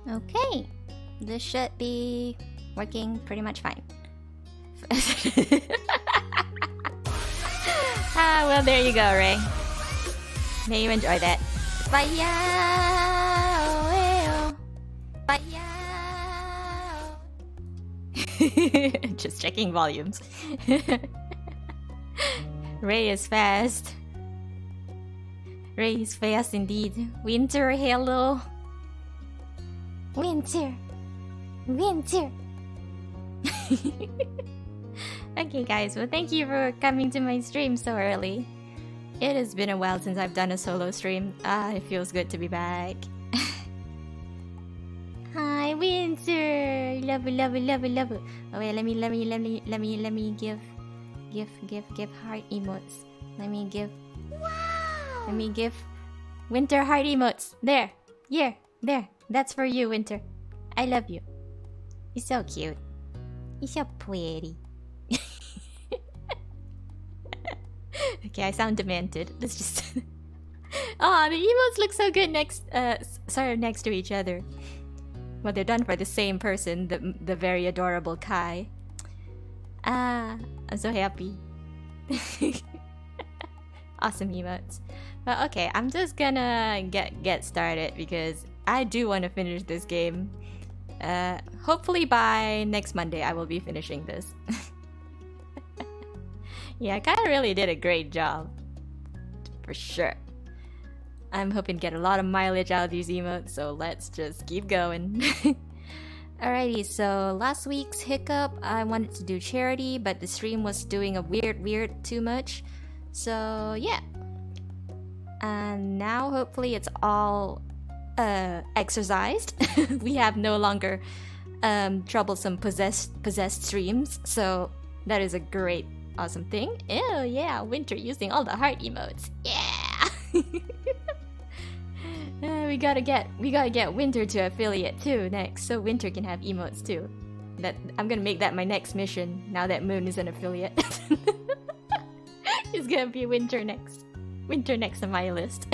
Okay, this should be working pretty much fine. Well, there you go, Ray. May you enjoy that. Bye. Just checking volumes. Ray is fast. Ray is fast indeed. Winter, hello. Winter. Okay, guys. Well, thank you for coming to my stream so early. It has been a while since I've done a solo stream. It feels good to be back. Winter. Love it, love it, love it, love it. Oh wait, let me give heart emotes. Let me give Winter heart emotes. There. Here. There. That's for you, Winter. I love you. You're so cute. You're so pretty. Okay, I sound demented. Let's just... Oh, the emotes look so good next to each other. Well, they're done for the same person, the very adorable Kai. Ah, I'm so happy. Awesome emotes. Well, okay, I'm just gonna get started because I do want to finish this game. Hopefully by next Monday I will be finishing this. Yeah, I kind of really did a great job. For sure. I'm hoping to get a lot of mileage out of these emotes, so let's just keep going. Alrighty, so last week's hiccup, I wanted to do charity, but the stream was doing a weird too much. So yeah. And now hopefully it's all exercised. We have no longer troublesome possessed streams, so that is a great awesome thing. Oh yeah, Winter using all the heart emotes. Yeah. We gotta get Winter to affiliate too next, so Winter can have emotes too. I'm gonna make that my next mission now that Moon is an affiliate. It's gonna be Winter next. Winter next on my list.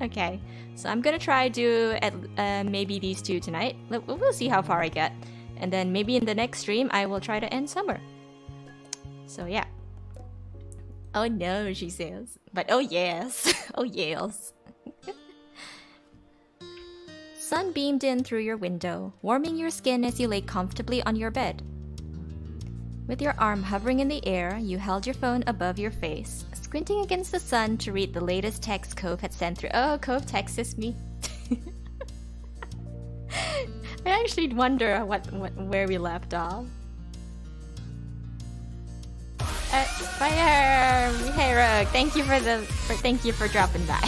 Okay, so I'm gonna try do maybe these two tonight. We'll see how far I get, and then maybe in the next stream I will try to end summer. So yeah. Oh no, she says. But oh yes. Oh yes. Sun beamed in through your window, warming your skin as you lay comfortably on your bed. With your arm hovering in the air, you held your phone above your face, squinting against the sun to read the latest text Cove had sent through. Oh, Cove texts me. I actually wonder where we left off. Fire! Hey Rogue, thank you for dropping by.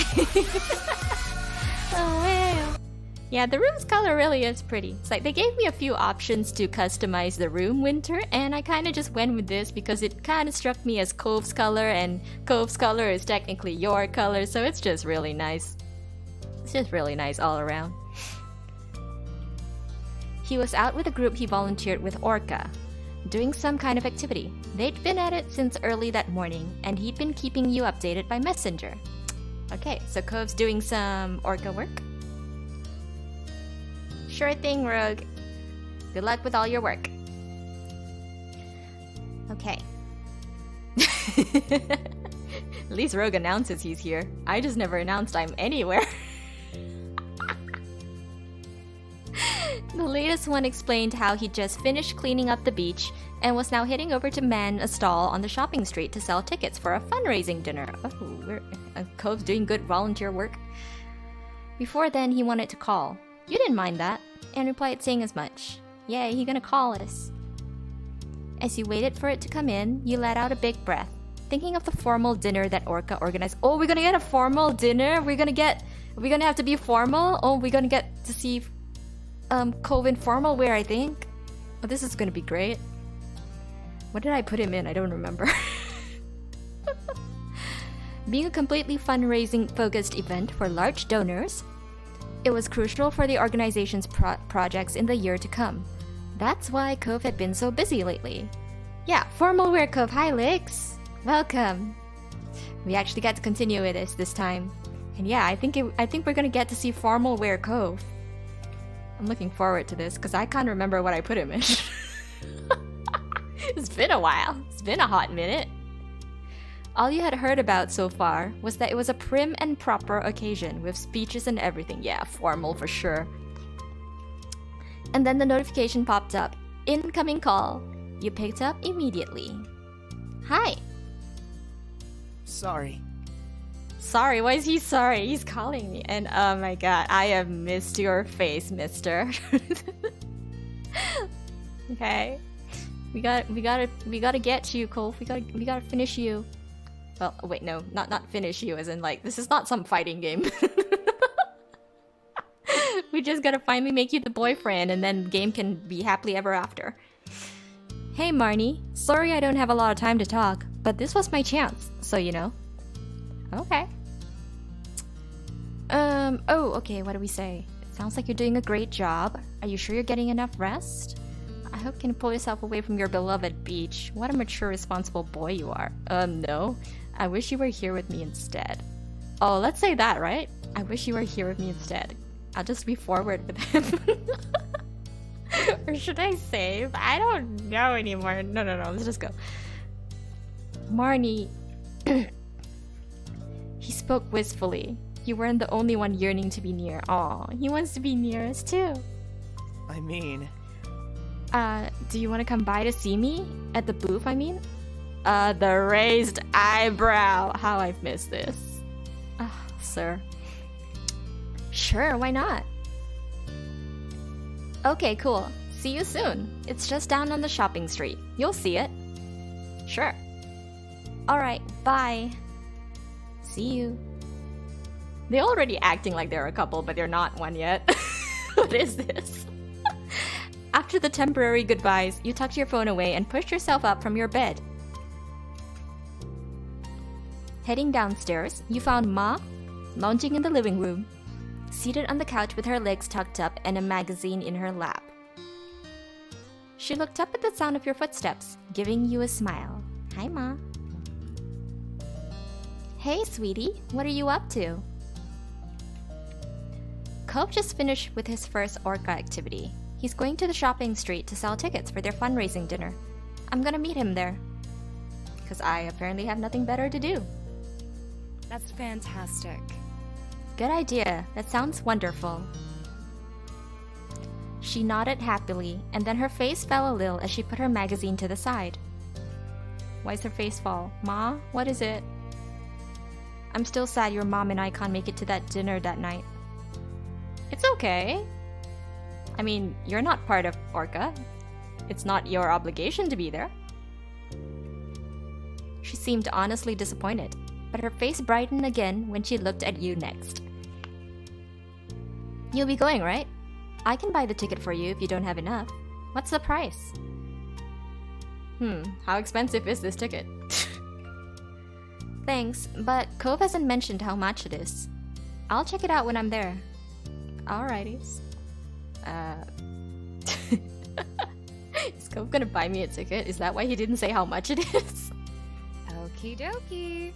Oh wow. Yeah, the room's color really is pretty. It's like they gave me a few options to customize the room, Winter, and I kind of just went with this because it kind of struck me as Cove's color, and Cove's color is technically your color, so it's just really nice. It's just really nice all around. He was out with a group he volunteered with Orca, doing some kind of activity. They'd been at it since early that morning, and he'd been keeping you updated by messenger. Okay, so Cove's doing some Orca work. Sure thing, Rogue. Good luck with all your work. Okay. At least Rogue announces he's here. I just never announced I'm anywhere. The latest one explained how he just finished cleaning up the beach and was now heading over to man a stall on the shopping street to sell tickets for a fundraising dinner. Oh, Cove's doing good volunteer work. Before then, he wanted to call. You didn't mind that, and replied saying as much. Yeah, he gonna call us. As you waited for it to come in, you let out a big breath, thinking of the formal dinner that Orca organized. Oh, we're gonna get a formal dinner? We're gonna have to be formal? Oh, we're gonna get to see Cove in formal wear, I think. Oh, this is gonna be great. What did I put him in? I don't remember. Being a completely fundraising-focused event for large donors, it was crucial for the organization's projects in the year to come. That's why Cove had been so busy lately. Yeah, formal wear Cove. Hi, Lix. Welcome. We actually got to continue with this time. And yeah, I think we're gonna get to see formal wear Cove. I'm looking forward to this because I can't remember what I put him in. It's been a while. It's been a hot minute. All you had heard about so far was that it was a prim and proper occasion with speeches and everything. Yeah, formal for sure. And then the notification popped up. Incoming call. You picked up immediately. Hi. Sorry. Sorry? Why is he sorry? He's calling me. And oh my god, I have missed your face, mister. Okay. We gotta get you, Cole. We gotta finish you. Well, wait, no, not finish you, as in like, this is not some fighting game. we just gotta finally make you the boyfriend and then the game can be happily ever after. Hey Marnie, sorry I don't have a lot of time to talk, but this was my chance, so you know. Okay. Oh, okay, what do we say? It sounds like you're doing a great job. Are you sure you're getting enough rest? I hope you can pull yourself away from your beloved beach. What a mature, responsible boy you are. No. I wish you were here with me instead. Oh, let's say that, right? I wish you were here with me instead. I'll just be forward with him. Or should I save? I don't know anymore. No, let's just go. Marnie. He spoke wistfully. You weren't the only one yearning to be near. Aw, he wants to be near us too. I mean... do you want to come by to see me? At the booth, I mean? The raised eyebrow. How I've missed this. Sir. Sure, why not? Okay, cool. See you soon. It's just down on the shopping street. You'll see it. Sure. Alright, bye. See you. They're already acting like they're a couple, but they're not one yet. What is this? After the temporary goodbyes, you tucked your phone away and pushed yourself up from your bed. Heading downstairs, you found Ma lounging in the living room, seated on the couch with her legs tucked up and a magazine in her lap. She looked up at the sound of your footsteps, giving you a smile. Hi, Ma. Hey, sweetie, what are you up to? Cove just finished with his first Orca activity. He's going to the shopping street to sell tickets for their fundraising dinner. I'm gonna meet him there. Because I apparently have nothing better to do. That's fantastic. Good idea. That sounds wonderful. She nodded happily, and then her face fell a little as she put her magazine to the side. Why's her face fall? Ma, what is it? I'm still sad your mom and I can't make it to that dinner that night. It's okay. I mean, you're not part of Orca. It's not your obligation to be there. She seemed honestly disappointed, but her face brightened again when she looked at you next. You'll be going, right? I can buy the ticket for you if you don't have enough. What's the price? How expensive is this ticket? Thanks, but Cove hasn't mentioned how much it is. I'll check it out when I'm there. Alrighties. Is Cove gonna buy me a ticket? Is that why he didn't say how much it is? Okie dokie.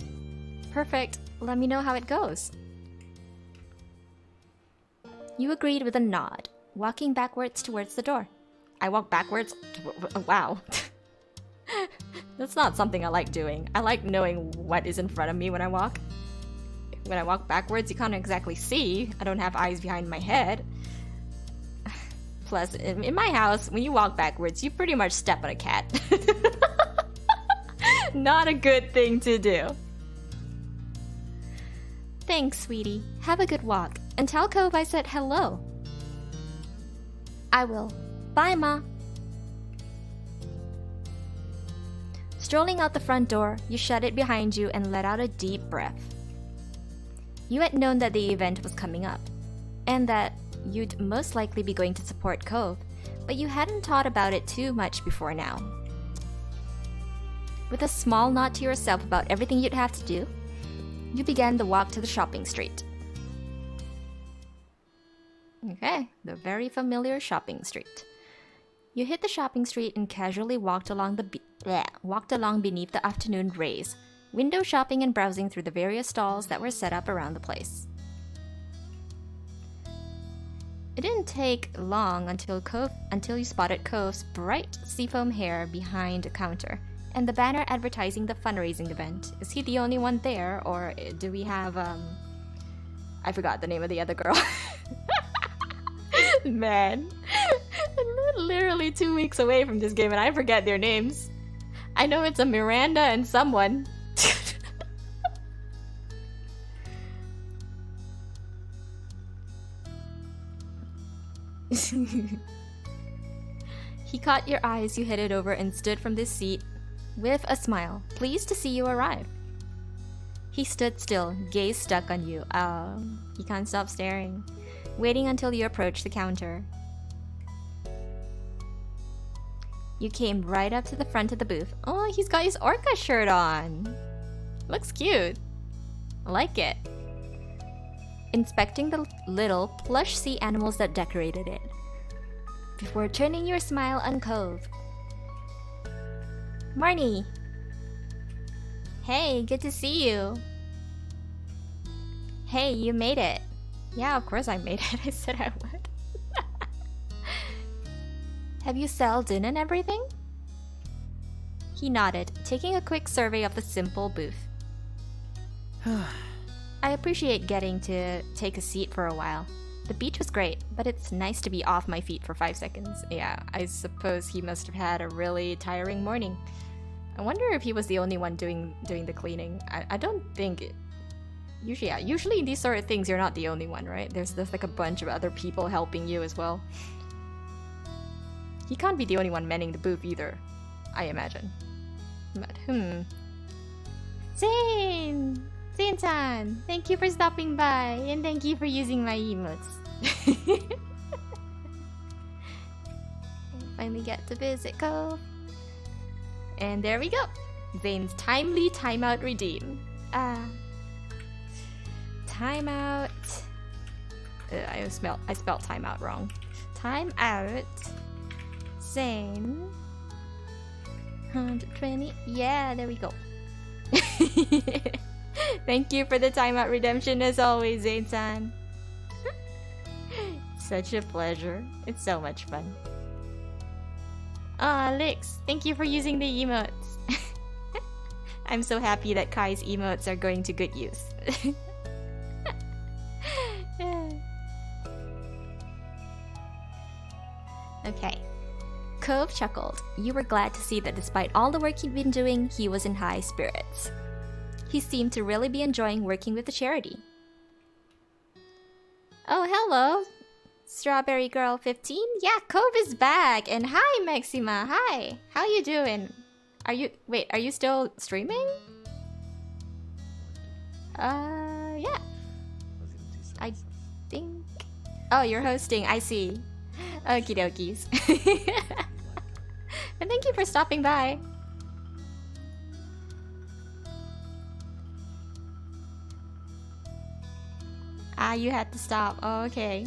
Perfect. Let me know how it goes. You agreed with a nod, walking backwards towards the door. I walk backwards? Wow. That's not something I like doing. I like knowing what is in front of me when I walk. When I walk backwards, you can't exactly see. I don't have eyes behind my head. Plus, in my house, when you walk backwards, you pretty much step on a cat. Not a good thing to do. Thanks, sweetie. Have a good walk. And tell Cove I said hello. I will. Bye, Ma. Strolling out the front door, you shut it behind you and let out a deep breath. You had known that the event was coming up, and that you'd most likely be going to support Cove, but you hadn't thought about it too much before now. With a small nod to yourself about everything you'd have to do, you began the walk to the shopping street. Okay, the very familiar shopping street. You hit the shopping street and casually walked along beneath the afternoon rays, window shopping and browsing through the various stalls that were set up around the place. It didn't take long until you spotted Cove's bright seafoam hair behind a counter and the banner advertising the fundraising event. Is he the only one there, or do we have I forgot the name of the other girl. Man, I'm literally 2 weeks away from this game and I forget their names. I know it's a Miranda and someone. He caught your eye as you headed over and stood from this seat with a smile, pleased to see you arrive. He stood still, gaze stuck on you. He can't stop staring. waiting until you approach the counter. You came right up to the front of the booth. Oh, he's got his orca shirt on. Looks cute. I like it. Inspecting the little plush sea animals that decorated it, before turning your smile on Cove. Marnie! Hey, good to see you. Hey, you made it. Yeah, of course I made it. I said I would. Have you settled in and everything? He nodded, taking a quick survey of the simple booth. I appreciate getting to take a seat for a while. The beach was great, but it's nice to be off my feet for 5 seconds. Yeah, I suppose he must have had a really tiring morning. I wonder if he was the only one doing the cleaning. I don't think... Usually in these sort of things, you're not the only one, right? There's like a bunch of other people helping you as well. He can't be the only one mending the booth either, I imagine. But, Zane! Zane-san! Thank you for stopping by, and thank you for using my emotes. Finally get to visit Cove. And there we go! Zane's timely timeout redeemed. Timeout... I spelled timeout wrong. Timeout... Zane... 120... Yeah, there we go. Thank you for the timeout redemption as always, Zane-san. Such a pleasure. It's so much fun. Lix, thank you for using the emotes. I'm so happy that Kai's emotes are going to good use. Okay. Cove chuckled. You were glad to see that despite all the work he'd been doing, he was in high spirits. He seemed to really be enjoying working with the charity. Oh, hello! Strawberry Girl 15? Yeah, Cove is back! And hi, Maxima! Hi! How you doing? Wait, are you still streaming? Yeah. I think... Oh, you're hosting, I see. Okie dokies. And thank you for stopping by. You had to stop. Oh, okay.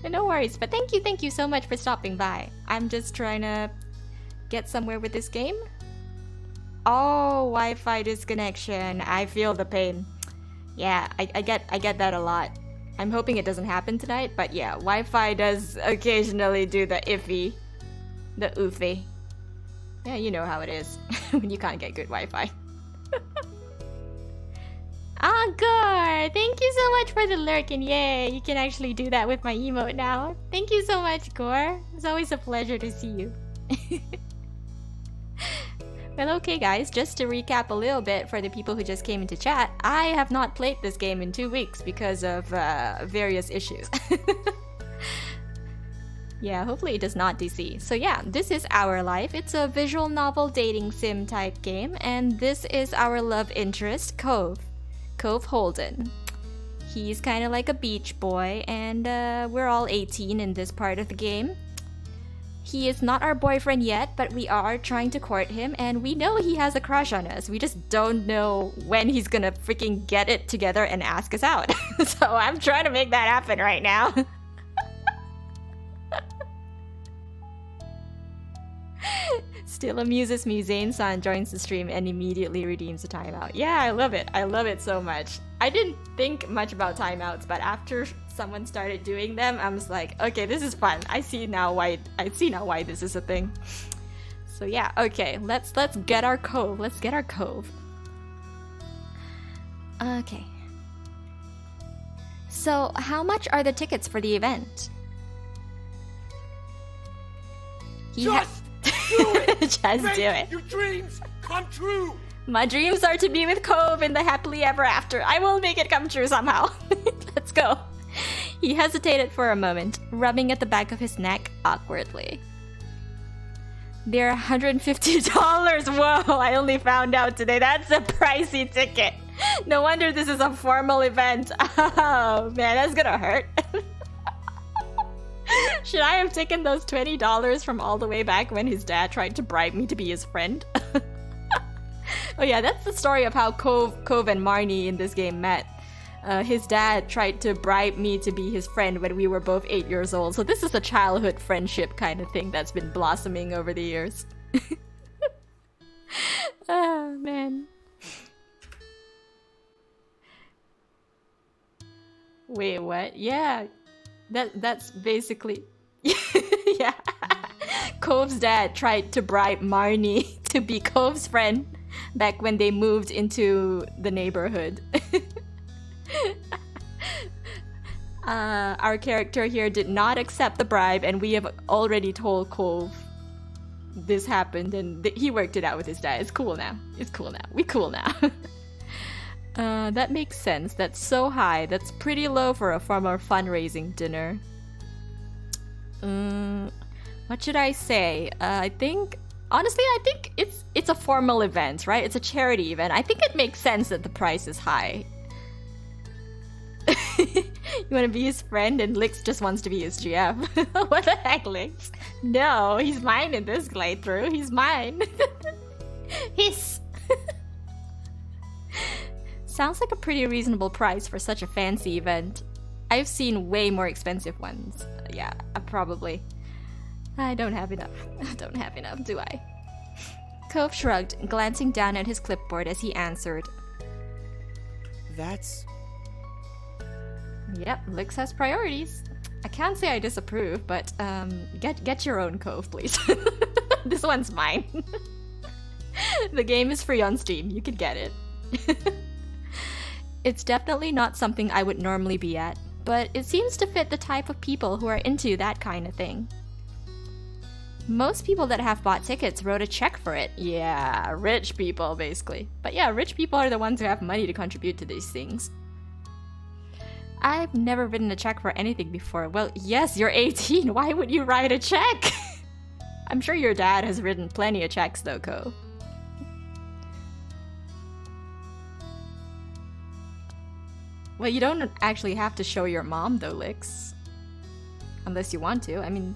No worries, but thank you so much for stopping by. I'm just trying to get somewhere with this game. Oh, Wi-Fi disconnection. I feel the pain. Yeah, I get that a lot. I'm hoping it doesn't happen tonight, but yeah, Wi-Fi does occasionally do the iffy. The oofy. Yeah, you know how it is when you can't get good Wi-Fi. Gore! Thank you so much for the lurk, and yay, you can actually do that with my emote now. Thank you so much, Gore. It's always a pleasure to see you. Well, okay guys, just to recap a little bit for the people who just came into chat, I have not played this game in 2 weeks because of various issues. Yeah, hopefully it does not DC. So yeah, this is Our Life. It's a visual novel dating sim type game, and this is our love interest, Cove. Cove Holden. He's kind of like a beach boy, and we're all 18 in this part of the game. He is not our boyfriend yet, but we are trying to court him, and we know he has a crush on us. We just don't know when he's gonna freaking get it together and ask us out. So I'm trying to make that happen right now. Still amuses me. Zane-san joins the stream and immediately redeems the timeout. Yeah, I love it. I love it so much. I didn't think much about timeouts, but after someone started doing them, I was like, okay, this is fun. I see now why this is a thing. So yeah, okay, let's get our Cove. Let's get our Cove. Okay. So, how much are the tickets for the event? Just do it! Just Make do it. your dreams come true! My dreams are to be with Cove in the happily ever after. I will make it come true somehow. Let's go. He hesitated for a moment, rubbing at the back of his neck awkwardly. They're $150. Whoa, I only found out today. That's a pricey ticket. No wonder this is a formal event. Oh man, that's gonna hurt. Should I have taken those $20 from all the way back when his dad tried to bribe me to be his friend? Oh yeah, that's the story of how Cove and Marnie in this game met. His dad tried to bribe me to be his friend when we were both 8 years old. So this is a childhood friendship kind of thing that's been blossoming over the years. Oh man. Wait, what? Yeah. That's basically yeah. Cove's dad tried to bribe Marnie to be Cove's friend back when they moved into the neighborhood. Our character here did not accept the bribe, and we have already told Cove this happened, and he worked it out with his dad. It's cool now. It's cool now. We cool now. That makes sense. That's so high. That's pretty low for a former fundraising dinner. What should I say? Honestly, I think it's a formal event, right? It's a charity event. I think it makes sense that the price is high. You want to be his friend, and Lix just wants to be his GF. What the heck, Lix? No, he's mine in this playthrough. He's mine. Hiss. Sounds like a pretty reasonable price for such a fancy event. I've seen way more expensive ones. Yeah, probably. I don't have enough. I don't have enough, do I? Cove shrugged, glancing down at his clipboard as he answered. That's... Yep, Lix has priorities. I can't say I disapprove, but get your own Cove, please. This one's mine. The game is free on Steam. You can get it. It's definitely not something I would normally be at, but it seems to fit the type of people who are into that kind of thing. Most people that have bought tickets wrote a check for it. Yeah, rich people, basically. But yeah, rich people are the ones who have money to contribute to these things. I've never written a check for anything before. Well, yes, you're 18. Why would you write a check? I'm sure your dad has written plenty of checks though, Ko. Well, you don't actually have to show your mom though, Lix. Unless you want to. I mean,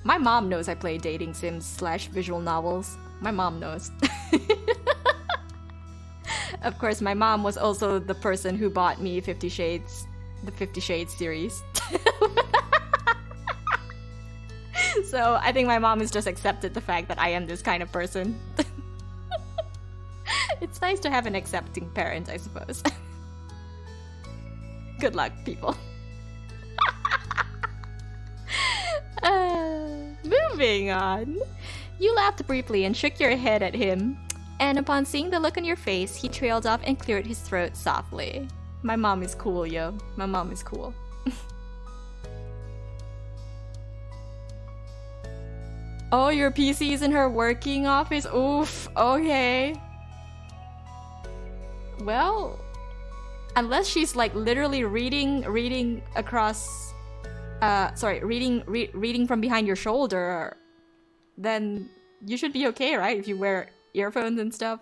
my mom knows I play dating sims / visual novels. My mom knows. Of course, my mom was also the person who bought me the 50 Shades series. So I think my mom has just accepted the fact that I am this kind of person. It's nice to have an accepting parent, I suppose. Good luck, people. Moving on. You laughed briefly and shook your head at him. And upon seeing the look on your face, he trailed off and cleared his throat softly. My mom is cool, yo. My mom is cool. Oh, your PC's in her working office? Oof, okay. Well, unless she's like literally reading across... reading from behind your shoulder, then you should be okay, right? If you wear earphones and stuff.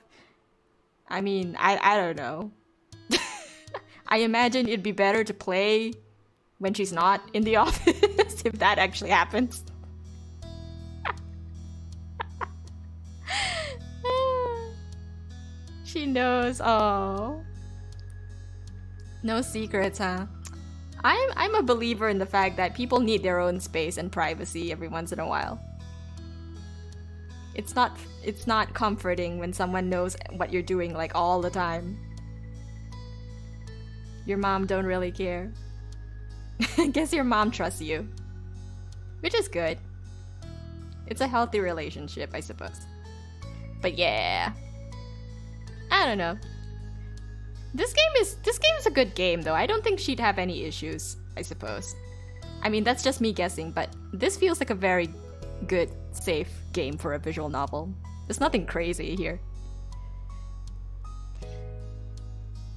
I mean, I don't know. I imagine it'd be better to play when she's not in the office, if that actually happens. She knows. Oh, no secrets, huh? I'm a believer in the fact that people need their own space and privacy every once in a while. It's not comforting when someone knows what you're doing like all the time. Your mom don't really care. Guess your mom trusts you. Which is good. It's a healthy relationship, I suppose. But yeah. I don't know. This game is a good game though. I don't think she'd have any issues, I suppose. I mean, that's just me guessing, but this feels like a very good, safe game for a visual novel. There's nothing crazy here.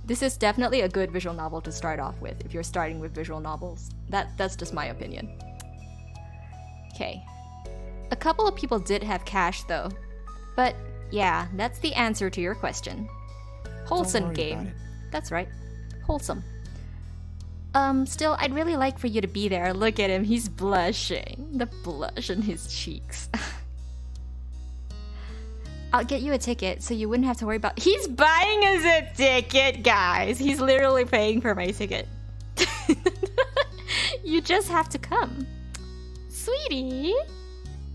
This is definitely a good visual novel to start off with if you're starting with visual novels. That's just my opinion. Okay. A couple of people did have cash though. But yeah, that's the answer to your question. Wholesome worry game. about it. That's right. Wholesome. Still, I'd really like for you to be there. Look at him, he's blushing. The blush on his cheeks. I'll get you a ticket so you wouldn't have to worry about— He's buying us a ticket, guys! He's literally paying for my ticket. You just have to come. Sweetie!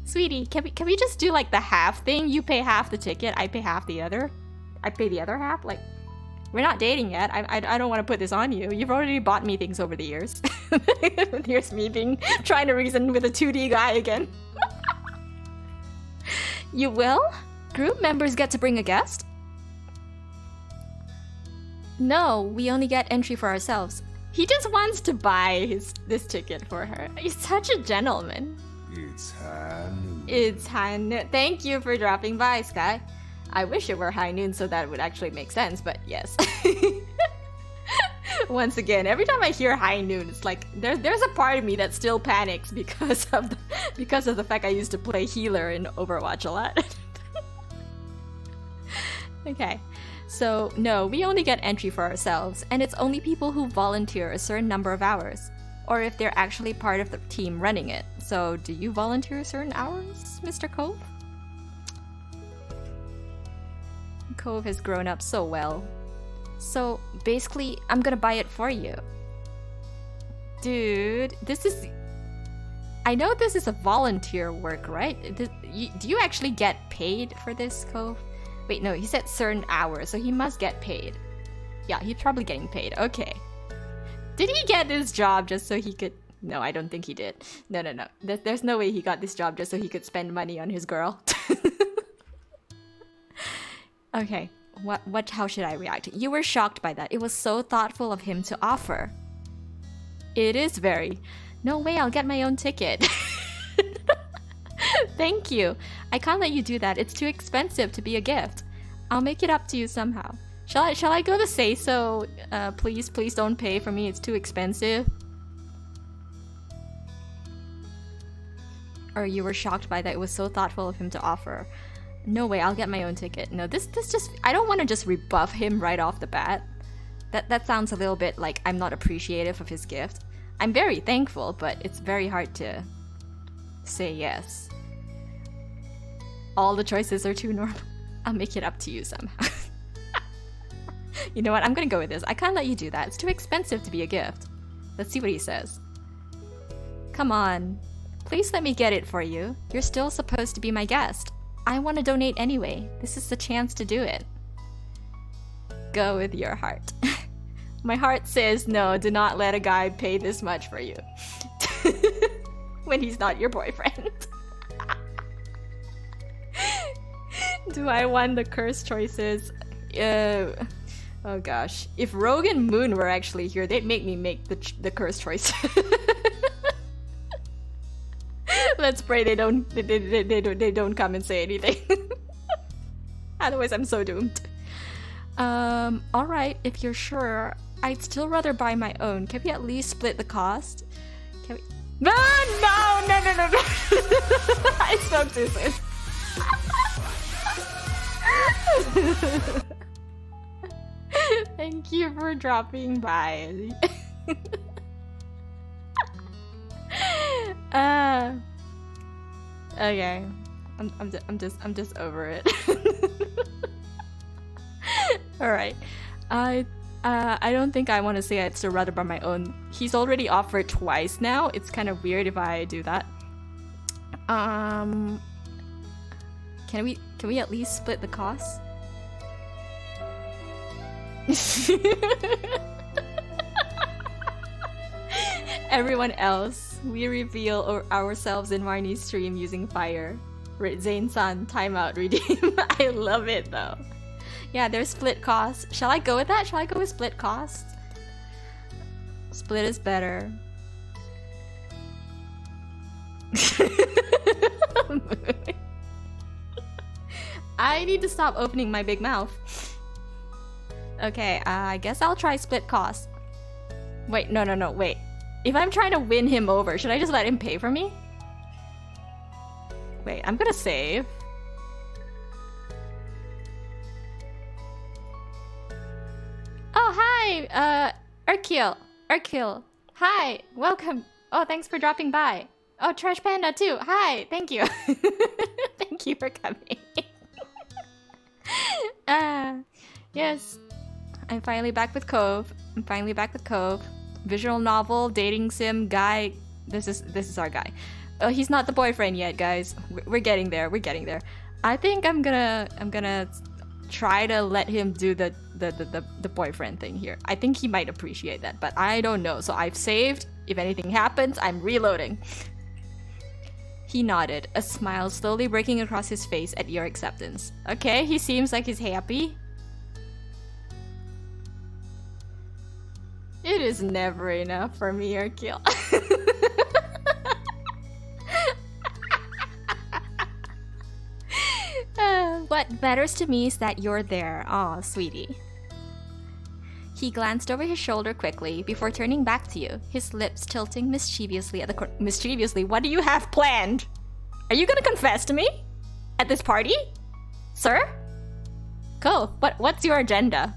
Sweetie, can we just do like the half thing? You pay half the ticket, I pay half the other. I pay the other half? Like, we're not dating yet. I don't want to put this on you. You've already bought me things over the years. Here's me trying to reason with a 2D guy again. You will? Group members get to bring a guest? No, we only get entry for ourselves. He just wants to buy this ticket for her. He's such a gentleman. It's high noon. It's high noon. Thank you for dropping by, Sky. I wish it were high noon so that would actually make sense, but yes. Once again, every time I hear high noon, it's like there's a part of me that still panics because of the fact I used to play healer in Overwatch a lot. Okay. So, no, we only get entry for ourselves, and it's only people who volunteer a certain number of hours, or if they're actually part of the team running it. So, do you volunteer certain hours, Mr. Cove? Cove has grown up so well. So, basically, I'm gonna buy it for you. Dude, this is... I know this is a volunteer work, right? Do you actually get paid for this, Cove? Wait, no, he said certain hours, so he must get paid. Yeah, he's probably getting paid. Okay. Did he get this job just so he could... No, I don't think he did. No. There's no way he got this job just so he could spend money on his girl. Okay, how should I react? You were shocked by that. It was so thoughtful of him to offer. It is very... No way, I'll get my own ticket. Thank you. I can't let you do that. It's too expensive to be a gift. I'll make it up to you somehow. Shall I go to say so? Please don't pay for me. It's too expensive. Or you were shocked by that. It was so thoughtful of him to offer. No way, I'll get my own ticket. No, this just... I don't want to just rebuff him right off the bat. That sounds a little bit like I'm not appreciative of his gift. I'm very thankful, but it's very hard to say yes. All the choices are too normal. I'll make it up to you somehow. You know what? I'm gonna go with this. I can't let you do that. It's too expensive to be a gift. Let's see what he says. Come on. Please let me get it for you. You're still supposed to be my guest. I want to donate anyway. This is the chance to do it. Go with your heart. My heart says no, do not let a guy pay this much for you. When he's not your boyfriend. Do I want the curse choices? Oh gosh. If Rogue and Moon were actually here, they'd make me make the curse choice. Let's pray they don't come and say anything. Otherwise I'm so doomed. Alright, if you're sure, I'd still rather buy my own. Can we at least split the cost? Can we... No! I spoke too soon. Thank you for dropping by. Okay. I'm just over it. Alright. I don't think I want to say I'd still rather buy my own. He's already offered twice now. It's kind of weird if I do that. Can we at least split the cost? Everyone else, we reveal ourselves in Marnie's stream using fire. Zane-san, timeout, redeem. I love it though. Yeah, there's split costs. Shall I go with that? Shall I go with split costs? Split is better. I need to stop opening my big mouth. Okay, I guess I'll try split costs. Wait, no, wait. If I'm trying to win him over, should I just let him pay for me? Wait, I'm gonna save. Hey, Urkiel. Urkiel. Hi, welcome. Oh, thanks for dropping by. Oh, Trash Panda too. Hi, thank you. Thank you for coming. Yes. I'm finally back with Cove. Visual novel, dating sim guy. This is our guy. He's not the boyfriend yet, guys. We're getting there. I think I'm gonna try to let him do the boyfriend thing here. I think he might appreciate that, but I don't know. So I've saved. If anything happens, I'm reloading. He nodded, a smile slowly breaking across his face at your acceptance. Okay, he seems like he's happy. It is never enough for me, Urkiel. What matters to me is that you're there. Aw, sweetie. He glanced over his shoulder quickly before turning back to you, his lips tilting mischievously at the corner. Mischievously? What do you have planned? Are you gonna confess to me? At this party? Sir? Cove, what's your agenda?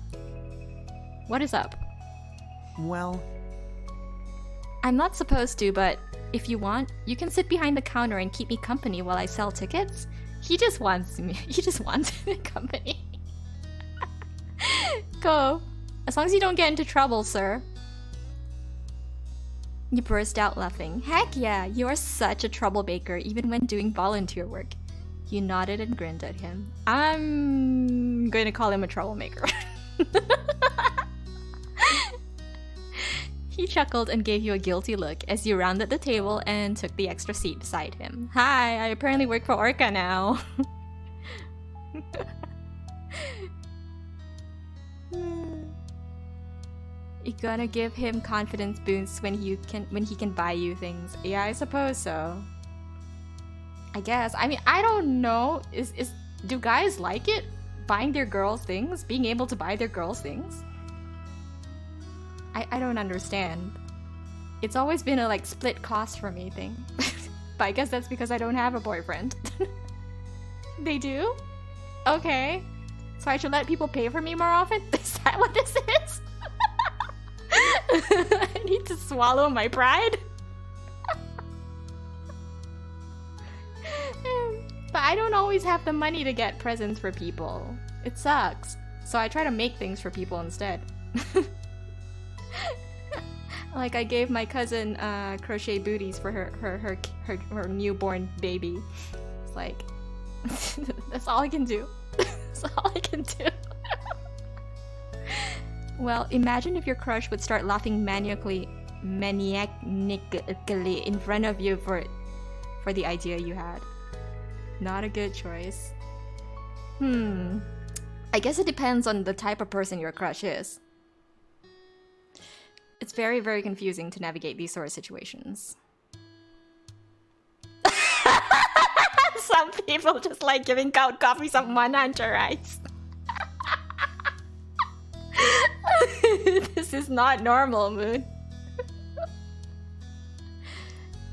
What is up? Well, I'm not supposed to, but if you want, you can sit behind the counter and keep me company while I sell tickets. He just wants company. Go. As long as you don't get into trouble, sir. You burst out laughing. Heck yeah, you are such a troublemaker even when doing volunteer work. You nodded and grinned at him. I'm going to call him a troublemaker. He chuckled and gave you a guilty look as you rounded the table and took the extra seat beside him. Hi, I apparently work for Orca now. You gonna give him confidence boosts when he can buy you things. Yeah, I suppose so. I guess. I mean, I don't know. Do guys like it? Buying their girls things? Being able to buy their girls things? I don't understand. It's always been a like split cost for me thing. But I guess that's because I don't have a boyfriend. They do? Okay. So I should let people pay for me more often? Is that what this is? I need to swallow my pride. But I don't always have the money to get presents for people. It sucks. So I try to make things for people instead. Like I gave my cousin crochet booties for her newborn baby. It's like that's all I can do. That's all I can do. Well, imagine if your crush would start laughing maniacally in front of you for the idea you had. Not a good choice. I guess it depends on the type of person your crush is. It's very, very confusing to navigate these sort of situations. Some people just like giving out coffee some mananja rice. This is not normal, Moon.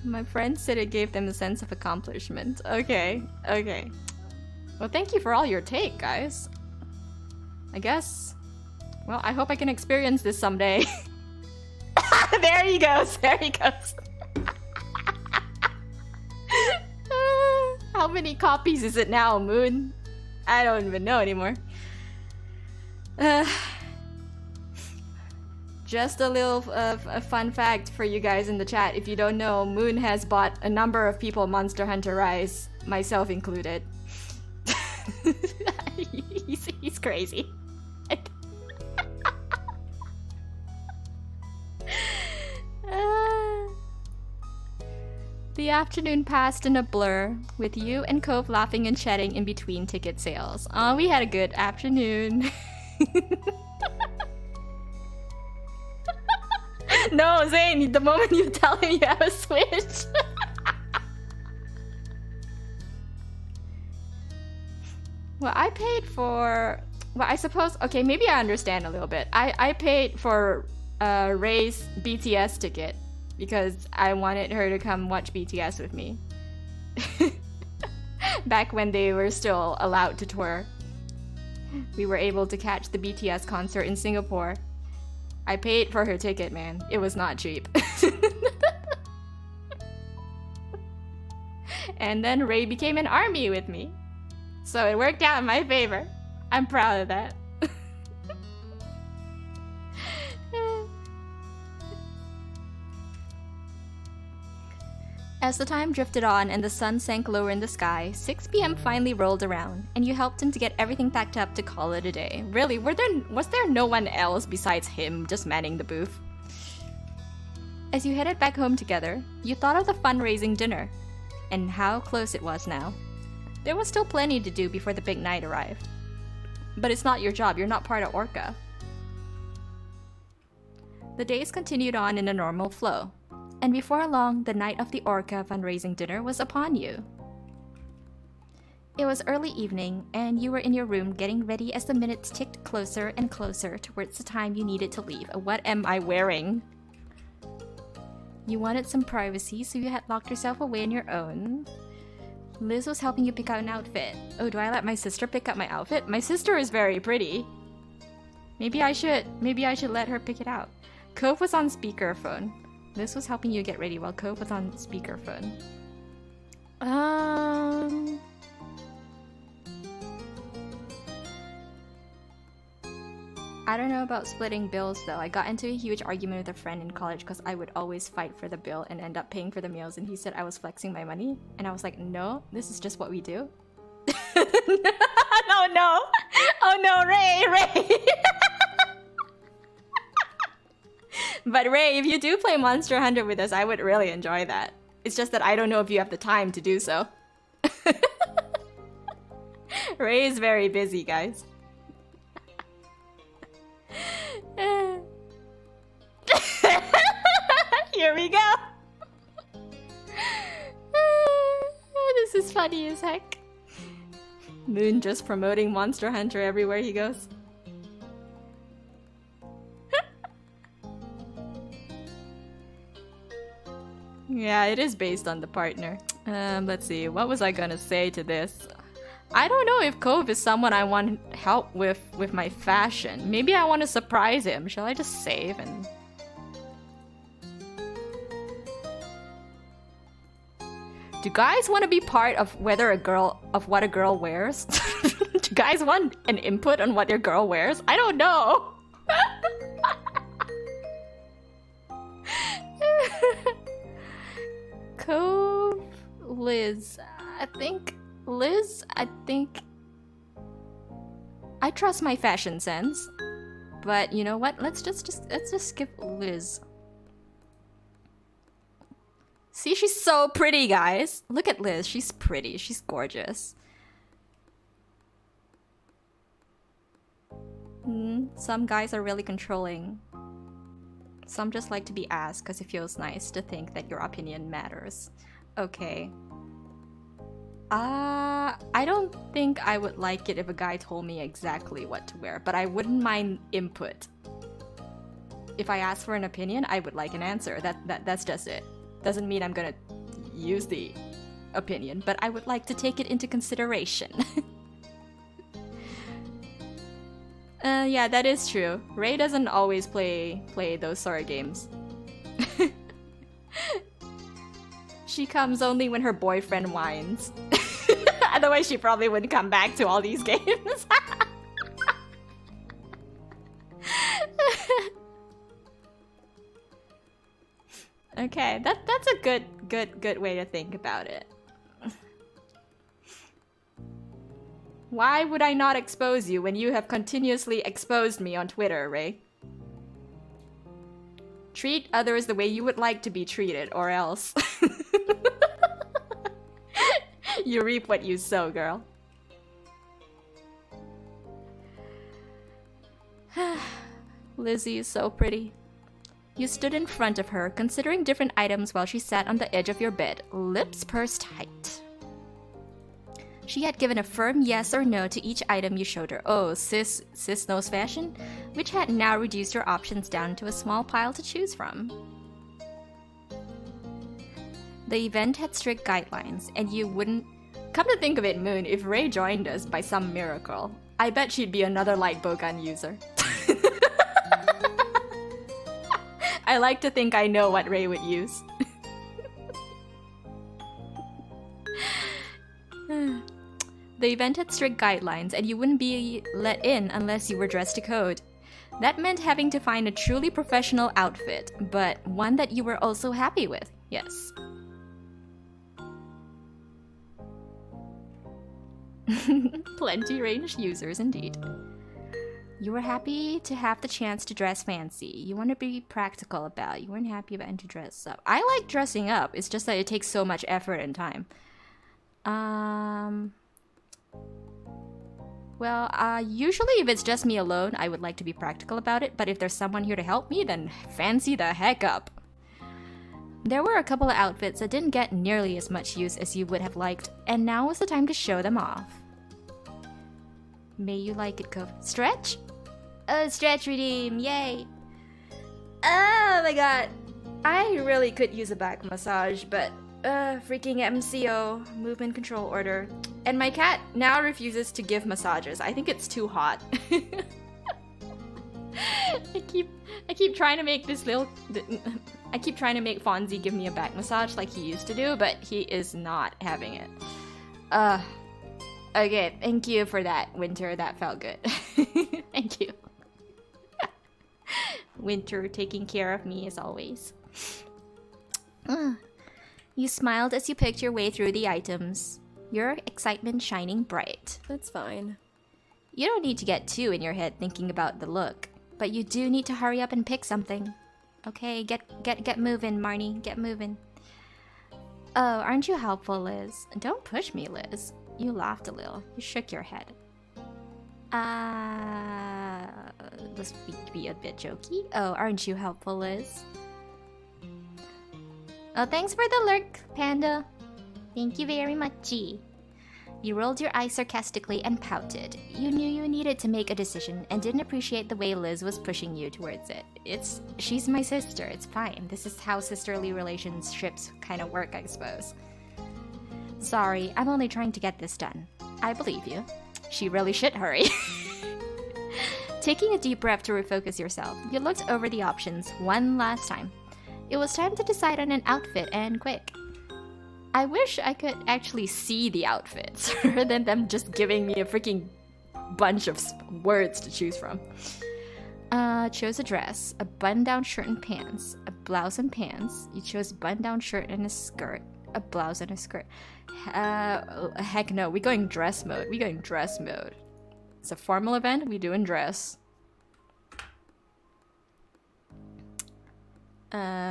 My friend said it gave them a sense of accomplishment. Okay. Well, thank you for all your take, guys. I guess... Well, I hope I can experience this someday. There he goes. How many copies is it now, Moon? I don't even know anymore. Just a little a fun fact for you guys in the chat. If you don't know, Moon has bought a number of people Monster Hunter Rise, myself included. He's crazy. The afternoon passed in a blur, with you and Cove laughing and chatting in between ticket sales. Oh, we had a good afternoon. No, Zane, the moment you tell him you have a Switch. Well, I paid for... Well, I suppose... Okay, maybe I understand a little bit. I paid for Ray's BTS ticket because I wanted her to come watch BTS with me. Back when they were still allowed to tour. We were able to catch the BTS concert in Singapore. I paid for her ticket, man. It was not cheap. And then Ray became an army with me. So it worked out in my favor. I'm proud of that. As the time drifted on and the sun sank lower in the sky, 6 p.m. finally rolled around, and you helped him to get everything packed up to call it a day. Really, was there no one else besides him just manning the booth? As you headed back home together, you thought of the fundraising dinner, and how close it was now. There was still plenty to do before the big night arrived. But it's not your job, you're not part of Orca. The days continued on in a normal flow. And before long, the night of the Orca fundraising dinner was upon you. It was early evening, and you were in your room getting ready as the minutes ticked closer and closer towards the time you needed to leave. What am I wearing? You wanted some privacy, so you had locked yourself away on your own. Liz was helping you pick out an outfit. Oh, do I let my sister pick out my outfit? My sister is very pretty. Maybe I should let her pick it out. Cove was on speakerphone. Liz was helping you get ready while Cove was on speakerphone. I don't know about splitting bills though. I got into a huge argument with a friend in college because I would always fight for the bill and end up paying for the meals, and he said I was flexing my money, and I was like, no, this is just what we do. Oh no! Oh no, Ray! But Ray, if you do play Monster Hunter with us, I would really enjoy that. It's just that I don't know if you have the time to do so. Ray is very busy, guys. Here we go! This is funny as heck. Moon just promoting Monster Hunter everywhere he goes. Yeah, it is based on the partner. Let's see, what was I gonna say to this? I don't know if Cove is someone I want help with my fashion. Maybe I want to surprise him. Shall I just save and... Do guys want to be part of what a girl wears? Do guys want an input on what their girl wears? I don't know. Cove, Liz. I think I trust my fashion sense. But you know what? Let's just skip Liz. See, she's so pretty, guys. Look at Liz. She's pretty. She's gorgeous. Some guys are really controlling. Some just like to be asked because it feels nice to think that your opinion matters. Okay. I don't think I would like it if a guy told me exactly what to wear, but I wouldn't mind input. If I ask for an opinion, I would like an answer. That's just it. Doesn't mean I'm gonna use the opinion, but I would like to take it into consideration. Yeah, that is true. Ray doesn't always play those sort of games. She comes only when her boyfriend whines. Otherwise, she probably wouldn't come back to all these games. Okay, that's a good way to think about it. Why would I not expose you when you have continuously exposed me on Twitter, Ray? Treat others the way you would like to be treated, or else. You reap what you sow, girl. Lizzie is so pretty. You stood in front of her, considering different items while she sat on the edge of your bed, lips pursed tight. She had given a firm yes or no to each item you showed her. Oh, sis knows fashion? Which had now reduced your options down to a small pile to choose from. The event had strict guidelines, and you wouldn't... Come to think of it, Moon, if Ray joined us by some miracle, I bet she'd be another light bowgun user. I like to think I know what Ray would use. The event had strict guidelines, and you wouldn't be let in unless you were dressed to code. That meant having to find a truly professional outfit, but one that you were also happy with, yes. Plenty ranged users indeed. You were happy to have the chance to dress fancy. You want to be practical about it. You weren't happy about to dress up. I like dressing up, it's just that it takes so much effort and time. Well, usually if it's just me alone, I would like to be practical about it, but if there's someone here to help me, then fancy the heck up. There were a couple of outfits that didn't get nearly as much use as you would have liked, and now was the time to show them off. May you like it, Cove. Stretch? Oh, stretch redeem, yay! Oh my god! I really could use a back massage, but freaking MCO, movement control order. And my cat now refuses to give massages. I think it's too hot. I keep trying to make this little... I keep trying to make Fonzie give me a back massage like he used to do, but he is not having it. Okay, thank you for that, Winter. That felt good. Thank you. Winter taking care of me as always. You smiled as you picked your way through the items, your excitement shining bright. That's fine. You don't need to get too in your head thinking about the look, but you do need to hurry up and pick something. Okay, get moving, Marnie. Get moving. Oh, aren't you helpful, Liz? Don't push me, Liz. You laughed a little. You shook your head. Let's be a bit jokey. Oh, aren't you helpful, Liz? Oh, thanks for the lurk, Panda. Thank you very much. You rolled your eyes sarcastically and pouted. You knew you needed to make a decision and didn't appreciate the way Liz was pushing you towards it. She's my sister, it's fine. This is how sisterly relationships kind of work, I suppose. Sorry, I'm only trying to get this done. I believe you. She really should hurry. Taking a deep breath to refocus yourself, you looked over the options one last time. It was time to decide on an outfit, and quick. I wish I could actually see the outfits, rather than them just giving me a freaking bunch of words to choose from. Chose a dress, a button-down shirt and pants, a blouse and pants. You chose a button-down shirt and a skirt, a blouse and a skirt. Heck no, we're going dress mode. We're going dress mode. It's a formal event, we doing dress.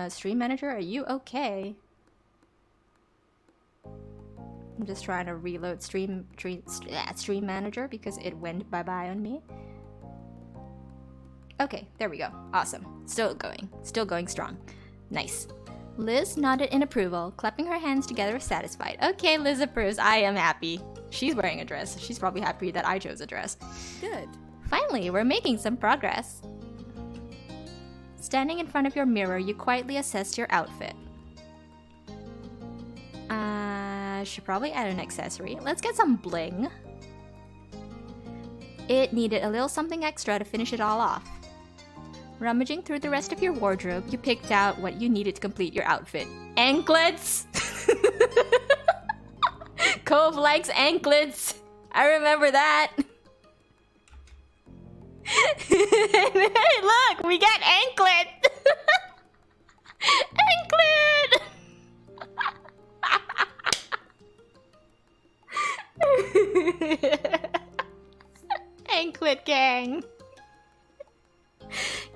Stream manager, are you okay? I'm just trying to reload stream manager because it went bye-bye on me. Okay, there we go. Awesome. Still going strong. Nice. Liz nodded in approval, clapping her hands together satisfied. Okay, Liz approves. I am happy. She's wearing a dress. She's probably happy that I chose a dress. Good. Finally, we're making some progress. Standing in front of your mirror, you quietly assessed your outfit. Should probably add an accessory. Let's get some bling. It needed a little something extra to finish it all off. Rummaging through the rest of your wardrobe, you picked out what you needed to complete your outfit. Anklets! Cove likes anklets! I remember that! Hey, look! We got anklet! Anklet! Anklet gang!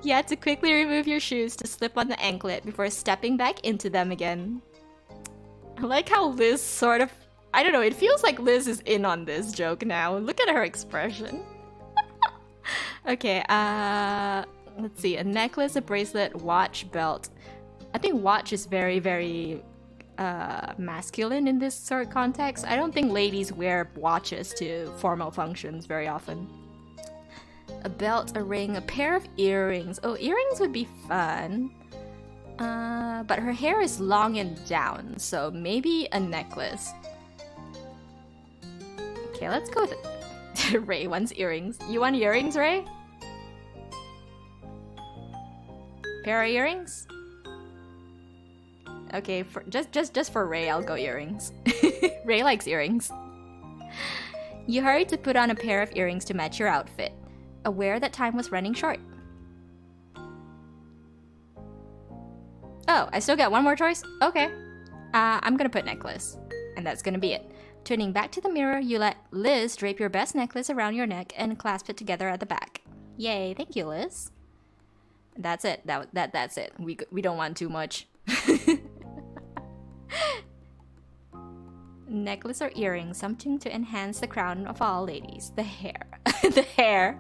You had to quickly remove your shoes to slip on the anklet before stepping back into them again. I like how Liz sort of... I don't know, it feels like Liz is in on this joke now. Look at her expression. Okay, let's see. A necklace, a bracelet, watch, belt. I think watch is very, very masculine in this sort of context. I don't think ladies wear watches to formal functions very often. A belt, a ring, a pair of earrings. Oh, earrings would be fun. But her hair is long and down, so maybe a necklace. Okay, let's go with it. Ray wants earrings. You want earrings, Ray? Pair of earrings? Okay, for, just for Ray, I'll go earrings. Ray likes earrings. You hurried to put on a pair of earrings to match your outfit, aware that time was running short. Oh, I still got one more choice? Okay. I'm gonna put necklace. And that's gonna be it. Turning back to the mirror, you let Liz drape your best necklace around your neck and clasp it together at the back. Yay, thank you, Liz. That's it. That's it. We don't want too much. Necklace or earring, something to enhance the crown of all ladies. The hair. The hair.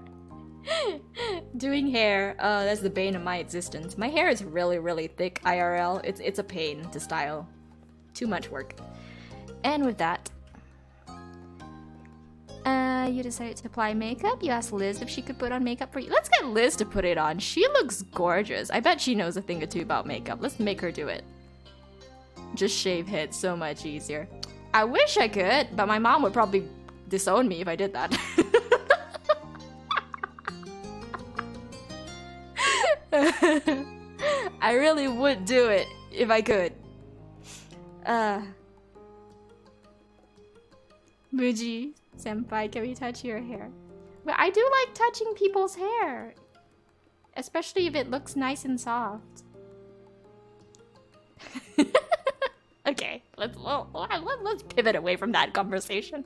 Doing hair, that's the bane of my existence. My hair is really, really thick IRL. It's a pain to style. Too much work. And with that, you decided to apply makeup. You asked Liz if she could put on makeup for you. Let's get Liz to put it on. She looks gorgeous. I bet she knows a thing or two about makeup. Let's make her do it. Just shave head, so much easier. I wish I could, but my mom would probably disown me if I did that. I really would do it if I could. Muji senpai, can we touch your hair? But I do like touching people's hair, especially if it looks nice and soft. Okay, let's pivot away from that conversation.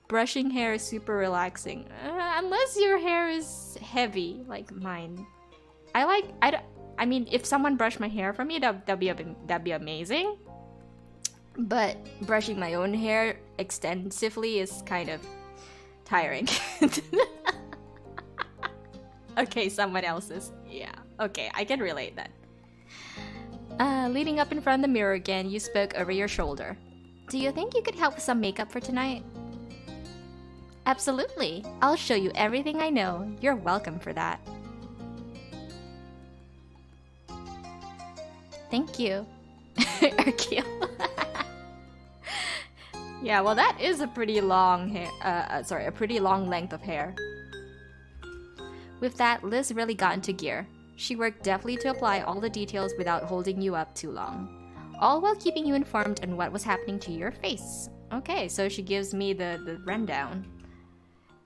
Brushing hair is super relaxing, unless your hair is heavy like mine. I mean, if someone brushed my hair for me, that'd be amazing. But brushing my own hair extensively is kind of tiring. Okay, someone else's. Yeah, okay, I can relate then. Leaning up in front of the mirror again, you spoke over your shoulder. Do you think you could help with some makeup for tonight? Absolutely. I'll show you everything I know. You're welcome for that. Thank you. Hercule. Yeah, well that is a pretty long hair, a pretty long length of hair. With that, Liz really got into gear. She worked deftly to apply all the details without holding you up too long. All while keeping you informed on what was happening to your face. Okay, so she gives me the rundown.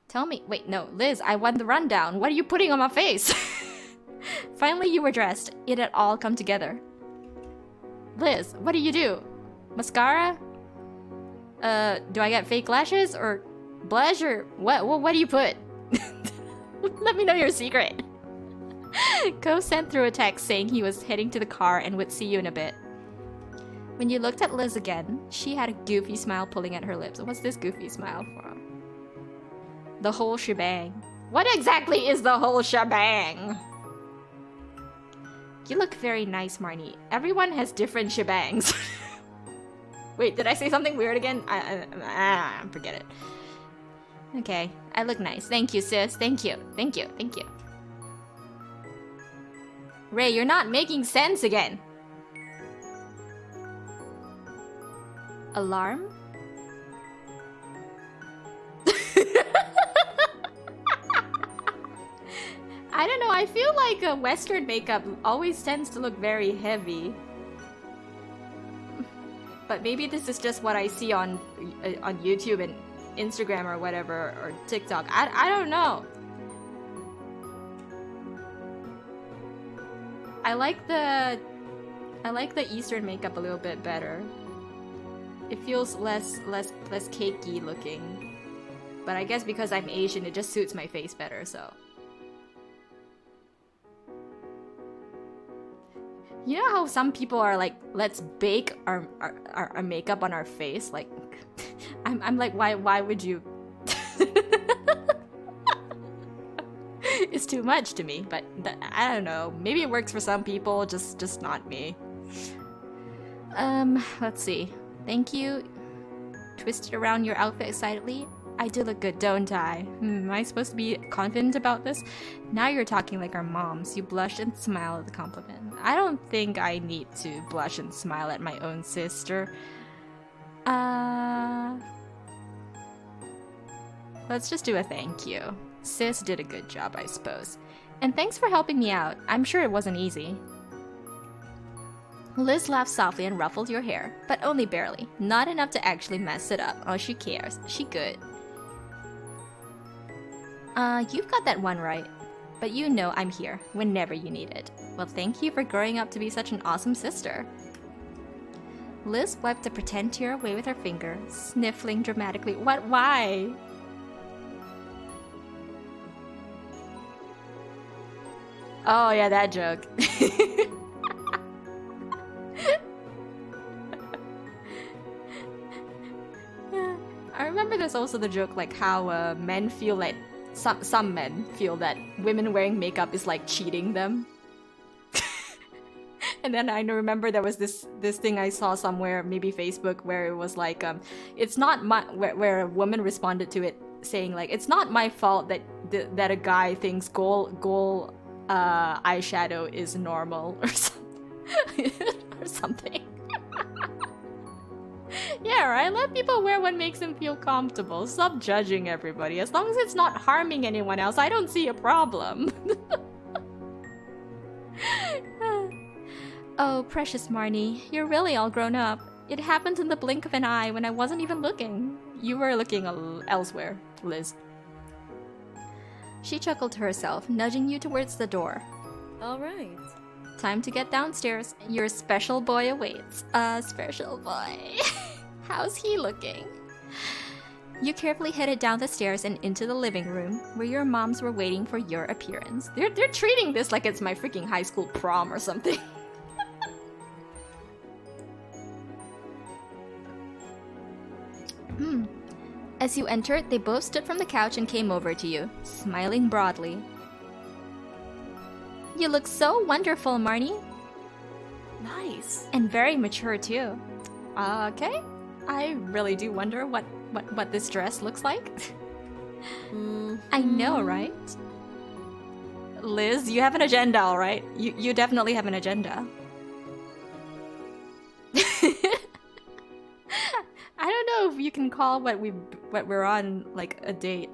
Tell me, wait, no, Liz, I want the rundown. What are you putting on my face? Finally, you were dressed. It had all come together. Liz, what do you do? Mascara? Do I get fake lashes or blush or what do you put? Let me know your secret. Cove sent through a text saying he was heading to the car and would see you in a bit. When you looked at Liz again, she had a goofy smile pulling at her lips. What's this goofy smile from? The whole shebang. What exactly is the whole shebang? You look very nice, Marnie. Everyone has different shebangs. Wait, did I say something weird again? Forget it. Okay, I look nice. Thank you, sis. Thank you. Thank you. Thank you. Ray, you're not making sense again. Alarm? I don't know, I feel like Western makeup always tends to look very heavy. But maybe this is just what I see on YouTube and Instagram or whatever, or TikTok. I don't know. I like the Eastern makeup a little bit better. It feels less cakey looking. But I guess because I'm Asian, it just suits my face better, so. You know how some people are like, let's bake our makeup on our face? Like, I'm like, why would you? It's too much to me, but I don't know. Maybe it works for some people, just not me. Let's see. Thank you. Twisted around your outfit excitedly. I do look good, don't I? Am I supposed to be confident about this? Now you're talking like our moms. You blush and smile at the compliment. I don't think I need to blush and smile at my own sister. Let's just do a thank you. Sis did a good job, I suppose. And thanks for helping me out. I'm sure it wasn't easy. Liz laughed softly and ruffled your hair, but only barely. Not enough to actually mess it up. Oh, she cares. She good. You've got that one right. But you know I'm here, whenever you need it. Well, thank you for growing up to be such an awesome sister. Liz wiped a pretend tear away with her finger, sniffling dramatically. What? Why? Oh yeah, that joke. I remember there's also the joke like how men feel like some men feel that women wearing makeup is like cheating them. And then I remember there was this thing I saw somewhere, maybe Facebook, where it was like it's not my where a woman responded to it saying like it's not my fault that that a guy thinks gold eyeshadow is normal or something. Yeah, right? Let people wear what makes them feel comfortable. Stop judging everybody. As long as it's not harming anyone else, I don't see a problem. Oh, precious Marnie, you're really all grown up. It happened in the blink of an eye when I wasn't even looking. You were looking elsewhere, Liz. She chuckled to herself, nudging you towards the door. All right. Time to get downstairs. Your special boy awaits. Special boy. How's he looking? You carefully headed down the stairs and into the living room, where your moms were waiting for your appearance. They're treating this like it's my freaking high school prom or something. As you entered, they both stood from the couch and came over to you, smiling broadly. You look so wonderful, Marnie. Nice. And very mature, too. Okay. I really do wonder what this dress looks like. I know, right? Liz, you have an agenda, alright? You definitely have an agenda. I don't know if you can call what we're on like a date.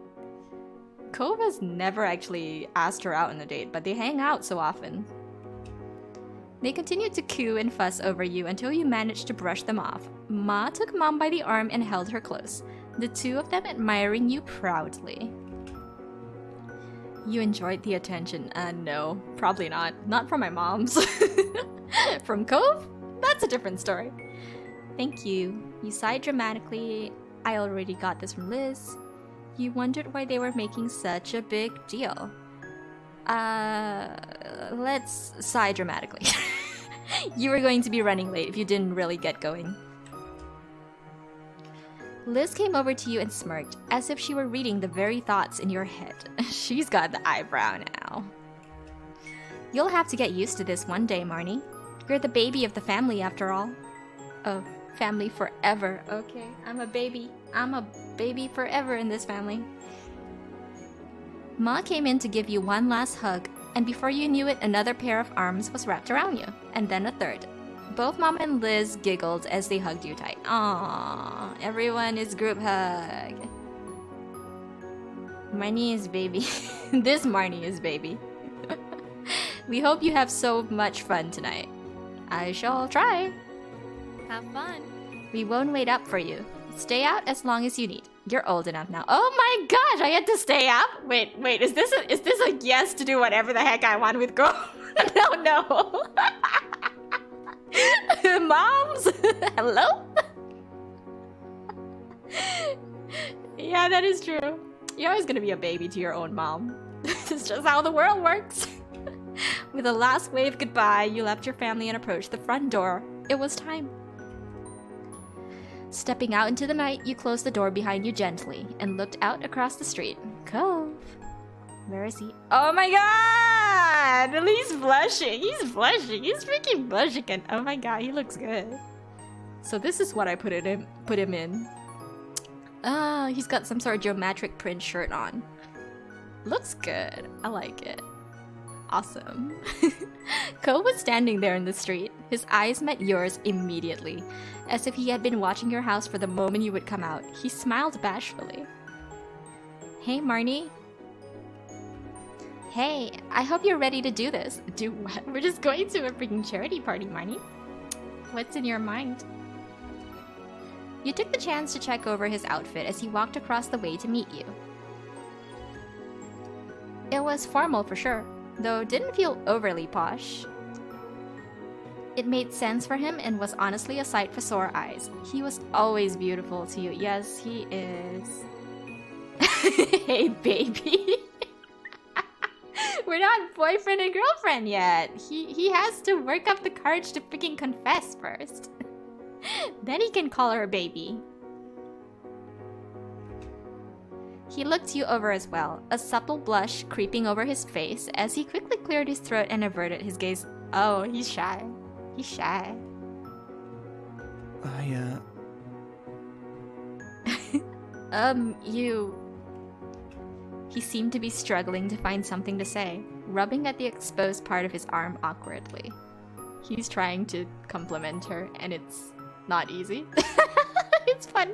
Cove has never actually asked her out on a date, but they hang out so often. They continued to coo and fuss over you until you managed to brush them off. Ma took Mom by the arm and held her close, the two of them admiring you proudly. You enjoyed the attention. No, probably not. Not from my moms. From Cove? That's a different story. Thank you. You sighed dramatically. I already got this from Liz. You wondered why they were making such a big deal. Let's sigh dramatically. You were going to be running late if you didn't really get going. Liz came over to you and smirked, as if she were reading the very thoughts in your head. She's got the eyebrow now. You'll have to get used to this one day, Marnie. You're the baby of the family, after all. Oh, family forever. Okay, I'm a baby. I'm a baby forever in this family. Ma came in to give you one last hug, and before you knew it, another pair of arms was wrapped around you, and then a third. Both Mom and Liz giggled as they hugged you tight. Aww, everyone is group hug. Marnie is baby. This Marnie is baby. We hope you have so much fun tonight. I shall try. Have fun. We won't wait up for you. Stay out as long as you need. You're old enough now. Oh my gosh, I had to stay up? Wait, is this a yes to do whatever the heck I want with girl? No. Moms? Hello? Yeah, that is true. You're always gonna be a baby to your own mom. It's just how the world works. With a last wave goodbye, you left your family and approached the front door. It was time. Stepping out into the night, you closed the door behind you gently and looked out across the street. Cove. Where is he? Oh my god! He's blushing. He's blushing. He's freaking blushing. And oh my god, he looks good. So this is what I put him in. He's got some sort of geometric print shirt on. Looks good. I like it. Awesome. Cove was standing there in the street. His eyes met yours immediately, as if he had been watching your house for the moment you would come out. He smiled bashfully. Hey, Marnie. Hey, I hope you're ready to do this. Do what? We're just going to a freaking charity party, Marnie. What's in your mind? You took the chance to check over his outfit as he walked across the way to meet you. It was formal for sure, though didn't feel overly posh. It made sense for him and was honestly a sight for sore eyes. He was always beautiful to you. Yes, he is. Hey, baby. We're not boyfriend and girlfriend yet. He has to work up the courage to freaking confess first. Then he can call her a baby. He looked you over as well, a subtle blush creeping over his face as he quickly cleared his throat and averted his gaze. Oh, he's shy. He's shy. You... He seemed to be struggling to find something to say, rubbing at the exposed part of his arm awkwardly. He's trying to compliment her, and it's not easy. It's fun.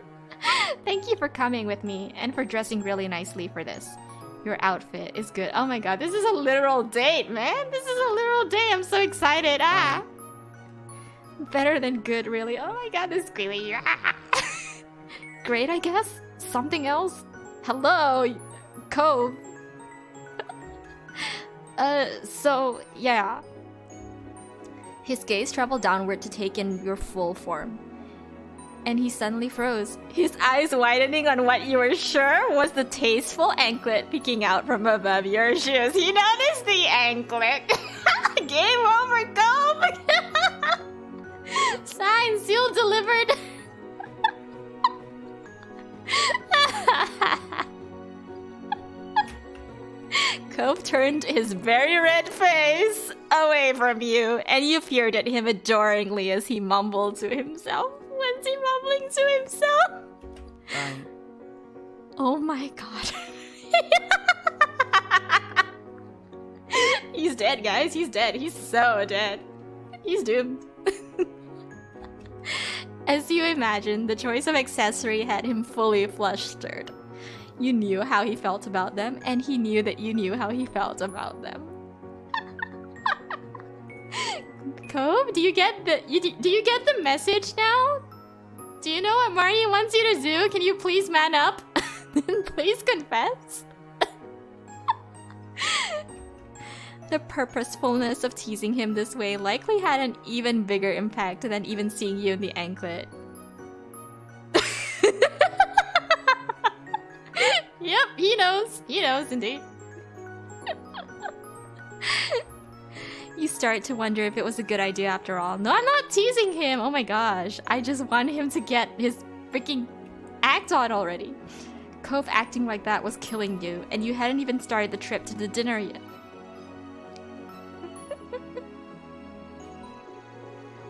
Thank you for coming with me, and for dressing really nicely for this. Your outfit is good. Oh my god, this is a literal date, man! This is a literal date! I'm so excited! Ah! Better than good, really. Oh my god, this squealy. Ah. Great, I guess? Something else? Hello, Cove. So, yeah. His gaze traveled downward to take in your full form. And he suddenly froze, his eyes widening on what you were sure was the tasteful anklet peeking out from above your shoes. He noticed the anklet. Game over, Cove! Signed, sealed, delivered. Cove turned his very red face away from you, and you peered at him adoringly as he mumbled to himself. What's he mumbling to himself? Oh my god. He's dead, guys. He's dead. He's so dead. He's doomed. As you imagined, the choice of accessory had him fully flustered. You knew how he felt about them, and he knew that you knew how he felt about them. Cove, do you get the message now? Do you know what Marnie wants you to do? Can you please man up? Please confess? The purposefulness of teasing him this way likely had an even bigger impact than even seeing you in the anklet. Yep, he knows. He knows, indeed. You start to wonder if it was a good idea after all. No, I'm not teasing him! Oh my gosh. I just want him to get his freaking act on already. Cove acting like that was killing you, and you hadn't even started the trip to the dinner yet.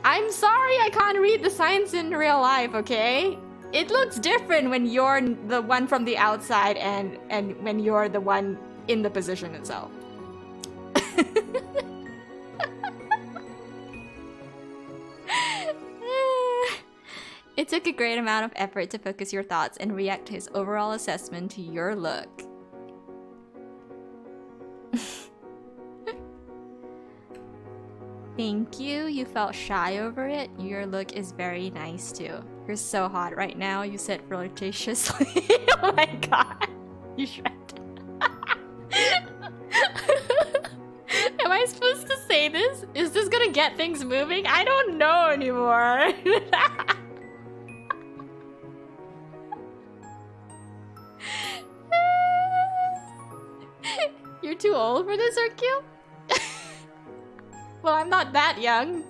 I'm sorry I can't read the signs in real life, okay? It looks different when you're the one from the outside and when you're the one in the position itself. It took a great amount of effort to focus your thoughts and react to his overall assessment to your look. Thank you. You felt shy over it. Your look is very nice too. You're so hot right now, you said flirtatiously. Oh my god. You shredded. Am I supposed to say this? Is this gonna get things moving? I don't know anymore. You're too old for this, Hercule? Well, I'm not that young.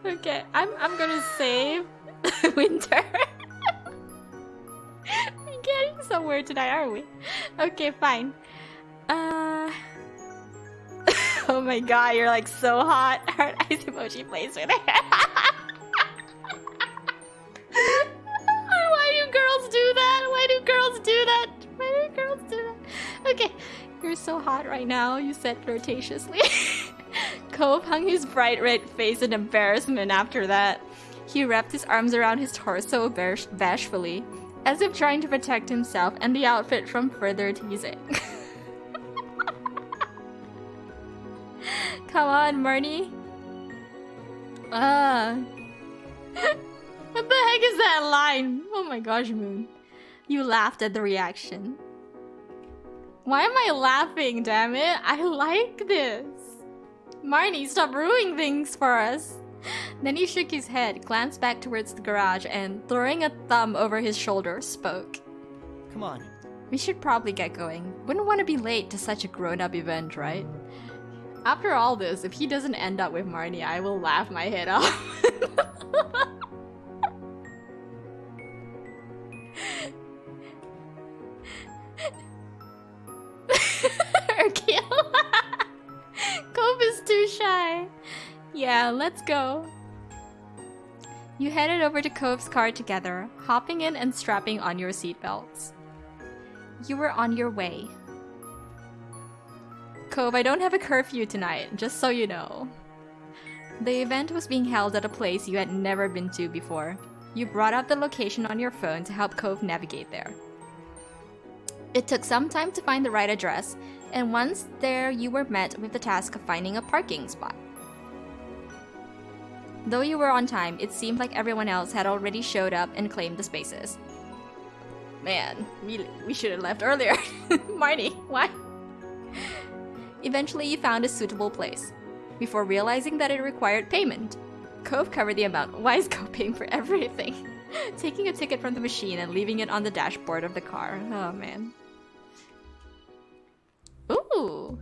Okay, I'm gonna save winter. We're getting somewhere tonight, aren't we? Okay, fine. Oh my god, you're like so hot. Heart eyes emoji plays with it. Why do girls do that? Why do girls do that? Why do girls do that? Okay, you're so hot right now, you said flirtatiously. Cove hung his bright red face in embarrassment after that. He wrapped his arms around his torso bashfully, as if trying to protect himself and the outfit from further teasing. Come on, Marnie. What the heck is that line? Oh my gosh, Moon. You laughed at the reaction. Why am I laughing, damn it? I like this. Marnie, stop ruining things for us. Then he shook his head, glanced back towards the garage, and throwing a thumb over his shoulder, spoke. Come on. We should probably get going. Wouldn't want to be late to such a grown-up event, right? After all this, if he doesn't end up with Marnie, I will laugh my head off. Urkel. Cove is too shy. Yeah, let's go. You headed over to Cove's car together, hopping in and strapping on your seatbelts. You were on your way. Cove, I don't have a curfew tonight, just so you know. The event was being held at a place you had never been to before. You brought up the location on your phone to help Cove navigate there. It took some time to find the right address, and once there you were met with the task of finding a parking spot. Though you were on time, it seemed like everyone else had already showed up and claimed the spaces. Man, we should have left earlier. Marnie, why? Eventually you found a suitable place, before realizing that it required payment. Cove covered the amount. Why is Cove paying for everything? Taking a ticket from the machine and leaving it on the dashboard of the car. Oh man. Ooh!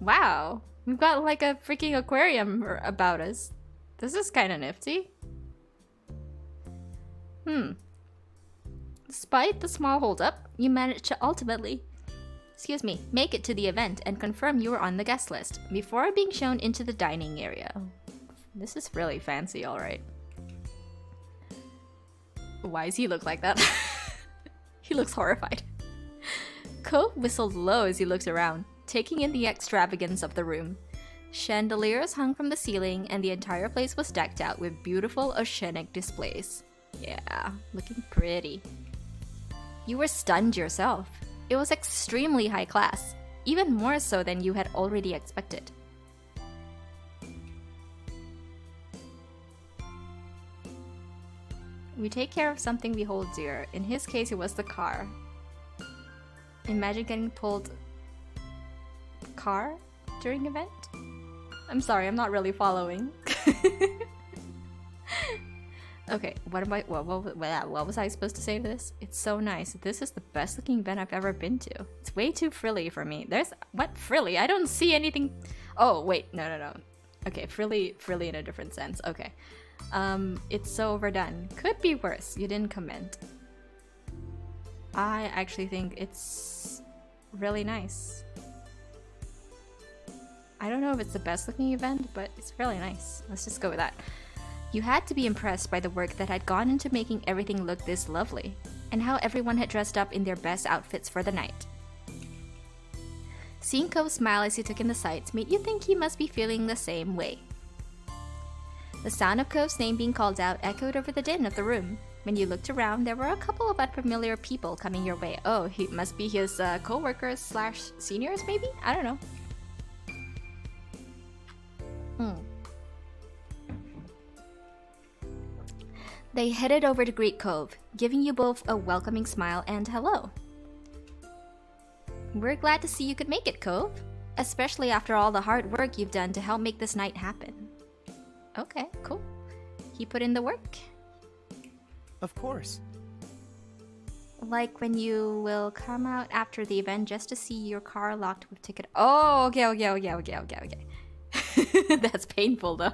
Wow. We've got like a freaking aquarium about us. This is kinda nifty. Despite the small holdup, you managed to ultimately, make it to the event and confirm you were on the guest list before being shown into the dining area. This is really fancy, alright. Why does he look like that? He looks horrified. Cove whistled low as he looked around, taking in the extravagance of the room. Chandeliers hung from the ceiling, and the entire place was decked out with beautiful oceanic displays. Yeah, looking pretty. You were stunned yourself. It was extremely high class, even more so than you had already expected. We take care of something we hold dear. In his case, it was the car. Imagine getting pulled car during event? I'm sorry, I'm not really following. Okay, what was I supposed to say to this? It's so nice. This is the best looking event I've ever been to. It's way too frilly for me. What frilly? I don't see anything. Oh, wait, no. Okay, frilly in a different sense. Okay. It's so overdone. Could be worse. You didn't comment. I actually think it's really nice. I don't know if it's the best looking event, but it's really nice. Let's just go with that. You had to be impressed by the work that had gone into making everything look this lovely, and how everyone had dressed up in their best outfits for the night. Seeing Cove smile as he took in the sights made you think he must be feeling the same way. The sound of Cove's name being called out echoed over the din of the room. When you looked around, there were a couple of unfamiliar people coming your way. Oh, he must be his co-workers slash seniors, maybe? I don't know. They headed over to greet Cove, giving you both a welcoming smile and hello. We're glad to see you could make it, Cove, especially after all the hard work you've done to help make this night happen. Okay, cool. He put in the work? Of course. Like when you will come out after the event just to see your car locked with ticket. Oh, okay. That's painful though.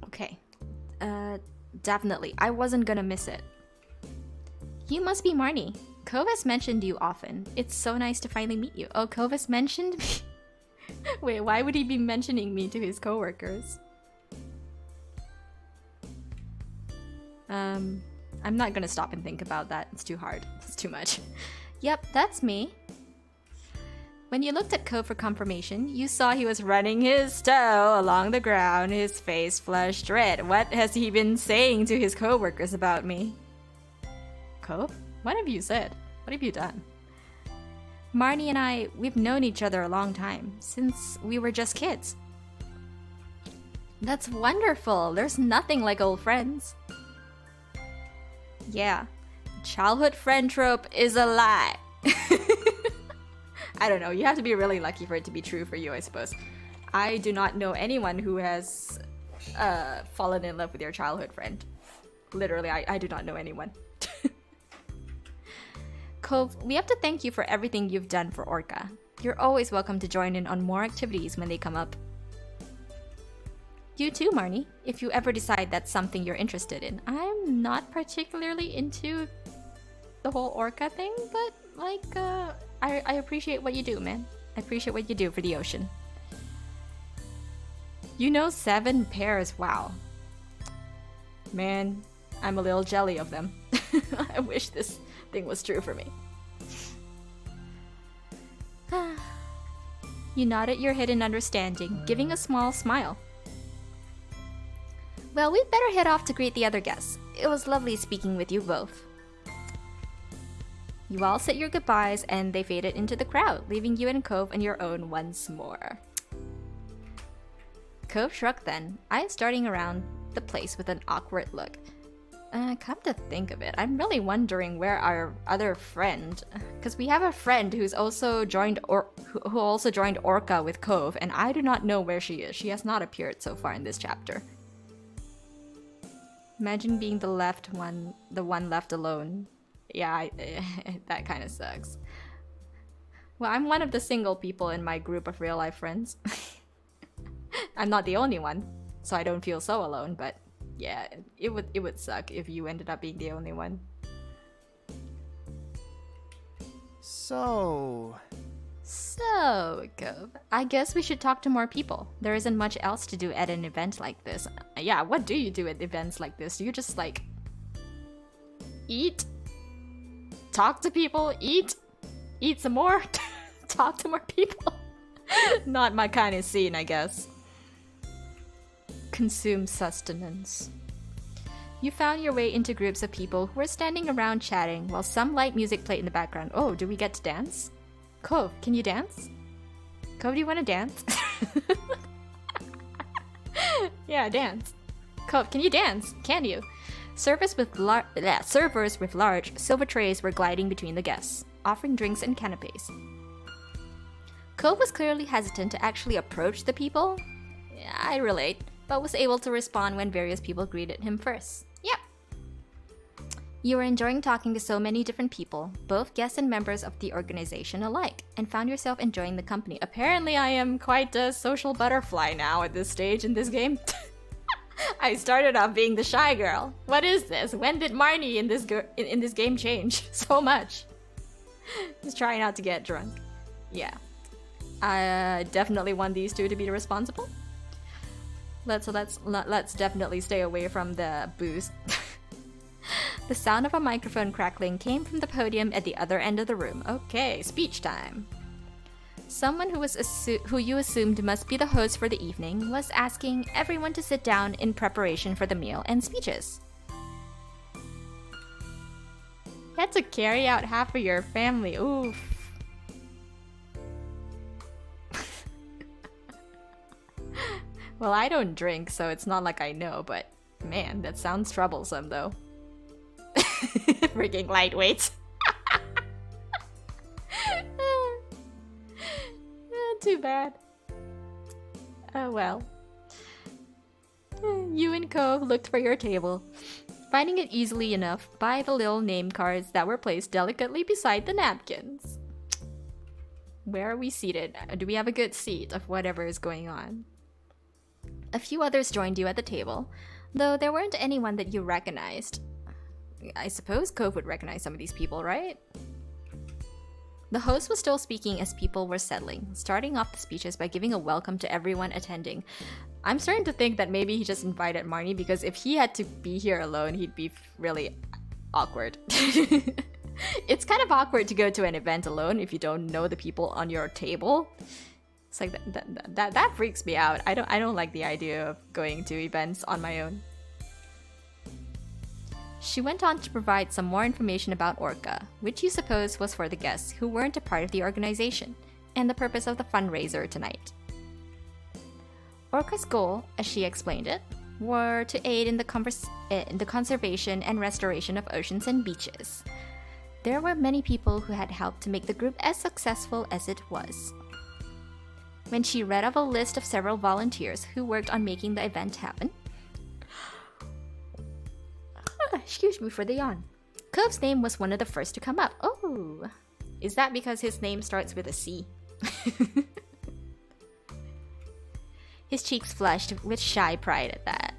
Okay. Definitely. I wasn't gonna miss it. You must be Marnie. Cove has mentioned you often. It's so nice to finally meet you. Oh, Cove has mentioned me? Wait, why would he be mentioning me to his coworkers? I'm not gonna stop and think about that. It's too hard. It's too much. Yep, that's me. When you looked at Cove for confirmation, you saw he was running his toe along the ground, his face flushed red. What has he been saying to his co-workers about me? Cove? What have you said? What have you done? Marnie and I, we've known each other a long time, since we were just kids. That's wonderful. There's nothing like old friends. Yeah, childhood friend trope is a lie. I don't know, you have to be really lucky for it to be true for you, I suppose. I do not know anyone who has fallen in love with your childhood friend. Literally, I do not know anyone. Cove, we have to thank you for everything you've done for Orca. You're always welcome to join in on more activities when they come up. You too, Marnie, if you ever decide that's something you're interested in. I'm not particularly into the whole Orca thing, but like, I appreciate what you do, man. I appreciate what you do for the ocean. You know 7 pairs, wow. Man, I'm a little jelly of them. I wish this thing was true for me. You nodded your head in understanding, giving a small smile. Well, we'd better head off to greet the other guests. It was lovely speaking with you both. You all said your goodbyes and they faded into the crowd, leaving you and Cove on your own once more. Cove shrugged then, eyes darting around the place with an awkward look. Come to think of it, I'm really wondering where our other friend, because we have a friend who's also joined who also joined Orca with Cove, and I do not know where she is. She has not appeared so far in this chapter. Imagine being the one left alone. Yeah, that kind of sucks. Well, I'm one of the single people in my group of real life friends. I'm not the only one, so I don't feel so alone, but yeah, it would suck if you ended up being the only one. So, Cove, I guess we should talk to more people. There isn't much else to do at an event like this. Yeah, what do you do at events like this? You just like eat, talk to people, eat some more, talk to more people. Not my kind of scene, I guess. Consume sustenance. You found your way into groups of people who were standing around chatting while some light music played in the background. Oh, do we get to dance? Cove, can you dance? Cove, do you want to dance? Yeah, dance. Cove, can you dance? Can you? Servers with large silver trays were gliding between the guests, offering drinks and canapes. Cove was clearly hesitant to actually approach the people. Yeah, I relate, but was able to respond when various people greeted him first. Yep. You were enjoying talking to so many different people, both guests and members of the organization alike, and found yourself enjoying the company. Apparently, I am quite a social butterfly now at this stage in this game. I started off being the shy girl. What is this? When did Marnie in this game change so much? Just trying not to get drunk. Yeah. I definitely want these two to be responsible. Let's definitely stay away from the booze. The sound of a microphone crackling came from the podium at the other end of the room. Okay, speech time. Someone who you assumed must be the host for the evening was asking everyone to sit down in preparation for the meal and speeches. You had to carry out half of your family. Oof. Well, I don't drink, so it's not like I know, but man, that sounds troublesome though. Freaking lightweights. Too bad. Oh well. You and Cove looked for your table, finding it easily enough by the little name cards that were placed delicately beside the napkins. Where are we seated? Do we have a good seat of whatever is going on? A few others joined you at the table, though there weren't anyone that you recognized. I suppose Cove would recognize some of these people, right? The host was still speaking as people were settling, starting off the speeches by giving a welcome to everyone attending. I'm starting to think that maybe he just invited Marnie because if he had to be here alone, he'd be really awkward. It's kind of awkward to go to an event alone if you don't know the people on your table. It's like that freaks me out. I don't like the idea of going to events on my own. She went on to provide some more information about Orca, which you suppose was for the guests who weren't a part of the organization, and the purpose of the fundraiser tonight. Orca's goal, as she explained it, were to aid in the conservation and restoration of oceans and beaches. There were many people who had helped to make the group as successful as it was. When she read of a list of several volunteers who worked on making the event happen, excuse me for the yawn. Cove's name was one of the first to come up. Oh, is that because his name starts with a C? His cheeks flushed with shy pride at that.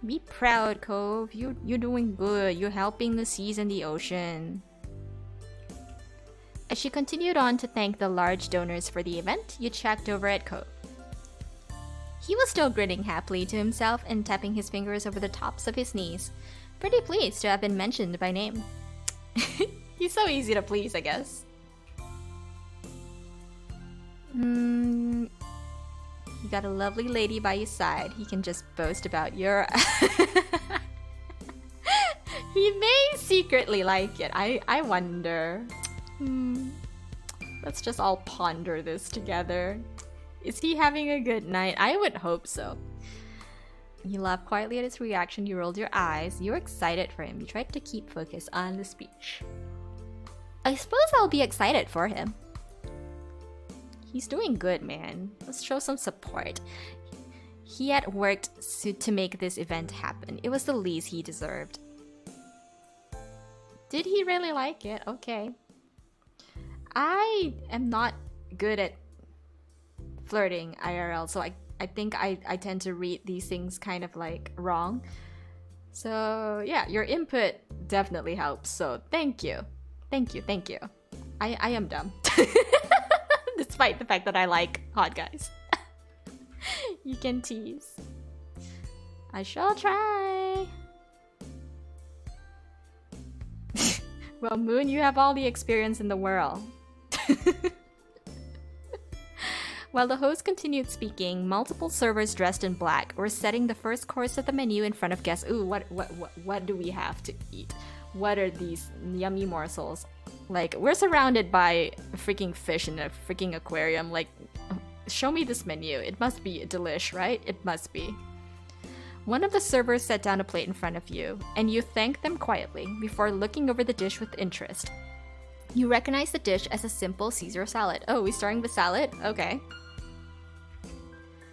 Be proud, Cove. You're doing good. You're helping the seas and the ocean. As she continued on to thank the large donors for the event, you checked over at Cove. He was still grinning happily to himself and tapping his fingers over the tops of his knees, pretty pleased to have been mentioned by name. He's so easy to please, I guess. You got a lovely lady by your side. He can just boast about your... He may secretly like it. I wonder. Let's just all ponder this together. Is he having a good night? I would hope so. You laughed quietly at his reaction. You rolled your eyes. You were excited for him. You tried to keep focus on the speech. I suppose I'll be excited for him. He's doing good, man. Let's show some support. He had worked to make this event happen. It was the least he deserved. Did he really like it? Okay. I am not good at flirting IRL, so I think I tend to read these things kind of like wrong. So yeah, your input definitely helps, so thank you. Thank you. I am dumb. Despite the fact that I like hot guys. You can tease. I shall try. Well, Moon, you have all the experience in the world. While the host continued speaking, multiple servers dressed in black were setting the first course of the menu in front of guests. Ooh, what do we have to eat? What are these yummy morsels? Like, we're surrounded by freaking fish in a freaking aquarium. Like, show me this menu. It must be delish, right? It must be. One of the servers set down a plate in front of you, and you thanked them quietly before looking over the dish with interest. You recognize the dish as a simple Caesar salad. Oh, we starting with salad? Okay.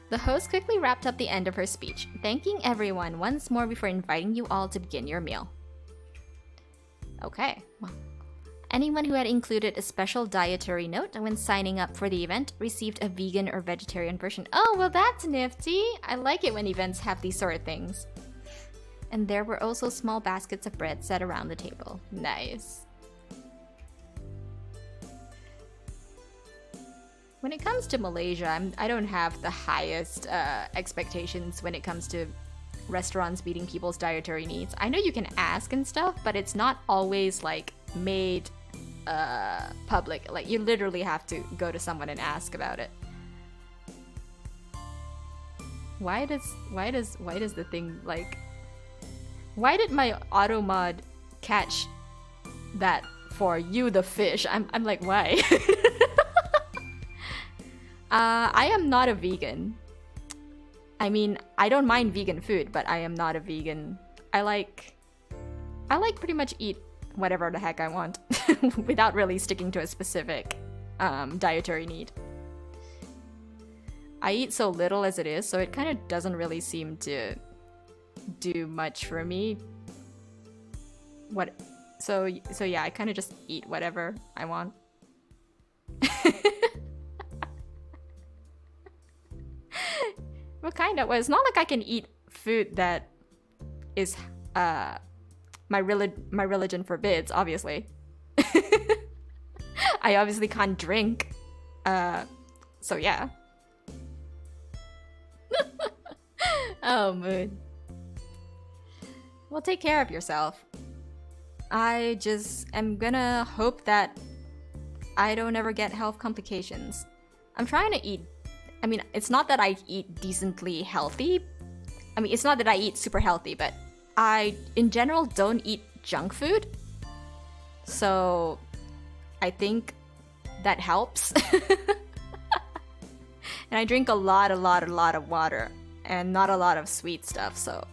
The host quickly wrapped up the end of her speech, thanking everyone once more before inviting you all to begin your meal. Okay. Well, anyone who had included a special dietary note when signing up for the event received a vegan or vegetarian version. Oh, well, that's nifty. I like it when events have these sort of things. And there were also small baskets of bread set around the table. Nice. When it comes to Malaysia, I don't have the highest expectations when it comes to restaurants meeting people's dietary needs. I know you can ask and stuff, but it's not always like made public. Like, you literally have to go to someone and ask about it. Why does the thing, like, why did my auto mod catch that for you, the fish? I'm like, why? I am not a vegan. I mean, I don't mind vegan food, but I am not a vegan. I like pretty much eat whatever the heck I want without really sticking to a specific dietary need. I eat so little as it is, so it kind of doesn't really seem to do much for me. So yeah, I kind of just eat whatever I want. Well, kind of. Well, it's not like I can eat food that is my religion forbids, obviously. I obviously can't drink. So yeah. Oh, Moon. Well, take care of yourself. I just am gonna hope that I don't ever get health complications. I'm trying to eat. I mean, it's not that I eat decently healthy. I mean, it's not that I eat super healthy, but I, in general, don't eat junk food. So I think that helps. And I drink a lot of water and not a lot of sweet stuff, so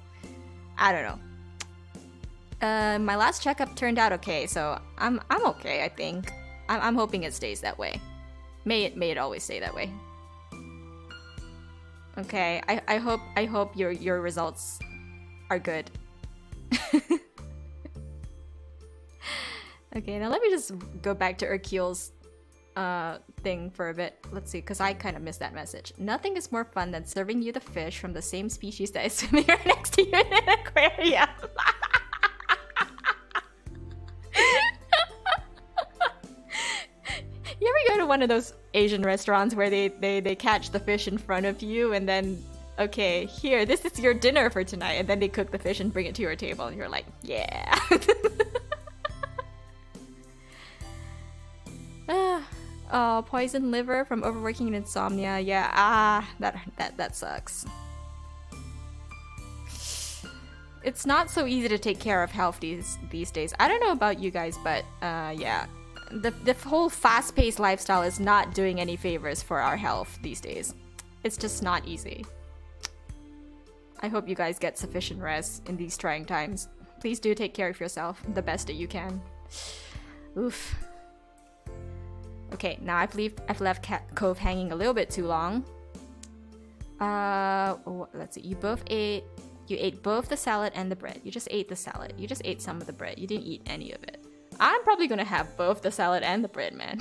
I don't know. My last checkup turned out okay, so I'm okay, I think. I'm hoping it stays that way. May it always stay that way. Okay, I hope your results are good. Okay, now let me just go back to Urkiel's thing for a bit. Let's see, because I kind of missed that message. Nothing is more fun than serving you the fish from the same species that is swimming right next to you in an aquarium. You ever go to one of those Asian restaurants where they catch the fish in front of you and then, okay, here, this is your dinner for tonight, and then they cook the fish and bring it to your table and you're like, yeah. Oh, poisoned liver from overworking and insomnia. Yeah, that sucks. It's not so easy to take care of health these days. I don't know about you guys, but yeah. The whole fast-paced lifestyle is not doing any favors for our health these days. It's just not easy. I hope you guys get sufficient rest in these trying times. Please do take care of yourself the best that you can. Oof. Okay, now I believe I've left Cove hanging a little bit too long. Let's see. You ate both the salad and the bread. You just ate the salad. You just ate some of the bread. You didn't eat any of it. I'm probably gonna have both the salad and the bread, man.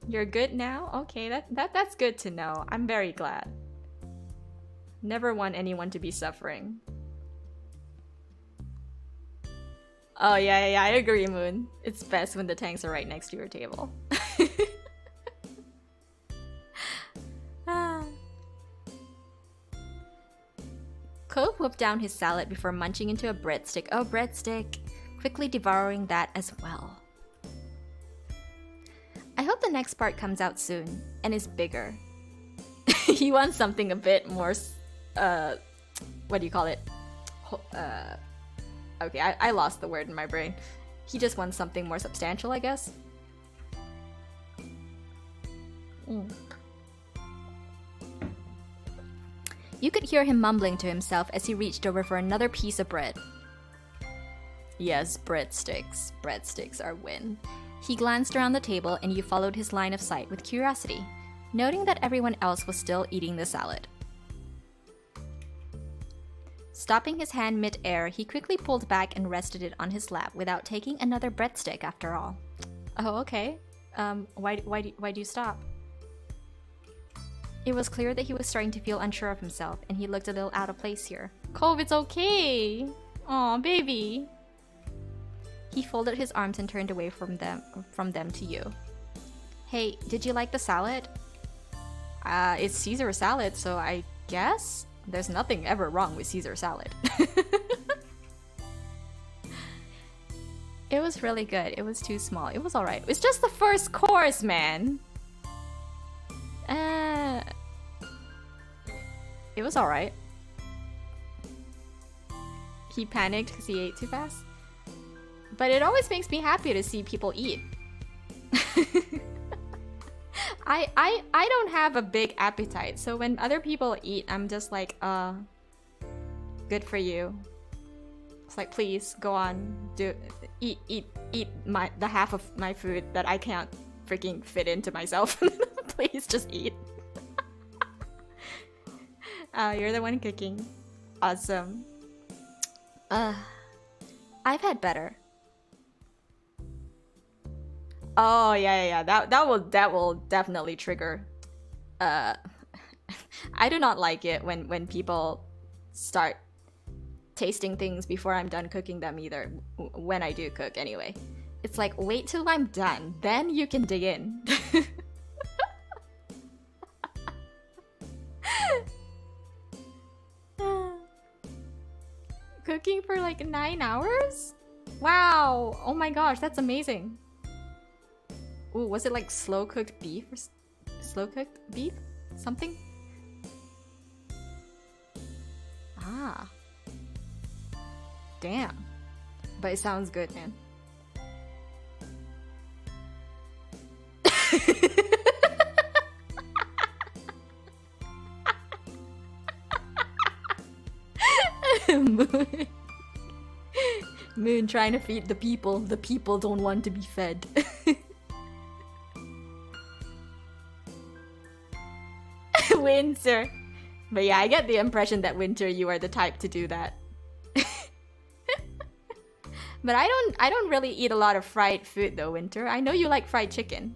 You're good now? Okay, that's good to know. I'm very glad. Never want anyone to be suffering. Oh yeah, I agree, Moon. It's best when the tanks are right next to your table. Cove whipped down his salad before munching into a breadstick. Oh, breadstick! Quickly devouring that as well. I hope the next part comes out soon and is bigger. He wants something a bit more, what do you call it? Okay, I lost the word in my brain. He just wants something more substantial, I guess. You could hear him mumbling to himself as he reached over for another piece of bread. Yes, breadsticks. Breadsticks are win. He glanced around the table and you followed his line of sight with curiosity, noting that everyone else was still eating the salad. Stopping his hand mid-air, he quickly pulled back and rested it on his lap without taking another breadstick after all. Oh, okay. Why do you stop? It was clear that he was starting to feel unsure of himself, and he looked a little out of place here. Cove, it's okay! Aw, baby! He folded his arms and turned away from them to you. Hey, did you like the salad? It's Caesar salad, so I guess? There's nothing ever wrong with Caesar salad. It was really good. It was too small. It was alright. It's just the first course, man! It was alright. He panicked because he ate too fast. But it always makes me happy to see people eat. I don't have a big appetite, so when other people eat, I'm just like, good for you. It's like, please go on, eat the half of my food that I can't freaking fit into myself. Please just eat. You're the one cooking. Awesome. I've had better. Oh yeah. That will definitely trigger. I do not like it when people start tasting things before I'm done cooking them either. When I do cook, anyway. It's like, wait till I'm done, then you can dig in. cooking for like 9 hours? Wow! Oh my gosh, that's amazing. Ooh, was it like slow cooked beef or slow cooked beef? Something? Ah. Damn. But it sounds good, man. Moon. Moon trying to feed the people. The people don't want to be fed. Winter. But yeah, I get the impression that Winter, you are the type to do that. But I don't really eat a lot of fried food though, Winter. I know you like fried chicken.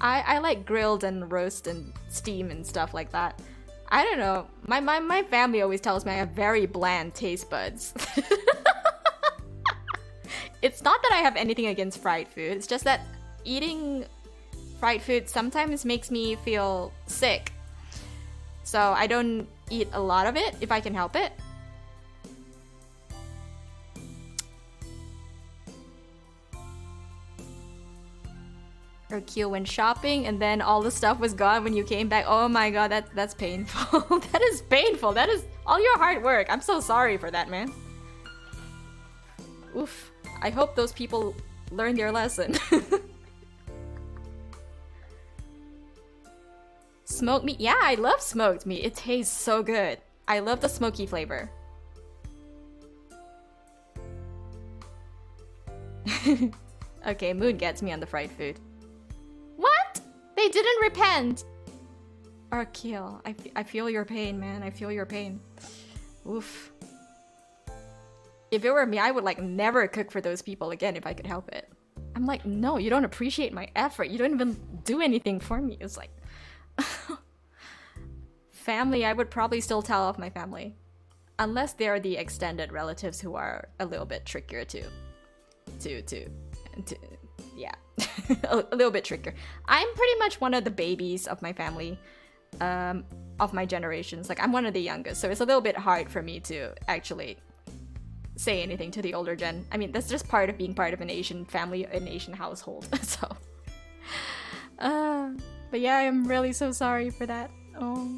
I like grilled and roast and steam and stuff like that. I don't know. My family always tells me I have very bland taste buds. It's not that I have anything against fried food. It's just that eating fried food sometimes makes me feel sick. So I don't eat a lot of it if I can help it. Or Kyo went shopping and then all the stuff was gone when you came back. Oh my god, that's painful. That is painful. That is all your hard work. I'm so sorry for that, man. Oof. I hope those people learned their lesson. Smoked meat? Yeah, I love smoked meat. It tastes so good. I love the smoky flavor. Okay, Moon gets me on the fried food. What? They didn't repent! Arkeel, I feel your pain, man. I feel your pain. Oof. If it were me, I would like never cook for those people again if I could help it. I'm like, no, you don't appreciate my effort. You don't even do anything for me. It's like... Family, I would probably still tell off my family. Unless they're the extended relatives who are a little bit trickier to yeah. A little bit trickier. I'm pretty much one of the babies of my family, of my generations. Like, I'm one of the youngest, so it's a little bit hard for me to actually say anything to the older gen. I mean, that's just part of being part of an Asian family, an Asian household. So, but yeah, I'm really so sorry for that. Oh.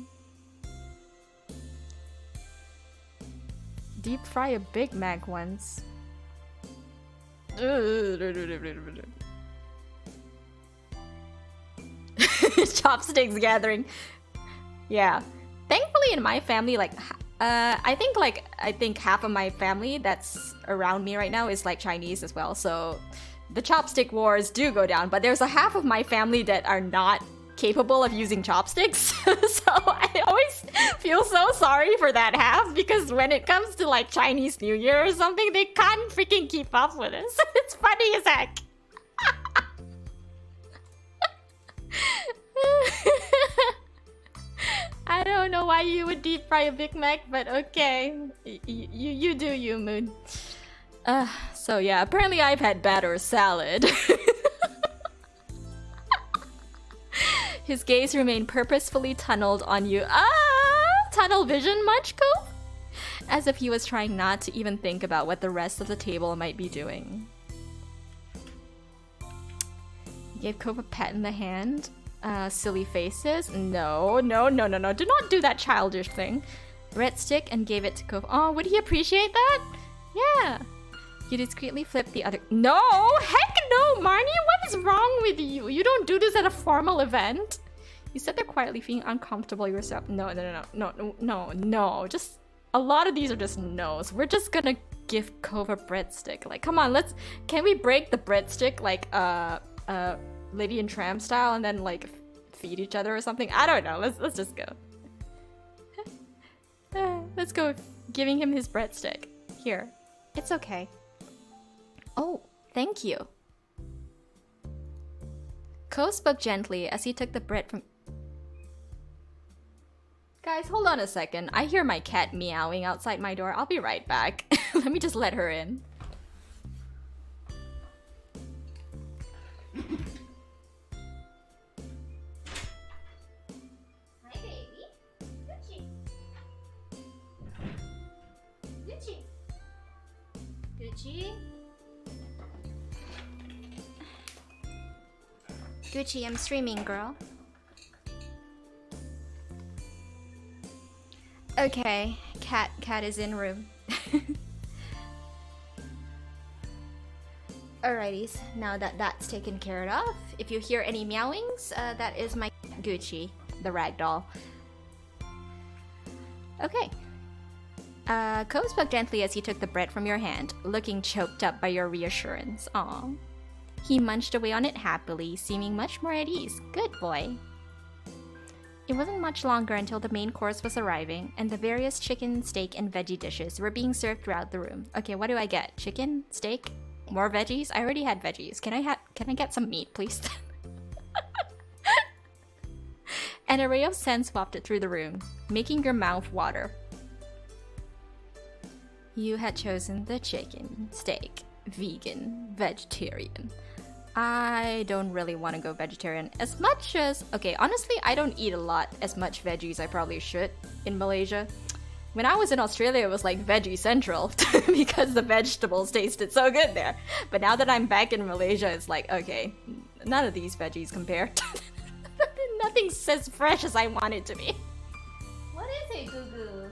Deep fry a Big Mac once. Chopsticks gathering. Yeah. Thankfully in my family, like, I think half of my family that's around me right now is like Chinese as well. So the chopstick wars do go down, but there's a half of my family that are not capable of using chopsticks. So I always feel so sorry for that half, because when it comes to like Chinese New Year or something, they can't freaking keep up with us. It's funny as heck. I don't know why you would deep fry a Big Mac, but okay. You do you, Moon. So yeah, apparently I've had batter salad. His gaze remained purposefully tunneled on you. Tunnel vision much, Cove? As if he was trying not to even think about what the rest of the table might be doing. He gave Cove a pat in the hand. Silly faces. No. Do not do that childish thing. Breadstick and gave it to Cove. Oh, would he appreciate that? Yeah. You discreetly flipped the other. No! Heck no, Marnie! What is wrong with you? You don't do this at a formal event. You sat there quietly feeling uncomfortable yourself. No. Just a lot of these are just no's. We're just gonna give Cove a breadstick. Like, come on, can we break the breadstick like Lady and Tram style and then like feed each other or something? I don't know. Let's just go. Let's go giving him his breadstick. Here. It's okay. Oh, thank you. Cove spoke gently as he took the bread from... Guys, hold on a second. I hear my cat meowing outside my door. I'll be right back. Let me just let her in. Hi, baby. Coochie. Gucci? Gucci, I'm streaming, girl. Okay, cat is in room. Alrighties, now that that's taken care of, if you hear any meowings, that is my Gucci, the ragdoll. Okay. Cove spoke gently as he took the bread from your hand, looking choked up by your reassurance. Aw. He munched away on it happily, seeming much more at ease. Good boy. It wasn't much longer until the main course was arriving, and the various chicken, steak, and veggie dishes were being served throughout the room. Okay, what do I get? Chicken? Steak? More veggies? I already had veggies. Can I get some meat, please? An array of scents wafted through the room, making your mouth water. You had chosen the chicken, steak, vegan, vegetarian. I don't really want to go vegetarian as much as... Okay, honestly, I don't eat a lot as much veggies I probably should in Malaysia. When I was in Australia, it was like veggie central because the vegetables tasted so good there. But now that I'm back in Malaysia, it's like, okay, none of these veggies compare. Nothing's as fresh as I want it to be. What is it, Gugu?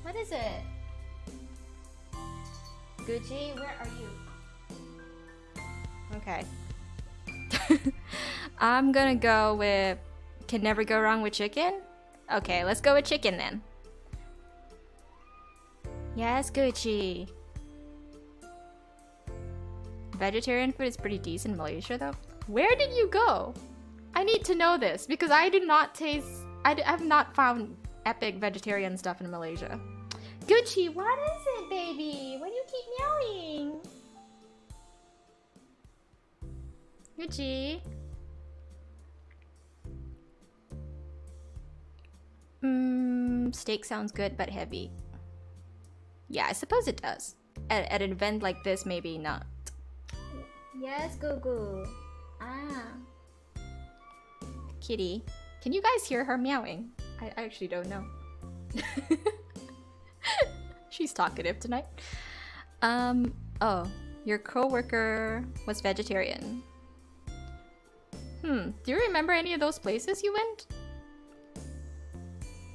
What is it? Gucci, where are you? Okay. I'm gonna go with... Can never go wrong with chicken? Okay, let's go with chicken then. Yes, Gucci. Vegetarian food is pretty decent in Malaysia though. Where did you go? I need to know this because I do not taste... I have not found epic vegetarian stuff in Malaysia. Gucci, what is it, baby? Why do you keep meowing? Gucci? Steak sounds good but heavy. Yeah, I suppose it does. At an event like this, maybe not. Yes, Gugu. Ah. Kitty. Can you guys hear her meowing? I actually don't know. She's talkative tonight. Oh, your coworker was vegetarian. Do you remember any of those places you went?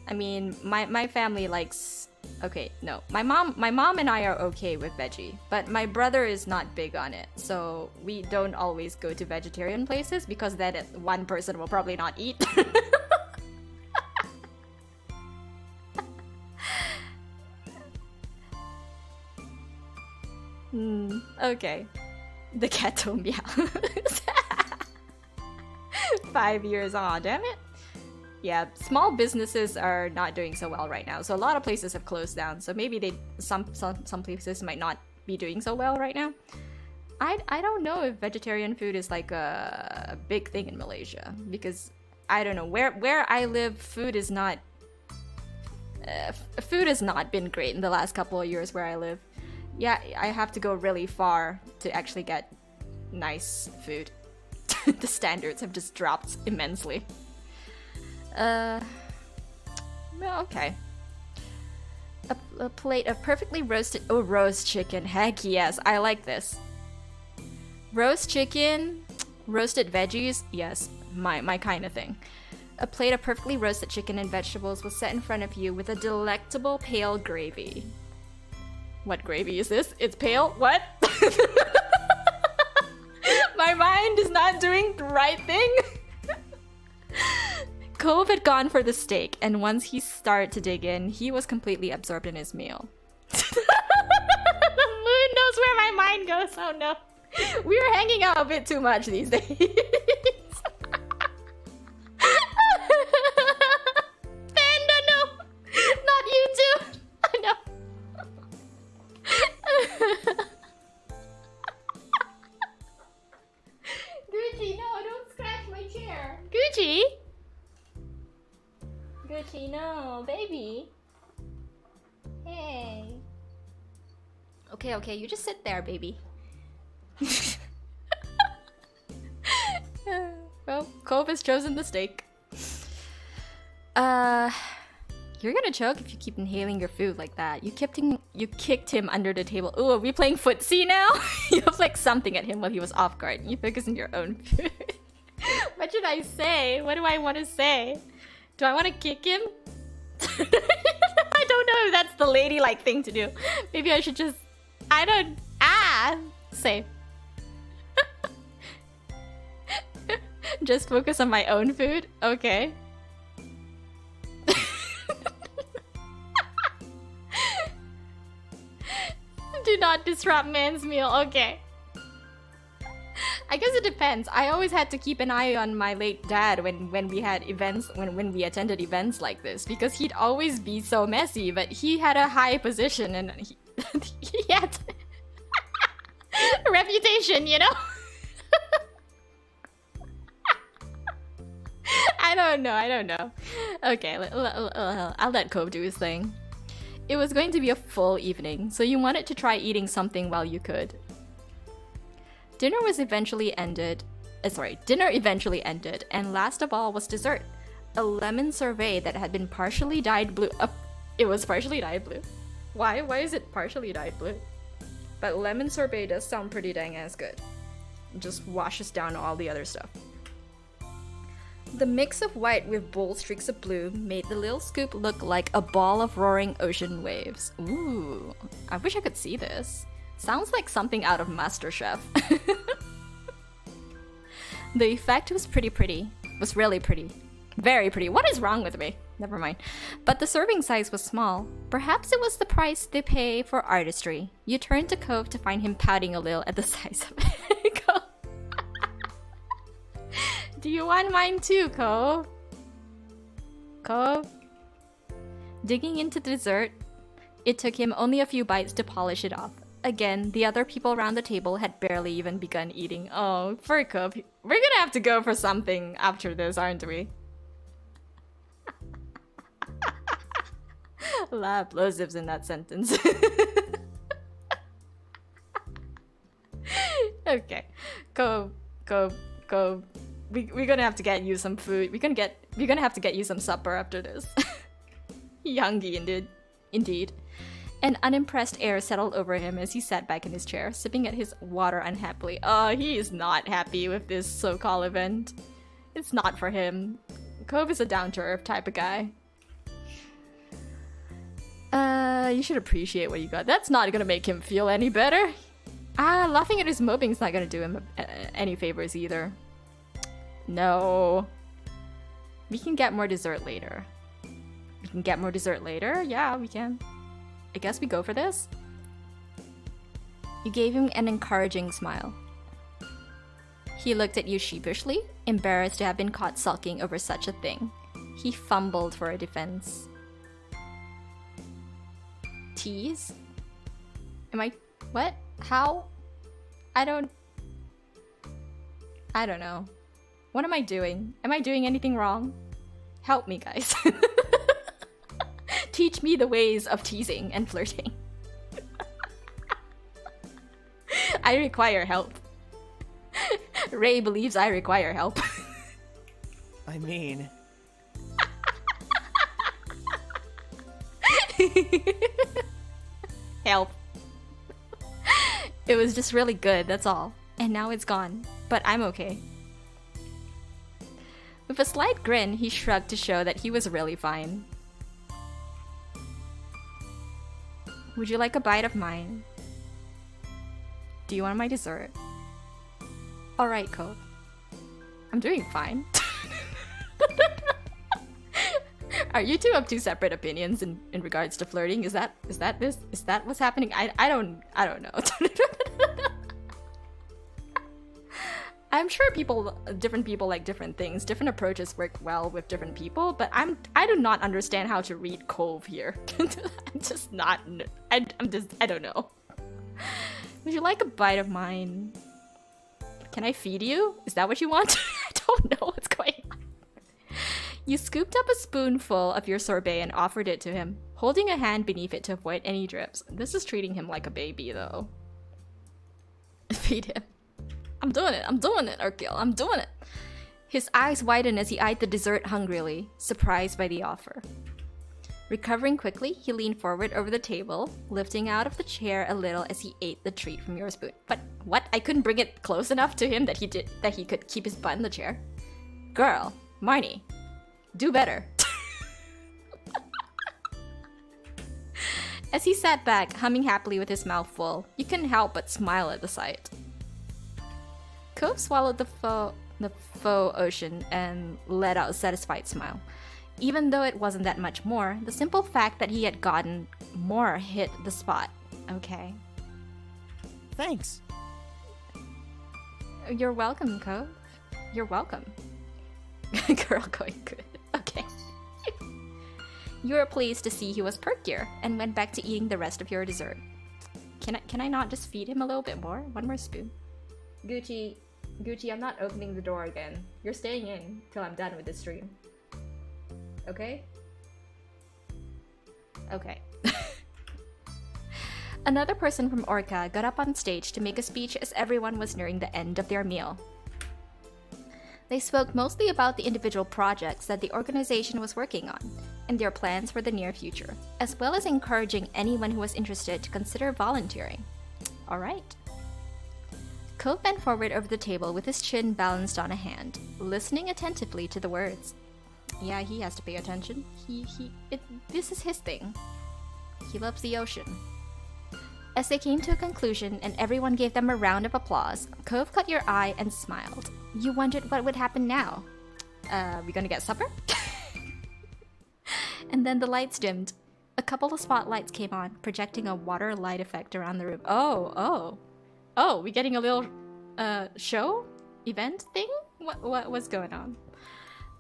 I mean, my family likes... Okay, no. My mom and I are okay with veggie, but my brother is not big on it. So we don't always go to vegetarian places because then one person will probably not eat. Okay. The cat told me meow. 5 years on, damn it. Yeah, small businesses are not doing so well right now. So a lot of places have closed down. So maybe some places might not be doing so well right now. I don't know if vegetarian food is like a big thing in Malaysia because I don't know where I live. Food has not been great in the last couple of years where I live. Yeah, I have to go really far to actually get nice food. The standards have just dropped immensely. Well, okay. A plate of perfectly roasted... Oh, roast chicken. Heck yes, I like this. Roast chicken, roasted veggies. Yes, my kind of thing. A plate of perfectly roasted chicken and vegetables was set in front of you with a delectable pale gravy. What gravy is this? It's pale? What? My mind is not doing the right thing. Cove had gone for the steak, and once he started to dig in, he was completely absorbed in his meal. The moon knows where my mind goes. Oh no. We're hanging out a bit too much these days. Panda, no! Not you too! I know. Gucci, no, don't scratch my chair. Gucci? Gucci, no, baby. Hey. Okay, you just sit there, baby. Well, Cove has chosen the steak. Your You're gonna choke if you keep inhaling your food like that. You kicked him under the table. Ooh, are we playing footsie now? You flicked something at him while he was off guard. You focus on your own food. What should I say? What do I want to say? Do I want to kick him? I don't know if that's the ladylike thing to do. Maybe I should just... Say. Just focus on my own food? Okay. Do not disrupt man's meal. Okay. I guess it depends. I always had to keep an eye on my late dad when we had events, when we attended events like this, because he'd always be so messy, but he had a high position and he had a reputation, you know? I don't know. Okay, I'll let Cove do his thing. It was going to be a full evening, so you wanted to try eating something while you could. Dinner eventually ended, and last of all was dessert. A lemon sorbet that had been partially dyed blue. It was partially dyed blue. Why? Why is it partially dyed blue? But lemon sorbet does sound pretty dang ass good. It just washes down all the other stuff. The mix of white with bold streaks of blue made the little scoop look like a ball of roaring ocean waves. Ooh, I wish I could see this. Sounds like something out of MasterChef. The effect was pretty. Was really pretty. Very pretty. What is wrong with me? Never mind. But the serving size was small. Perhaps it was the price they pay for artistry. You turned to Cove to find him pouting a little at the size of it. Cove. Do you want mine too, Cove? Cove? Digging into dessert, it took him only a few bites to polish it off. Again, the other people around the table had barely even begun eating. Oh, for Cove, we're gonna have to go for something after this, aren't we? A lot of plosives in that sentence. Okay, Cove. We're gonna have to get you some food. We're gonna have to get you some supper after this. Hungry indeed. An unimpressed air settled over him as he sat back in his chair, sipping at his water unhappily. Oh, he is not happy with this so-called event. It's not for him. Cove is a down-to-earth type of guy. You should appreciate what you got. That's not gonna make him feel any better. Laughing at his moping is not gonna do him any favors either. No. We can get more dessert later. Yeah, we can. I guess we go for this? You gave him an encouraging smile. He looked at you sheepishly, embarrassed to have been caught sulking over such a thing. He fumbled for a defense. Tease? What? How? I don't know. What am I doing? Am I doing anything wrong? Help me, guys. Teach me the ways of teasing and flirting. I require help. Ray believes I require help. I mean... Help. It was just really good, that's all. And now it's gone. But I'm okay. With a slight grin, he shrugged to show that he was really fine. Would you like a bite of mine? Do you want my dessert? Alright, Cove. I'm doing fine. Are you two of two separate opinions in regards to flirting? Is that what's happening? I don't know. I'm sure different people like different things. Different approaches work well with different people, but I do not understand how to read Cove here. I'm just not. I don't know. Would you like a bite of mine? Can I feed you? Is that what you want? I don't know what's going on. You scooped up a spoonful of your sorbet and offered it to him, holding a hand beneath it to avoid any drips. This is treating him like a baby, though. Feed him. I'm doing it, Urkel, I'm doing it. His eyes widened as he eyed the dessert hungrily, surprised by the offer. Recovering quickly, he leaned forward over the table, lifting out of the chair a little as he ate the treat from your spoon. But what? I couldn't bring it close enough to him that he could keep his butt in the chair. Girl, Marnie, do better. As he sat back, humming happily with his mouth full, you couldn't help but smile at the sight. Cove swallowed the faux ocean and let out a satisfied smile. Even though it wasn't that much more, the simple fact that he had gotten more hit the spot. Okay. Thanks. You're welcome, Cove. You're welcome. Girl going good. Okay. You were pleased to see he was perkier and went back to eating the rest of your dessert. Can I not just feed him a little bit more? One more spoon. Gucci, I'm not opening the door again. You're staying in till I'm done with this stream. Okay? Okay. Another person from Orca got up on stage to make a speech as everyone was nearing the end of their meal. They spoke mostly about the individual projects that the organization was working on, and their plans for the near future, as well as encouraging anyone who was interested to consider volunteering. Alright. Cove bent forward over the table with his chin balanced on a hand, listening attentively to the words. Yeah, he has to pay attention. This is his thing. He loves the ocean. As they came to a conclusion and everyone gave them a round of applause, Cove caught your eye and smiled. You wondered what would happen now. We gonna get supper? And then the lights dimmed. A couple of spotlights came on, projecting a water light effect around the room. Oh, we getting a little show? Event thing? What was going on?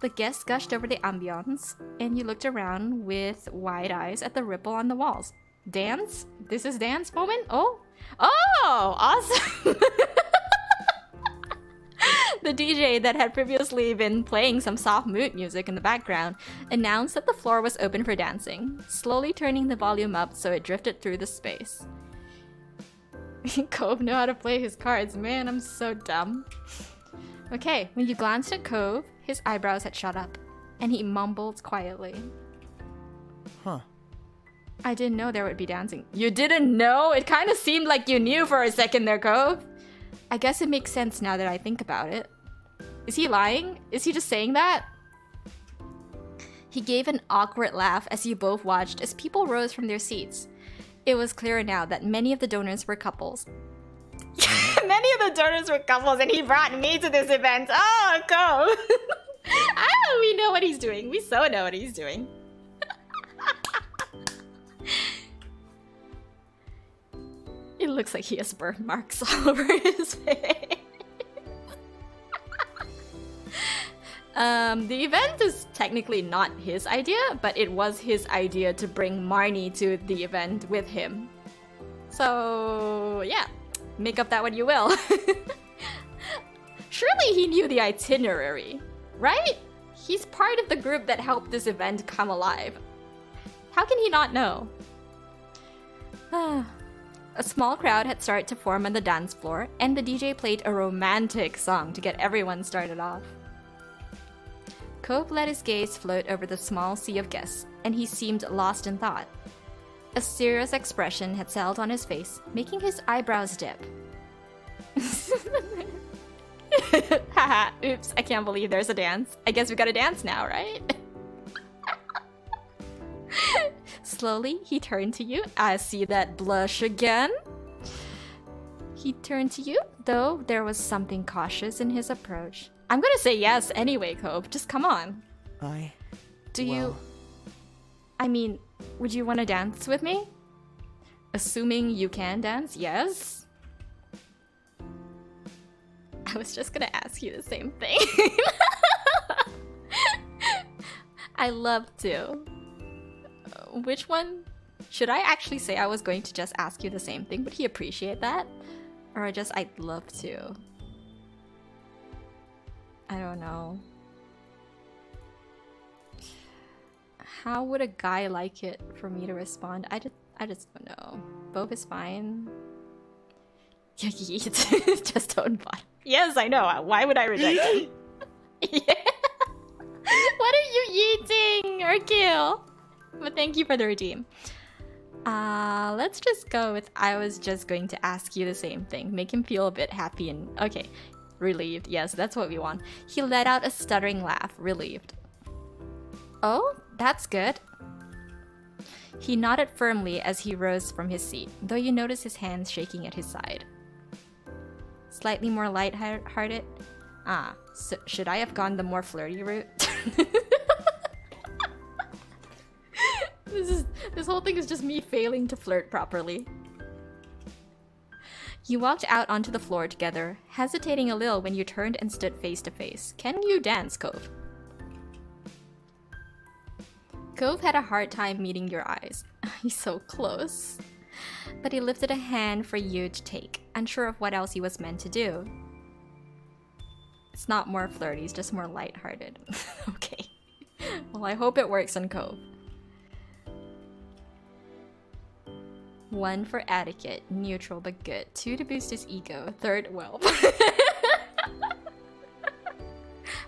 The guests gushed over the ambience, and you looked around with wide eyes at the ripple on the walls. Dance? This is dance moment? Oh, awesome! The DJ that had previously been playing some soft mood music in the background announced that the floor was open for dancing, slowly turning the volume up so it drifted through the space. Cove knew how to play his cards. Man, I'm so dumb. Okay, when you glanced at Cove, his eyebrows had shot up, and he mumbled quietly. Huh. I didn't know there would be dancing. You didn't know? It kind of seemed like you knew for a second there, Cove. I guess it makes sense now that I think about it. Is he lying? Is he just saying that? He gave an awkward laugh as you both watched as people rose from their seats. It was clear now that many of the donors were couples. Many of the donors were couples, and he brought me to this event. Oh, Cove! We know what he's doing. We so know what he's doing. It looks like he has birthmarks all over his face. The event is technically not his idea, but it was his idea to bring Marnie to the event with him. So, yeah. Make up that what you will. Surely he knew the itinerary, right? He's part of the group that helped this event come alive. How can he not know? A small crowd had started to form on the dance floor, and the DJ played a romantic song to get everyone started off. Cove let his gaze float over the small sea of guests, and he seemed lost in thought. A serious expression had settled on his face, making his eyebrows dip. Haha, oops, I can't believe there's a dance. I guess we gotta dance now, right? Slowly, he turned to you. I see that blush again. He turned to you, though there was something cautious in his approach. I'm gonna say yes anyway, Cove. Just come on. I mean, would you want to dance with me? Assuming you can dance, yes? I was just gonna ask you the same thing. I love to. Which one? Should I actually say I was going to just ask you the same thing? Would he appreciate that? Or just, I'd love to. I don't know. How would a guy like it for me to respond? I just don't know. Both is fine. Yeet. Just don't bother. Yes, I know. Why would I reject him? Yeah. What are you yeeting, Urkill? But thank you for the redeem. Let's just go with I was just going to ask you the same thing. Make him feel a bit happy and okay. Relieved. Yes, that's what we want. He let out a stuttering laugh, relieved. Oh, that's good. He nodded firmly as he rose from his seat, though you notice his hands shaking at his side. Slightly more light-hearted? So should I have gone the more flirty route? This whole thing is just me failing to flirt properly. You walked out onto the floor together, hesitating a little when you turned and stood face to face. Can you dance, Cove? Cove had a hard time meeting your eyes. He's so close. But he lifted a hand for you to take, unsure of what else he was meant to do. It's not more flirty, it's just more lighthearted. Okay. Well, I hope it works on Cove. 1 for etiquette, neutral but good. 2 to boost his ego. 3rd, well.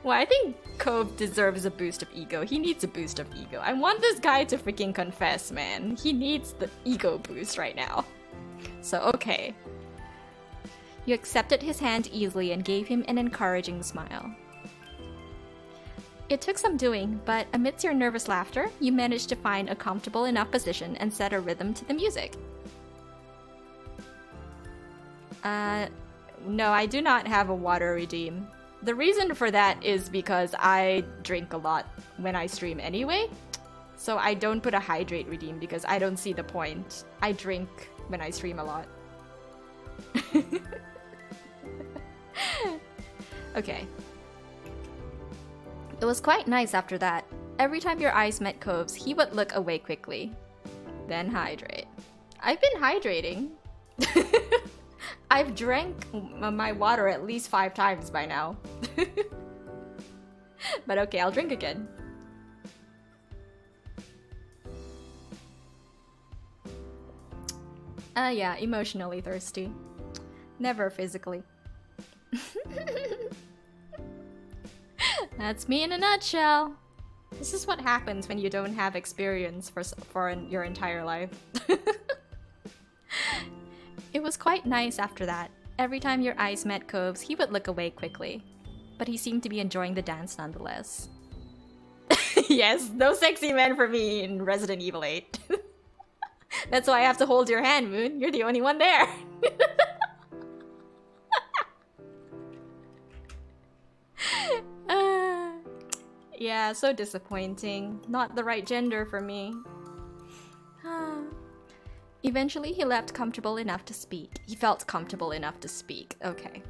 Well, I think Cove deserves a boost of ego. He needs a boost of ego. I want this guy to freaking confess, man. He needs the ego boost right now. So, okay. You accepted his hand easily and gave him an encouraging smile. It took some doing, but amidst your nervous laughter, you managed to find a comfortable enough position and set a rhythm to the music. No, I do not have a water redeem. The reason for that is because I drink a lot when I stream anyway. So I don't put a hydrate redeem because I don't see the point. I drink when I stream a lot. Okay. It was quite nice after that. Every time your eyes met Cove's, he would look away quickly. Then hydrate. I've been hydrating. I've drank my water at least 5 times by now. But okay, I'll drink again. Yeah, emotionally thirsty. Never physically. That's me in a nutshell. This is what happens when you don't have experience for your entire life. It was quite nice after that. Every time your eyes met Cove's, he would look away quickly. But he seemed to be enjoying the dance nonetheless. Yes, no sexy men for me in Resident Evil 8. That's why I have to hold your hand, Moon. You're the only one there. Yeah, so disappointing. Not the right gender for me. Eventually, he left comfortable enough to speak. He felt comfortable enough to speak. Okay.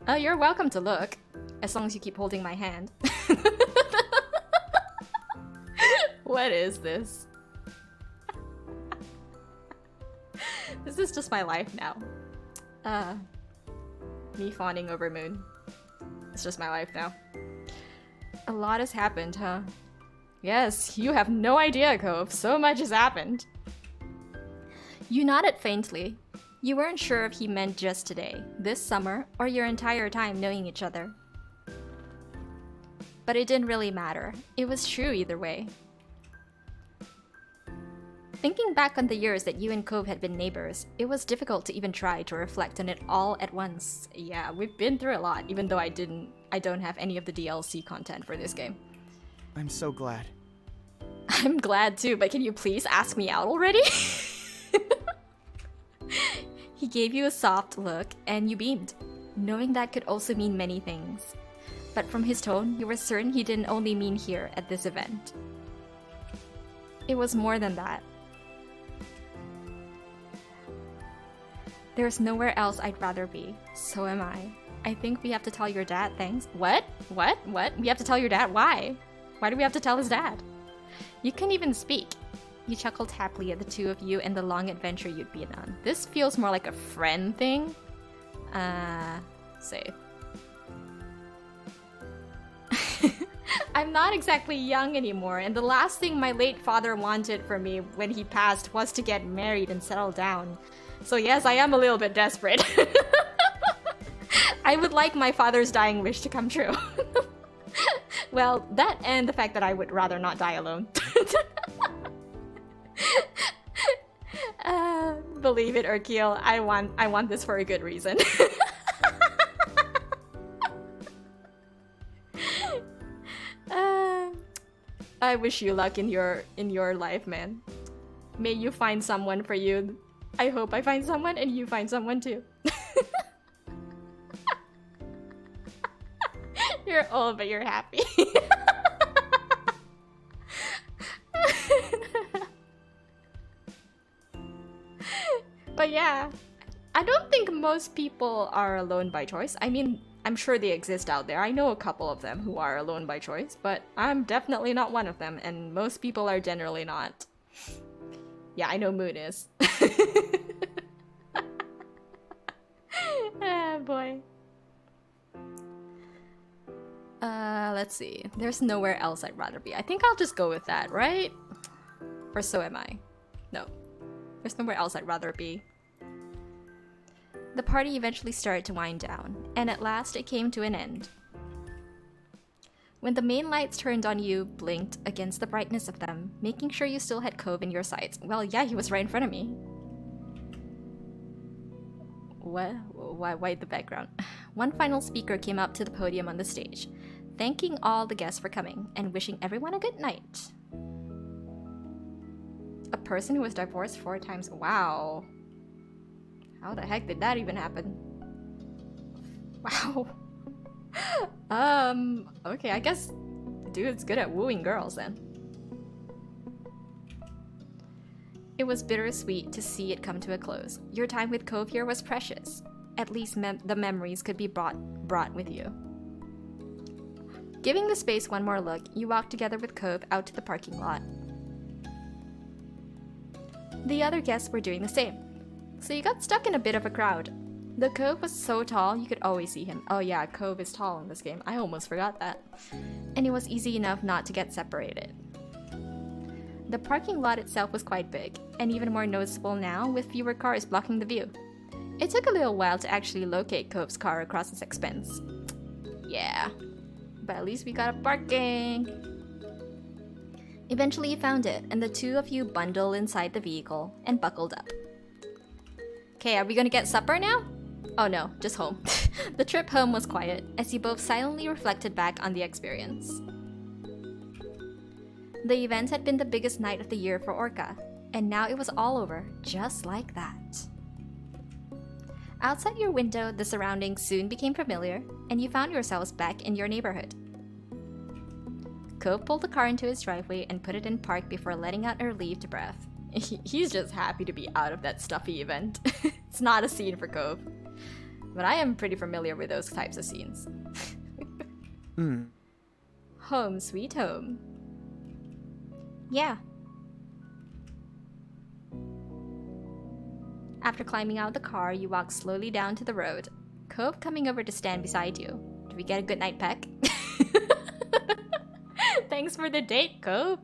Oh, you're welcome to look. As long as you keep holding my hand. What is this? This is just my life now. Me fawning over Moon. It's just my life now. A lot has happened, huh? Yes, you have no idea, Cove. So much has happened. You nodded faintly. You weren't sure if he meant just today, this summer, or your entire time knowing each other. But it didn't really matter. It was true either way. Thinking back on the years that you and Cove had been neighbors, it was difficult to even try to reflect on it all at once. Yeah, we've been through a lot, even though I don't have any of the DLC content for this game. I'm so glad. I'm glad too, but can you please ask me out already? He gave you a soft look, and you beamed, knowing that could also mean many things. But from his tone, you were certain he didn't only mean here at this event. It was more than that. There's nowhere else I'd rather be. So am I. I think we have to tell your dad thanks. What? What? What? We have to tell your dad? Why? Why do we have to tell his dad? You can't even speak. You chuckled happily at the two of you and the long adventure you'd been on. This feels more like a friend thing. Safe. I'm not exactly young anymore, and the last thing my late father wanted for me when he passed was to get married and settle down. So yes, I am a little bit desperate. I would like my father's dying wish to come true. Well, that and the fact that I would rather not die alone. Believe it or kill, I want this for a good reason. I wish you luck in your life, man. May you find someone for you. I hope I find someone and you find someone too. You're old, but you're happy. But yeah, I don't think most people are alone by choice. I mean, I'm sure they exist out there. I know a couple of them who are alone by choice, but I'm definitely not one of them, and most people are generally not. Yeah, I know Moon is. Ah, boy. Let's see. There's nowhere else I'd rather be. I think I'll just go with that, right? Or so am I. No. There's nowhere else I'd rather be. The party eventually started to wind down, and at last it came to an end. When the main lights turned on, you blinked against the brightness of them, making sure you still had Cove in your sights. Well, yeah, he was right in front of me. What? Why the background? One final speaker came up to the podium on the stage, thanking all the guests for coming and wishing everyone a good night. A person who was divorced 4 times. Wow. How the heck did that even happen? Wow. Okay, I guess dude's good at wooing girls then. It was bittersweet to see it come to a close. Your time with Cove here was precious. At least the memories could be brought with you. Giving the space one more look, you walked together with Cove out to the parking lot. The other guests were doing the same, so you got stuck in a bit of a crowd. The Cove was so tall, you could always see him. Oh yeah, Cove is tall in this game. I almost forgot that. And it was easy enough not to get separated. The parking lot itself was quite big, and even more noticeable now with fewer cars blocking the view. It took a little while to actually locate Cove's car across its expanse. Yeah, but at least we got a parking. Eventually you found it, and the two of you bundled inside the vehicle and buckled up. Okay, are we gonna get supper now? Oh no, just home. The trip home was quiet, as you both silently reflected back on the experience. The event had been the biggest night of the year for Orca, and now it was all over, just like that. Outside your window, the surroundings soon became familiar, and you found yourselves back in your neighborhood. Cove pulled the car into his driveway and put it in park before letting out a relieved breath. He's just happy to be out of that stuffy event. It's not a scene for Cove. But I am pretty familiar with those types of scenes. Home sweet home. Yeah. After climbing out of the car, you walk slowly down to the road, Cove coming over to stand beside you. Did we get a good night peck? Thanks for the date, Cove.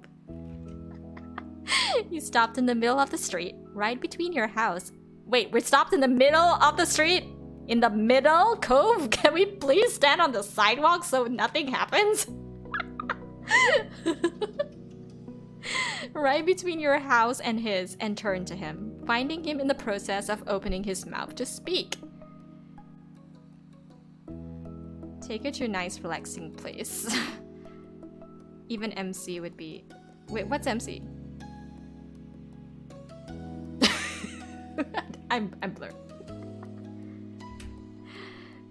You stopped in the middle of the street, right between your house. Wait, we're stopped in the middle of the street? In the middle? Cove, can we please stand on the sidewalk so nothing happens? Right between your house and his, and turned to him, finding him in the process of opening his mouth to speak. Take it to a nice relaxing place. Even MC would be... Wait, what's MC? I'm blurred.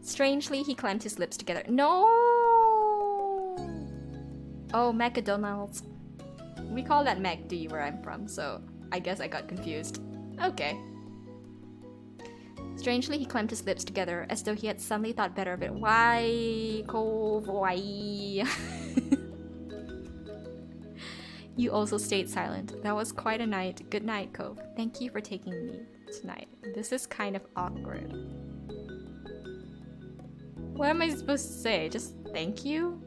Strangely, he clamped his lips together. No! Oh, McDonald's. We call that MacD where I'm from, so I guess I got confused. Okay. Strangely, he clamped his lips together as though he had suddenly thought better of it. Why, Cove, why? You also stayed silent. That was quite a night. Good night, Cove. Thank you for taking me tonight. This is kind of awkward. What am I supposed to say? Just thank you?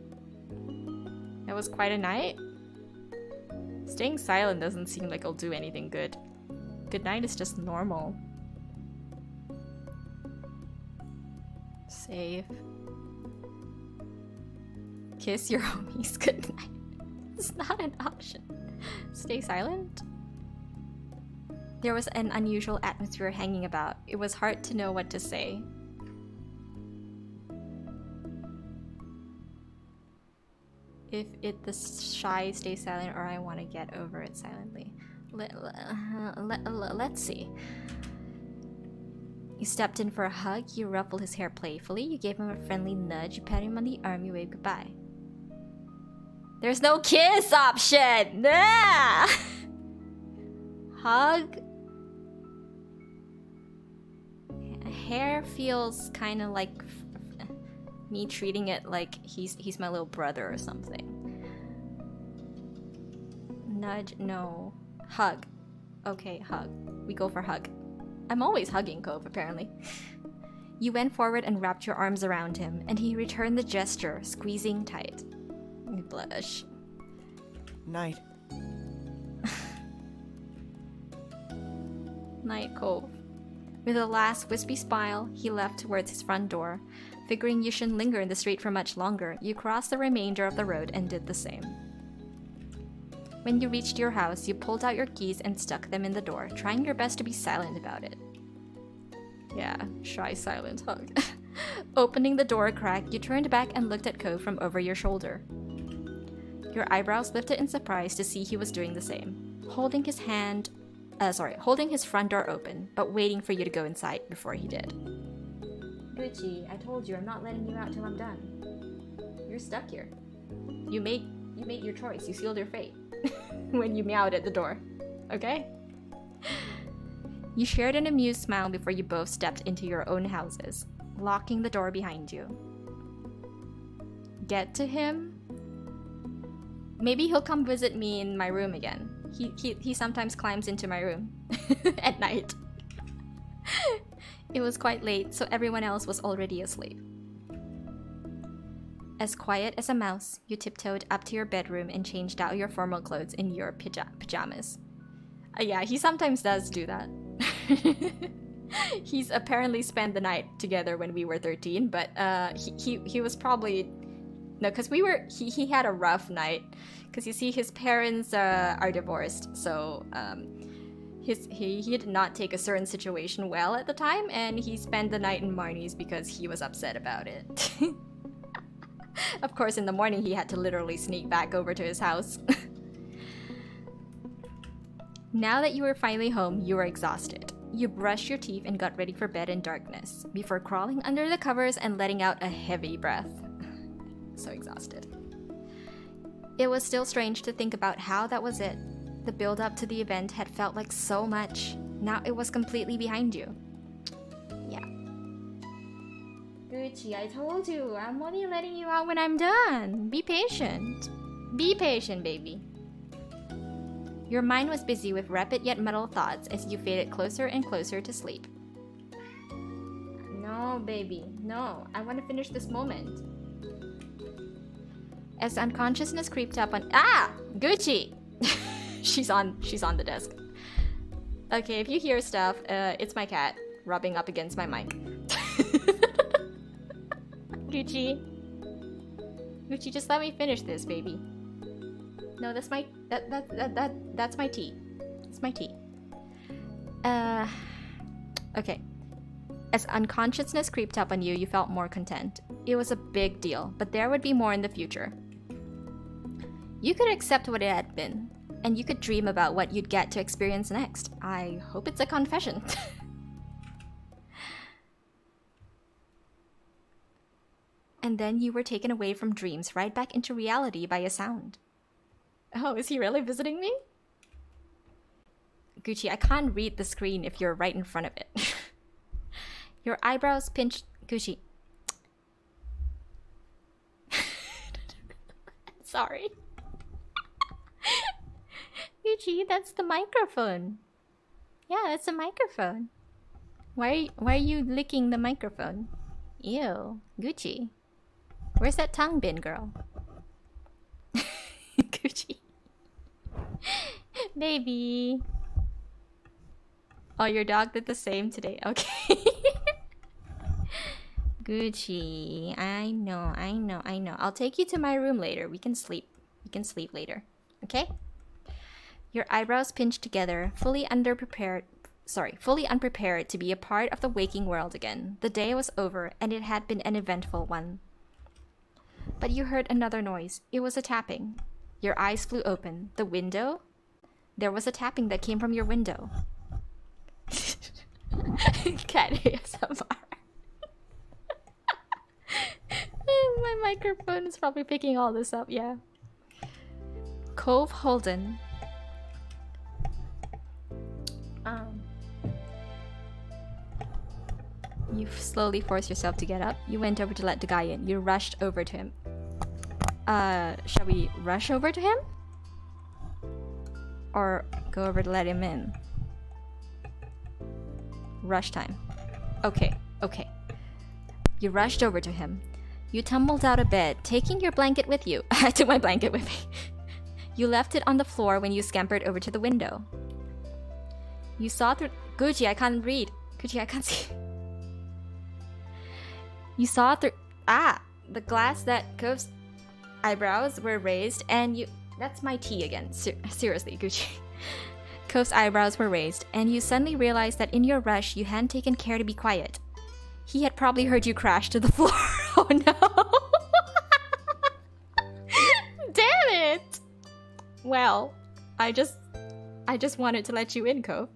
That was quite a night? Staying silent doesn't seem like it'll do anything good. Good night is just normal. Save. Kiss your homies goodnight. It's not an option. Stay silent. There was an unusual atmosphere hanging about. It was hard to know what to say. If it the shy, stay silent, or I want to get over it silently. Let's see. You stepped in for a hug, you ruffled his hair playfully, you gave him a friendly nudge, you pat him on the arm, you waved goodbye. There's no kiss option! Nah! Hug? Hair feels kind of like me treating it like he's my little brother or something. Nudge, no. Hug. Okay, hug. We go for hug. I'm always hugging Cove, apparently. You went forward and wrapped your arms around him, and he returned the gesture, squeezing tight. You blush. Night. Night, Cove. With a last wispy smile, he left towards his front door. Figuring you shouldn't linger in the street for much longer, you crossed the remainder of the road and did the same. When you reached your house, you pulled out your keys and stuck them in the door, trying your best to be silent about it. Yeah, shy silent hug. Opening the door a crack, you turned back and looked at Cove from over your shoulder. Your eyebrows lifted in surprise to see he was doing the same, holding his front door open, but waiting for you to go inside before he did. Gucci, I told you I'm not letting you out till I'm done. You're stuck here. You made your choice. You sealed your fate when you meowed at the door. Okay? You shared an amused smile before you both stepped into your own houses, locking the door behind you. Get to him? Maybe he'll come visit me in my room again. He sometimes climbs into my room at night. It was quite late, so everyone else was already asleep. As quiet as a mouse, you tiptoed up to your bedroom and changed out your formal clothes in your pajamas. Yeah, he sometimes does do that. He's apparently spent the night together when we were 13, but he was probably... No, because he had a rough night. Because you see, his parents are divorced, so he did not take a certain situation well at the time, and he spent the night in Marnie's because he was upset about it. Of course, in the morning he had to literally sneak back over to his house. Now that you were finally home, you were exhausted. You brushed your teeth and got ready for bed in darkness, before crawling under the covers and letting out a heavy breath. So exhausted. It was still strange to think about how that was it. The build-up to the event had felt like so much. Now it was completely behind you. Yeah. Gucci, I told you, I'm only letting you out when I'm done. Be patient. Be patient, baby. Your mind was busy with rapid yet muddled thoughts as you faded closer and closer to sleep. No, baby, no. I want to finish this moment. As unconsciousness creeped up on— Ah! Gucci! She's on the desk. Okay, if you hear stuff, it's my cat rubbing up against my mic. Gucci. Gucci, just let me finish this, baby. No, that's my that's my tea. It's my tea. Okay. As unconsciousness creeped up on you, you felt more content. It was a big deal, but there would be more in the future. You could accept what it had been, and you could dream about what you'd get to experience next. I hope it's a confession. And then you were taken away from dreams right back into reality by a sound. Oh, is he really visiting me? Gucci, I can't read the screen if you're right in front of it. Your eyebrows pinched... Gucci. Sorry. Gucci, that's the microphone. Yeah, that's the microphone. Why are you licking the microphone? Ew, Gucci. Where's that tongue been, girl? Gucci. Baby. Oh, your dog did the same today. Okay. Gucci, I know. I'll take you to my room later. We can sleep. Later. Okay? Your eyebrows pinched together, fully unprepared to be a part of the waking world again. The day was over, and it had been an eventful one. But you heard another noise. It was a tapping. Your eyes flew open. The window? There was a tapping that came from your window. Cat ASMR. My microphone is probably picking all this up, yeah. Cove Holden. You slowly forced yourself to get up. You went over to let the guy in. You rushed over to him. Shall we rush over to him? Or go over to let him in? Rush time. Okay. You rushed over to him. You tumbled out of bed, taking your blanket with you. I took my blanket with me. You left it on the floor when you scampered over to the window. You saw through... Gucci, I can't read. Gucci, I can't see. You saw through... the glass that Cove's eyebrows were raised and you... That's my tea again. Seriously, Gucci. Cove's eyebrows were raised, and you suddenly realized that in your rush, you hadn't taken care to be quiet. He had probably heard you crash to the floor. Oh no! Damn it! Well, I just wanted to let you in, Cove.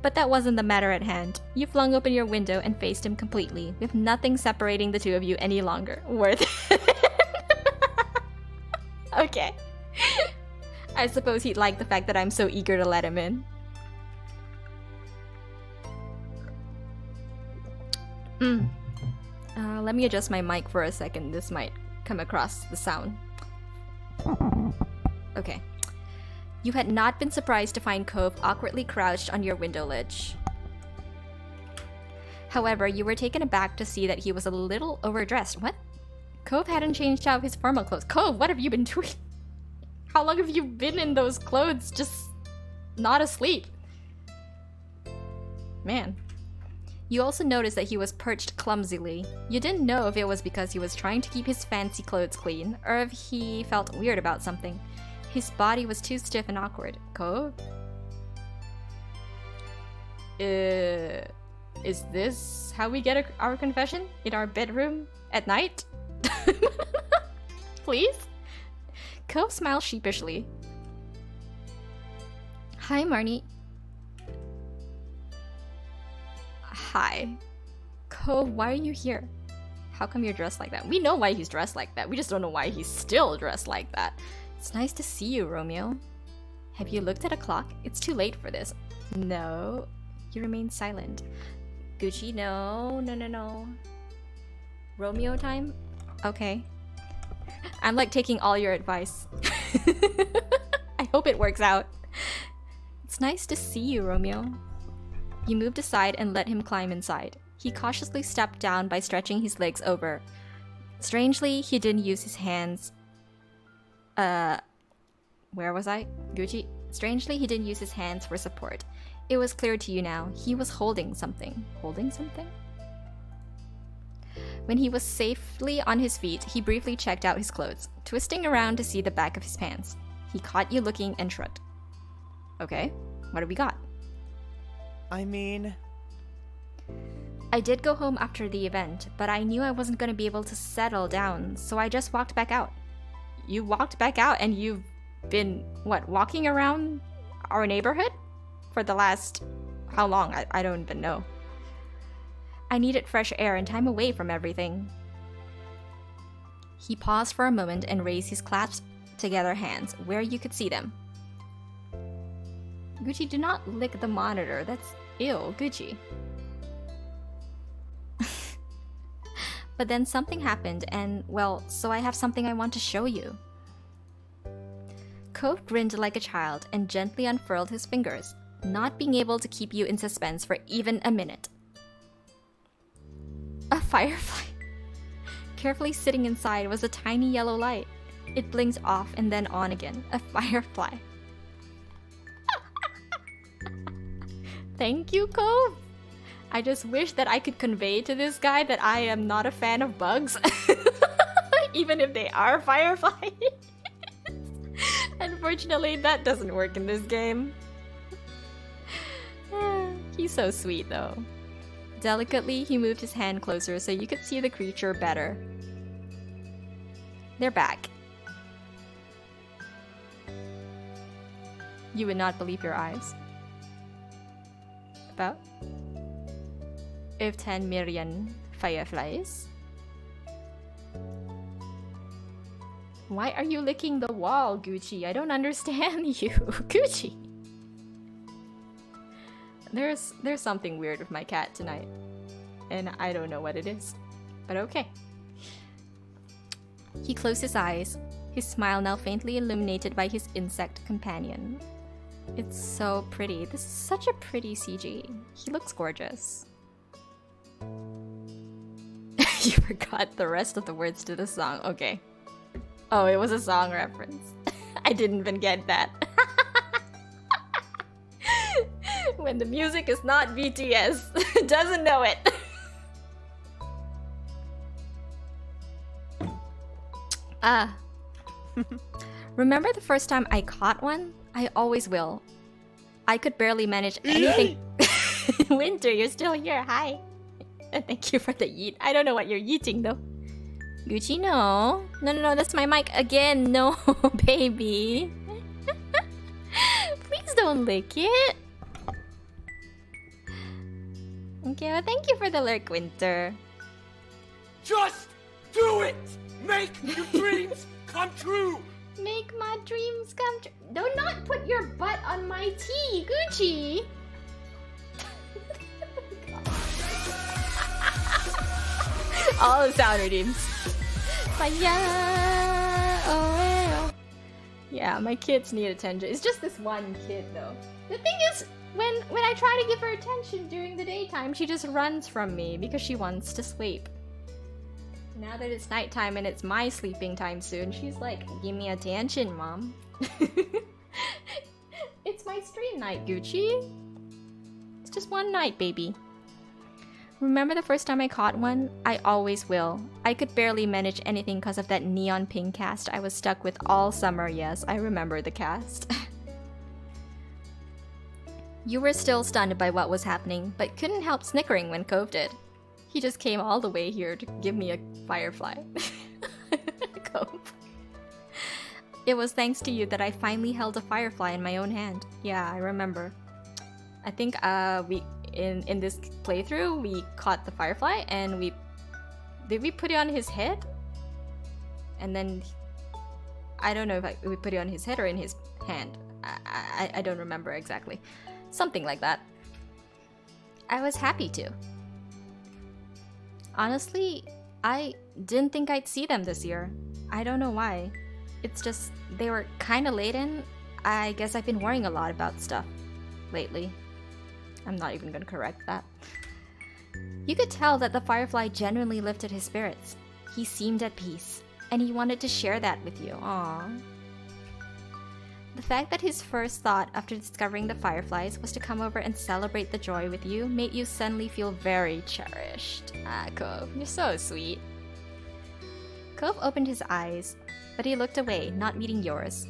But that wasn't the matter at hand. You flung open your window and faced him completely, with nothing separating the two of you any longer. Worth it. Okay. I suppose he'd like the fact that I'm so eager to let him in. Let me adjust my mic for a second. This might come across the sound. Okay. You had not been surprised to find Cove awkwardly crouched on your window ledge. However, you were taken aback to see that he was a little overdressed. What? Cove hadn't changed out of his formal clothes. Cove, what have you been doing? How long have you been in those clothes, just not asleep? Man. You also noticed that he was perched clumsily. You didn't know if it was because he was trying to keep his fancy clothes clean, or if he felt weird about something. His body was too stiff and awkward. Cove? Is this how we get our confession? In our bedroom? At night? Please? Cove smiled sheepishly. Hi, Marnie. Hi. Cove, why are you here? How come you're dressed like that? We know why he's dressed like that. We just don't know why he's still dressed like that. It's nice to see you, Romeo. Have you looked at a clock? It's too late for this. No. You remain silent. Gucci, no. Romeo time? Okay. I'm like taking all your advice. I hope it works out. It's nice to see you, Romeo. You moved aside and let him climb inside. He cautiously stepped down by stretching his legs over. Strangely, he didn't use his hands. Where was I? Gucci? Strangely, he didn't use his hands for support. It was clear to you now. He was holding something. Holding something? When he was safely on his feet, he briefly checked out his clothes, twisting around to see the back of his pants. He caught you looking and shrugged. Okay, what do we got? I mean... I did go home after the event, but I knew I wasn't going to be able to settle down, so I just walked back out. You walked back out and you've been, what, walking around our neighborhood? For the last... how long? I don't even know. I needed fresh air and time away from everything. He paused for a moment and raised his clasped together hands, where you could see them. Gucci, do not lick the monitor. That's ill, Gucci. But then something happened and, well, so I have something I want to show you. Cove grinned like a child and gently unfurled his fingers, not being able to keep you in suspense for even a minute. A firefly. Carefully sitting inside was a tiny yellow light. It blinked off and then on again. A firefly. Thank you, Cove. I just wish that I could convey to this guy that I am not a fan of bugs. Even if they are fireflies. Unfortunately, that doesn't work in this game. He's so sweet though. Delicately, he moved his hand closer so you could see the creature better. They're back. You would not believe your eyes. About? If 10 million fireflies. Why are you licking the wall, Gucci? I don't understand you. Gucci! There's something weird with my cat tonight. And I don't know what it is. But okay. He closed his eyes, his smile now faintly illuminated by his insect companion. It's so pretty. This is such a pretty CG. He looks gorgeous. You forgot the rest of the words to the song. Okay. Oh, it was a song reference. I didn't even get that. When the music is not BTS, doesn't know it. Remember the first time I caught one? I always will. I could barely manage anything. Winter, you're still here. Hi. Thank you for the yeet. I don't know what you're yeeting though. Gucci, no. No, that's my mic again. No, baby. Please don't lick it. Okay, well, thank you for the lurk, Winter. Just do it! Make your dreams come true! Make my dreams come true. Do not put your butt on my tea, Gucci. All the sound redeems. Yeah, my kids need attention. It's just this one kid though. The thing is, when I try to give her attention during the daytime, she just runs from me because she wants to sleep. Now that it's nighttime and it's my sleeping time soon, she's like, give me attention, mom. It's my stream night, Gucci. It's just one night, baby. Remember the first time I caught one? I always will. I could barely manage anything because of that neon pink cast I was stuck with all summer. Yes, I remember the cast. You were still stunned by what was happening, but couldn't help snickering when Cove did. He just came all the way here to give me a firefly. Cove. It was thanks to you that I finally held a firefly in my own hand. Yeah, I remember. I think in this playthrough we caught the firefly and did we put it on his head? And then I don't know if we put it on his head or in his hand. I don't remember exactly. Something like that. I was happy to. Honestly, I didn't think I'd see them this year. I don't know why. It's just they were kind of late in. I guess I've been worrying a lot about stuff lately. I'm not even gonna correct that. You could tell that the firefly genuinely lifted his spirits. He seemed at peace, and he wanted to share that with you. Aww. The fact that his first thought after discovering the fireflies was to come over and celebrate the joy with you made you suddenly feel very cherished. Ah, Cove, you're so sweet. Cove opened his eyes, but he looked away, not meeting yours.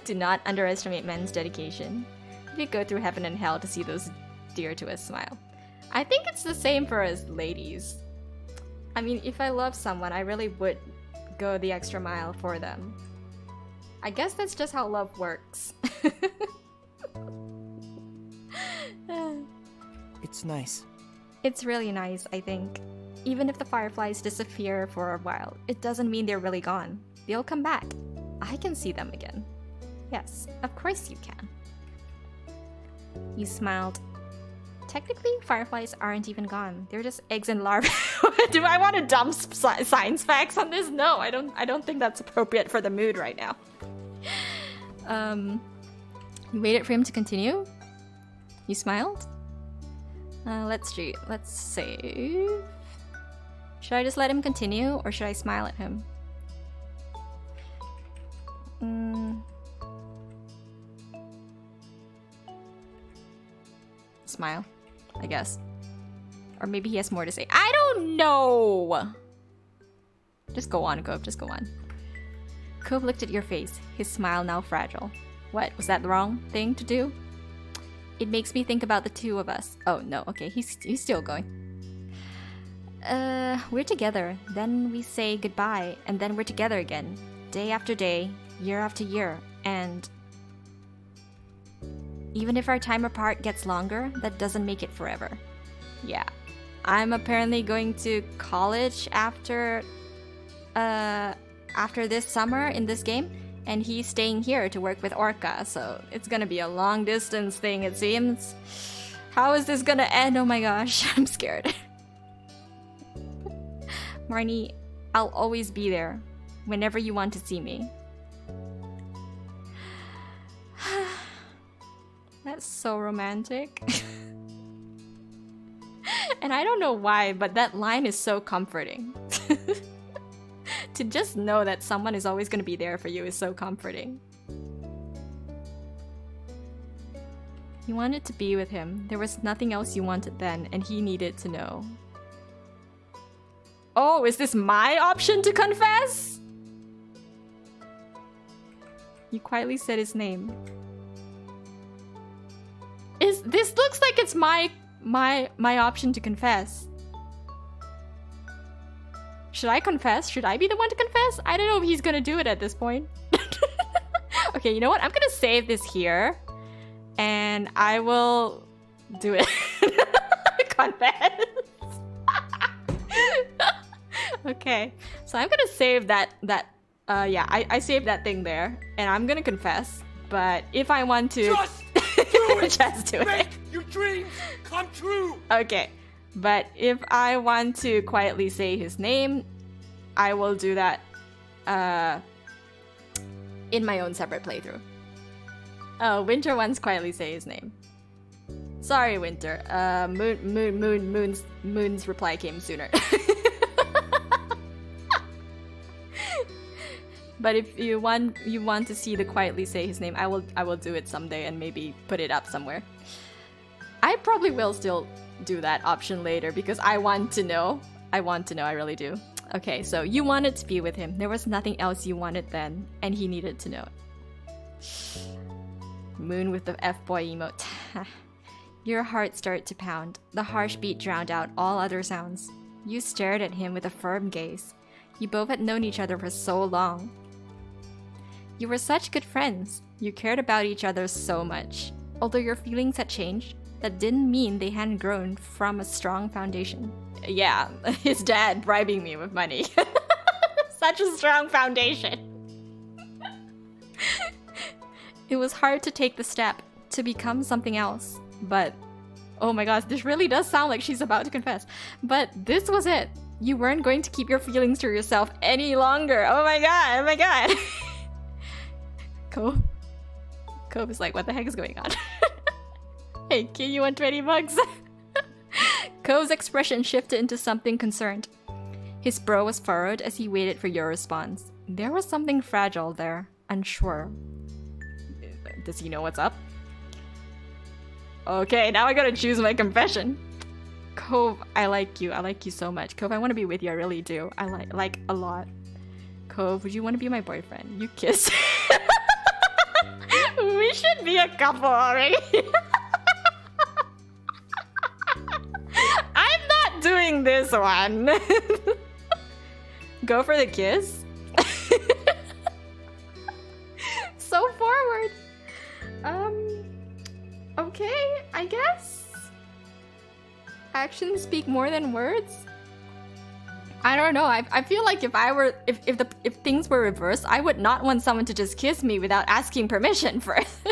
Do not underestimate men's dedication. We go through heaven and hell to see those dear to us smile. I think it's the same for us ladies. I mean, if I love someone, I really would go the extra mile for them. I guess that's just how love works. It's nice. It's really nice, I think. Even if the fireflies disappear for a while, it doesn't mean they're really gone. They'll come back. I can see them again. Yes, of course you can. You smiled. Technically, fireflies aren't even gone. They're just eggs and larvae. Do I want to dump science facts on this? No, I don't think that's appropriate for the mood right now. You waited for him to continue? You smiled? Let's see. Should I just let him continue, or should I smile at him? smile, I guess. Or maybe he has more to say. I don't know! Just go on, Cove, just go on. Cove looked at your face, his smile now fragile. What, was that the wrong thing to do? It makes me think about the two of us. Oh, no, okay, he's still going. We're together, then we say goodbye, and then we're together again. Day after day, year after year, and... even if our time apart gets longer, that doesn't make it forever. Yeah. I'm apparently going to college after this summer in this game, and he's staying here to work with Orca, so it's gonna be a long distance thing, it seems. How is this gonna end? Oh my gosh, I'm scared. Marnie, I'll always be there, whenever you want to see me. That's so romantic. And I don't know why, but that line is so comforting. To just know that someone is always going to be there for you is so comforting. You wanted to be with him. There was nothing else you wanted then, and he needed to know. Oh, is this my option to confess? You quietly said his name. This looks like it's my option to confess. Should I confess? Should I be the one to confess? I don't know if he's gonna do it at this point. Okay, you know what? I'm gonna save this here. And I will do it. Confess. Okay. So I'm gonna save that yeah, I saved that thing there. And I'm gonna confess. But if I want to... Just do it! Just do it. Make your dreams come true! Okay. But if I want to quietly say his name, I will do that in my own separate playthrough. Oh, Winter wants to quietly say his name. Sorry, Winter. Moon's reply came sooner. But if you want to see the quietly say his name, I will do it someday and maybe put it up somewhere. I probably will still do that option later because I want to know. I really do. Okay, so you wanted to be with him. There was nothing else you wanted then, and he needed to know it. Moon with the F-boy emote. Your heart started to pound. The harsh beat drowned out all other sounds. You stared at him with a firm gaze. You both had known each other for so long. You were such good friends. You cared about each other so much. Although your feelings had changed, that didn't mean they hadn't grown from a strong foundation. Yeah, his dad bribing me with money. Such a strong foundation. It was hard to take the step, to become something else. But, oh my gosh, this really does sound like she's about to confess. But this was it. You weren't going to keep your feelings to yourself any longer. Oh my god, oh my god. Cove is like, what the heck is going on? Hey, kid, you want 20 bucks? Cove's expression shifted into something concerned. His brow was furrowed as he waited for your response. There was something fragile there, unsure. Does he know what's up? Okay, now I gotta choose my confession. Cove, I like you. I like you so much. Cove, I want to be with you. I really do. I like a lot. Cove, would you want to be my boyfriend? You kiss. We should be a couple already. I'm not doing this one. Go for the kiss. So forward. Okay, I guess. Actions speak more than words. I don't know. I feel like if things were reversed, I would not want someone to just kiss me without asking permission first.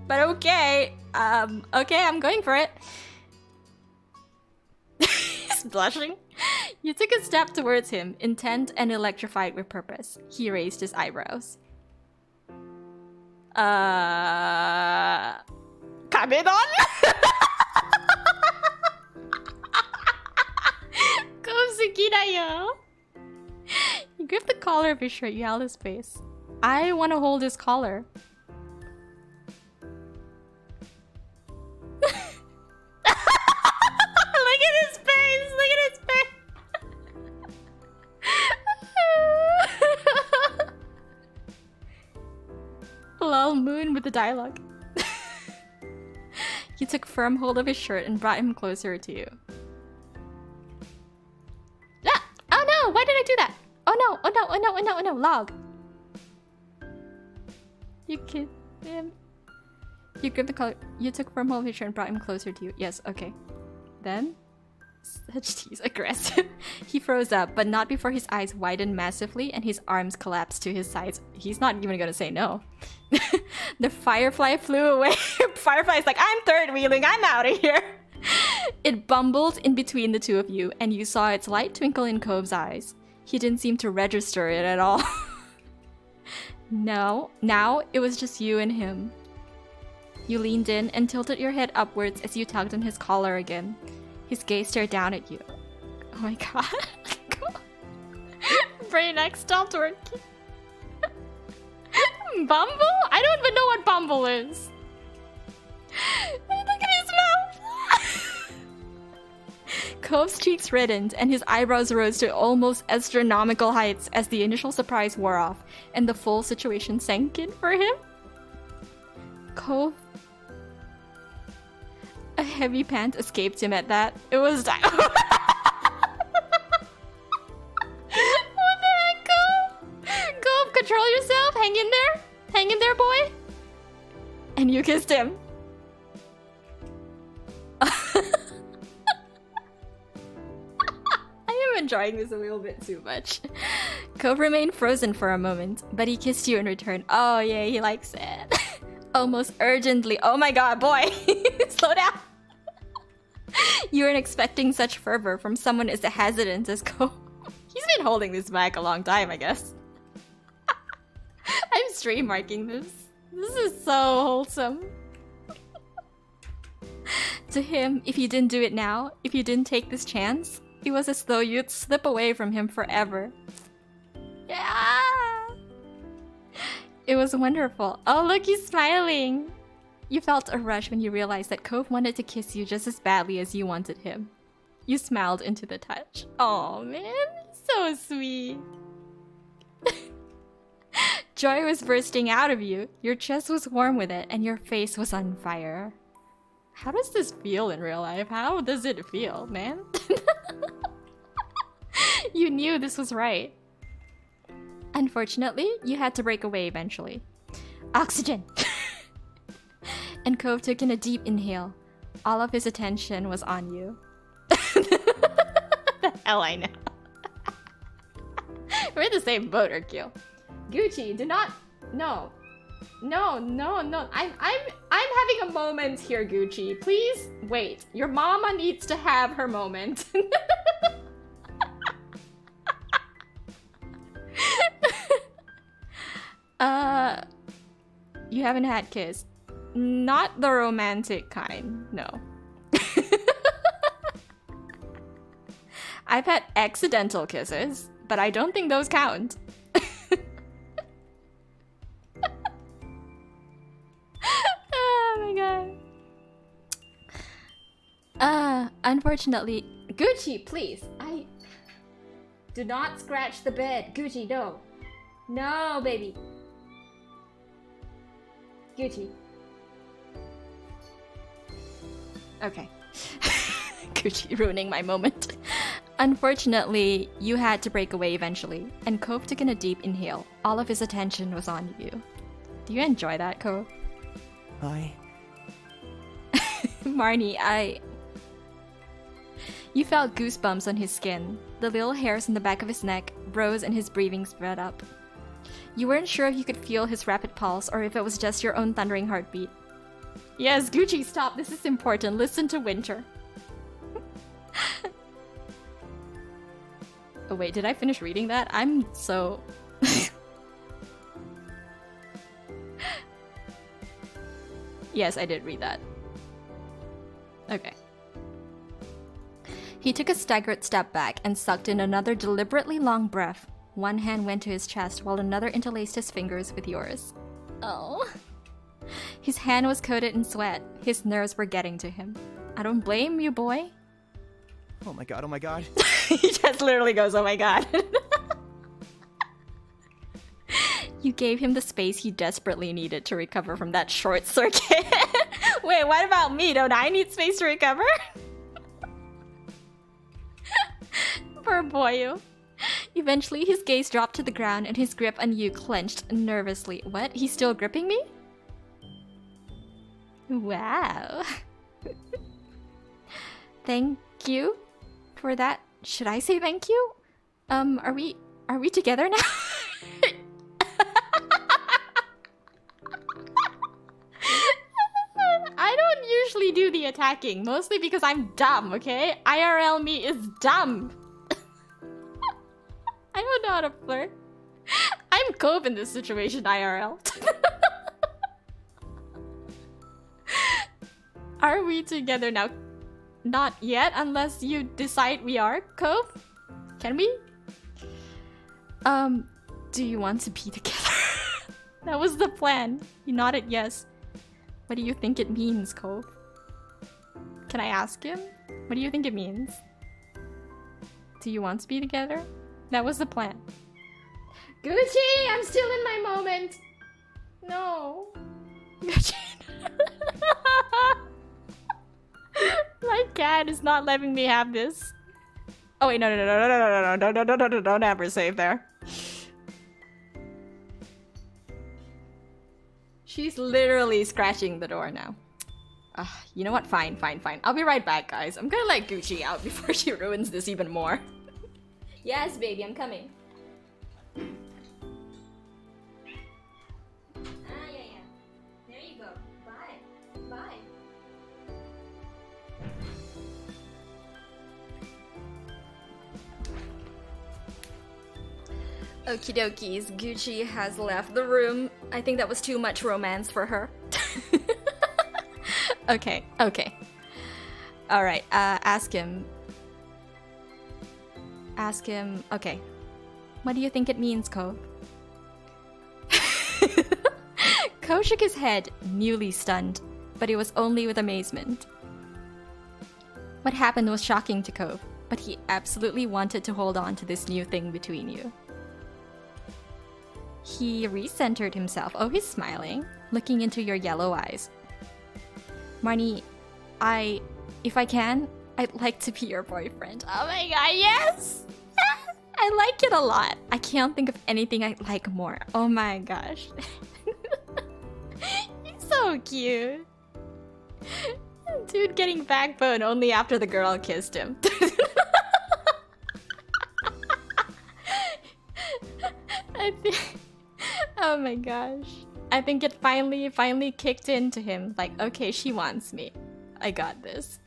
But okay. Okay, I'm going for it. He's blushing. You took a step towards him, intent and electrified with purpose. He raised his eyebrows. Kabedon? You grip the collar of his shirt, you held his face. I want to hold his collar. the dialogue. You took firm hold of his shirt and brought him closer to you. Ah! Oh no! Why did I do that? Oh no! Oh no! Oh no! Oh no! Oh no! Log. You kissed him. You gripped the collar. You took firm hold of his shirt and brought him closer to you. Yes. Okay. Then. Such tease, aggressive. He froze up, but not before his eyes widened massively and his arms collapsed to his sides. He's not even gonna say no. The firefly flew away. Firefly's like, I'm third wheeling, I'm out of here. It bumbled in between the two of you, and you saw its light twinkle in Cove's eyes. He didn't seem to register it at all. No, now it was just you and him. You leaned in and tilted your head upwards as you tugged on his collar again. His gaze stared down at you. Oh my god. Brain X, stop twerking. Bumble? I don't even know what Bumble is. Look at his mouth. Cove's cheeks reddened and his eyebrows rose to almost astronomical heights as the initial surprise wore off and the full situation sank in for him. Cove. A heavy pant escaped him at that. It was what the heck, Cove? Cove, control yourself. Hang in there. Hang in there, boy. And you kissed him. I am enjoying this a little bit too much. Cove remained frozen for a moment, but he kissed you in return. Oh yeah, he likes it. Almost urgently. Oh my god, boy. Slow down. You weren't expecting such fervor from someone as hesitant as Cove. He's been holding this back a long time, I guess. I'm stream marking this. This is so wholesome. To him, if you didn't do it now, if you didn't take this chance, it was as though you'd slip away from him forever. Yeah! It was wonderful. Oh, look, he's smiling. You felt a rush when you realized that Cove wanted to kiss you just as badly as you wanted him. You smiled into the touch. Oh man, so sweet. Joy was bursting out of you. Your chest was warm with it, and your face was on fire. How does this feel in real life? How does it feel, man? You knew this was right. Unfortunately, you had to break away eventually. Oxygen! And Cove took in a deep inhale. All of his attention was on you. The hell I know. We're in the same boat, Urkyo. Gucci, do not... No. No, no, no. I'm having a moment here, Gucci. Please wait. Your mama needs to have her moment. You haven't had kiss. Not the romantic kind, no. I've had accidental kisses, but I don't think those count. Oh my god. Unfortunately, Gucci, please. Do not scratch the bed. Gucci, no. No, baby. Gucci. Okay. Gucci ruining my moment. Unfortunately, you had to break away eventually, and Cove took in a deep inhale. All of his attention was on you. Do you enjoy that, Cove? Marnie, You felt goosebumps on his skin. The little hairs on the back of his neck rose and his breathing sped up. You weren't sure if you could feel his rapid pulse or if it was just your own thundering heartbeat. Yes, Gucci, stop. This is important. Listen to Winter. Oh wait, did I finish reading that? I'm so... Yes, I did read that. Okay. He took a staggered step back and sucked in another deliberately long breath. One hand went to his chest while another interlaced his fingers with yours. Oh. His hand was coated in sweat. His nerves were getting to him. I don't blame you, boy. Oh my god, oh my god. He just literally goes, oh my god. You gave him the space he desperately needed to recover from that short circuit. Wait, what about me? Don't I need space to recover? Poor boyo. Eventually, his gaze dropped to the ground and his grip on you clenched nervously. What? He's still gripping me? Wow. Thank you for that. Should I say thank you? Are we together now? I don't usually do the attacking, mostly because I'm dumb, okay? IRL me is dumb. I don't know how to flirt. I'm Cove in this situation, IRL. Are we together now? Not yet, unless you decide we are, Cove? Can we? Do you want to be together? That was the plan. You nodded yes. What do you think it means, Cove? Can I ask him? What do you think it means? Do you want to be together? That was the plan. Gucci, I'm still in my moment. No. Gucci. My cat is not letting me have this. Oh wait, no, don't ever save there. She's literally scratching the door now. You know what? Fine. I'll be right back, guys. I'm gonna let Gucci out before she ruins this even more. Yes, baby, I'm coming. Yeah. There you go. Bye. Okie dokies, Gucci has left the room. I think that was too much romance for her. Okay. Alright, ask him. Okay. What do you think it means, Cove? Cove shook his head, newly stunned, but it was only with amazement. What happened was shocking to Cove, but he absolutely wanted to hold on to this new thing between you. He recentered himself. Oh, he's smiling, looking into your yellow eyes. Marnie, if I can, I'd like to be your boyfriend. Oh my god, yes! I like it a lot. I can't think of anything I like more. Oh my gosh. He's so cute. Dude getting backbone only after the girl kissed him. I think... Oh my gosh. I think it finally kicked into him. Like, okay, she wants me. I got this.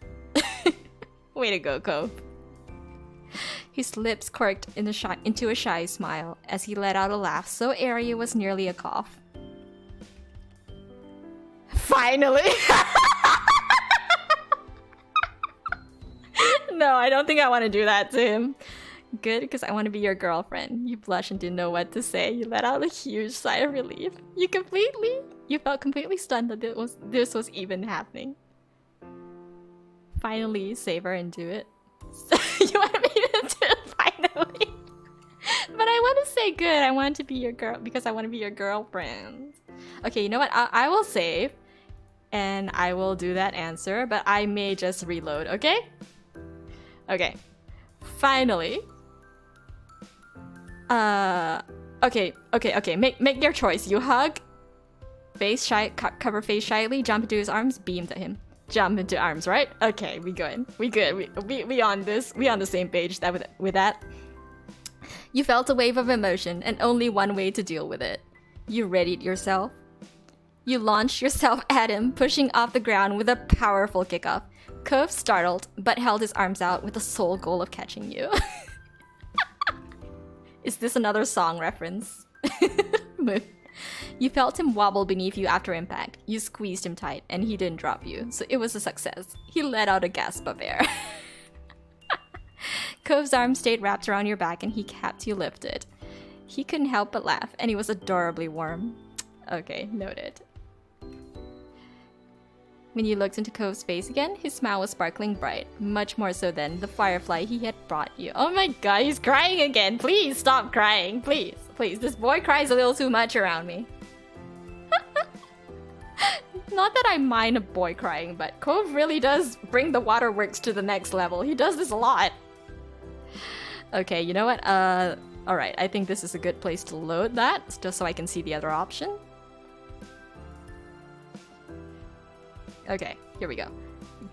Way to go, Cove. His lips quirked into a shy smile as he let out a laugh so airy it was nearly a cough. Finally! No, I don't think I want to do that to him. Good, because I want to be your girlfriend. You blush and didn't know what to say. You let out a huge sigh of relief. You felt completely stunned that this was even happening. Finally, savor and do it. You want me to do it finally? But I want to say good. I want to be your girl because I want to be your girlfriend. Okay, you know what? I will save. And I will do that answer. But I may just reload, okay? Okay. Finally. Okay. Make your choice. You hug. Cover face shyly. Jump into his arms. Beam to him. Jump into arms, right? Okay, we good. We on this. We on the same page with that. You felt a wave of emotion and only one way to deal with it. You readied yourself. You launched yourself at him, pushing off the ground with a powerful kickoff. Cove startled, but held his arms out with the sole goal of catching you. Is this another song reference? You felt him wobble beneath you after impact. You squeezed him tight, and he didn't drop you, so it was a success. He let out a gasp of air. Cove's arm stayed wrapped around your back, and he kept you lifted. He couldn't help but laugh, and he was adorably warm. Okay, noted. When you looked into Cove's face again, his smile was sparkling bright, much more so than the firefly he had brought you. Oh my god, he's crying again. Please stop crying. Please, please. This boy cries a little too much around me. Not that I mind a boy crying, but Cove really does bring the waterworks to the next level. He does this a lot. Okay, you know what? Alright, I think this is a good place to load that, just so I can see the other option. Okay, here we go.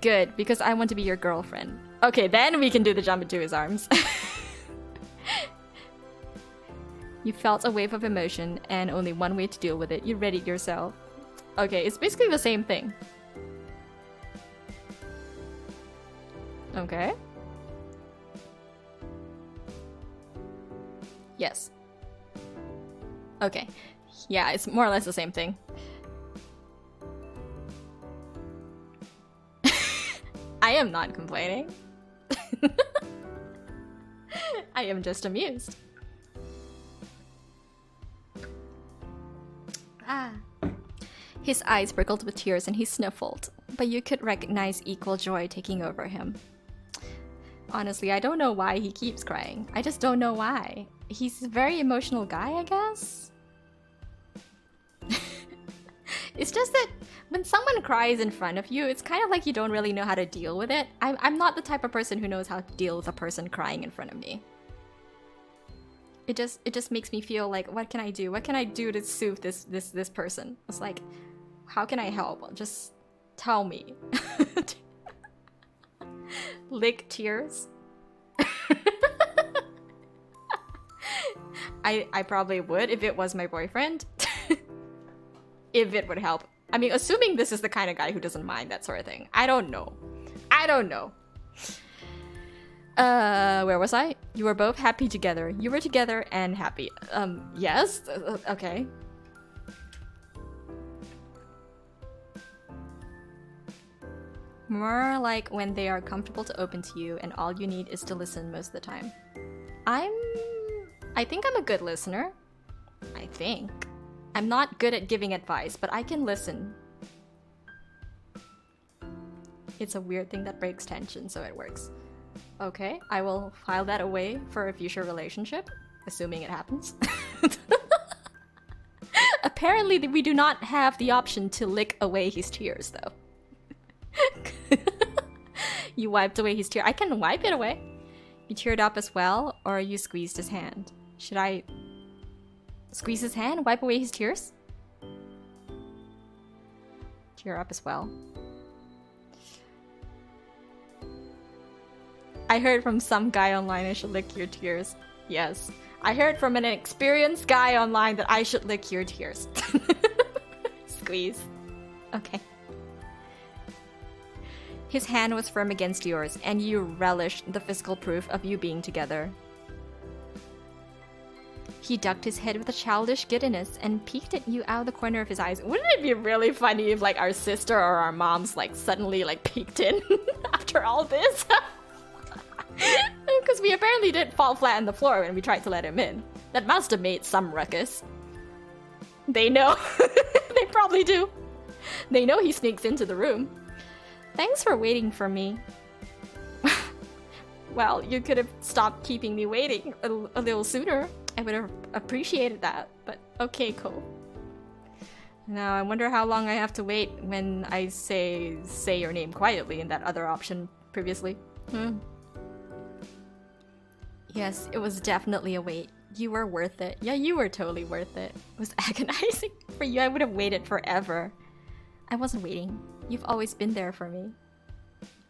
Good, because I want to be your girlfriend. Okay, then we can do the jump into his arms. You felt a wave of emotion, and only one way to deal with it. You readied yourself. Okay, it's basically the same thing. Okay. Yes. Okay. Yeah, it's more or less the same thing. I am not complaining. I am just amused. Ah. His eyes sprinkled with tears and he sniffled, but you could recognize equal joy taking over him. Honestly, I don't know why he keeps crying. I just don't know why. He's a very emotional guy, I guess? It's just that when someone cries in front of you, it's kind of like you don't really know how to deal with it. I'm not the type of person who knows how to deal with a person crying in front of me. It just makes me feel like, what can I do? What can I do to soothe this person? It's like, how can I help? Just tell me. Lick tears. I probably would if it was my boyfriend. If it would help. I mean, assuming this is the kind of guy who doesn't mind that sort of thing. I don't know. I don't know. Where was I? You were both happy together. You were together and happy. Yes? Okay. More like when they are comfortable to open to you and all you need is to listen most of the time. I think I'm a good listener. I think. I'm not good at giving advice, but I can listen. It's a weird thing that breaks tension, so it works. Okay, I will file that away for a future relationship, assuming it happens. Apparently, we do not have the option to lick away his tears, though. You wiped away his tear. I can wipe it away. You teared up as well, or you squeezed his hand. Should I squeeze his hand, wipe away his tears? Tear up as well. I heard from some guy online I should lick your tears. Yes. I heard from an experienced guy online that I should lick your tears. Squeeze. Okay. His hand was firm against yours, and you relished the physical proof of you being together. He ducked his head with a childish giddiness and peeked at you out of the corner of his eyes. Wouldn't it be really funny if, like, our sister or our moms, like, suddenly, like, peeked in after all this? Because we apparently did fall flat on the floor when we tried to let him in. That must have made some ruckus. They know. They probably do. They know he sneaks into the room. Thanks for waiting for me. Well, you could have stopped keeping me waiting a little sooner. I would have appreciated that, but okay, cool. Now, I wonder how long I have to wait when I say your name quietly in that other option previously. Yes, it was definitely a wait. You were worth it. Yeah, you were totally worth it. It was agonizing. For you, I would have waited forever. I wasn't waiting. You've always been there for me.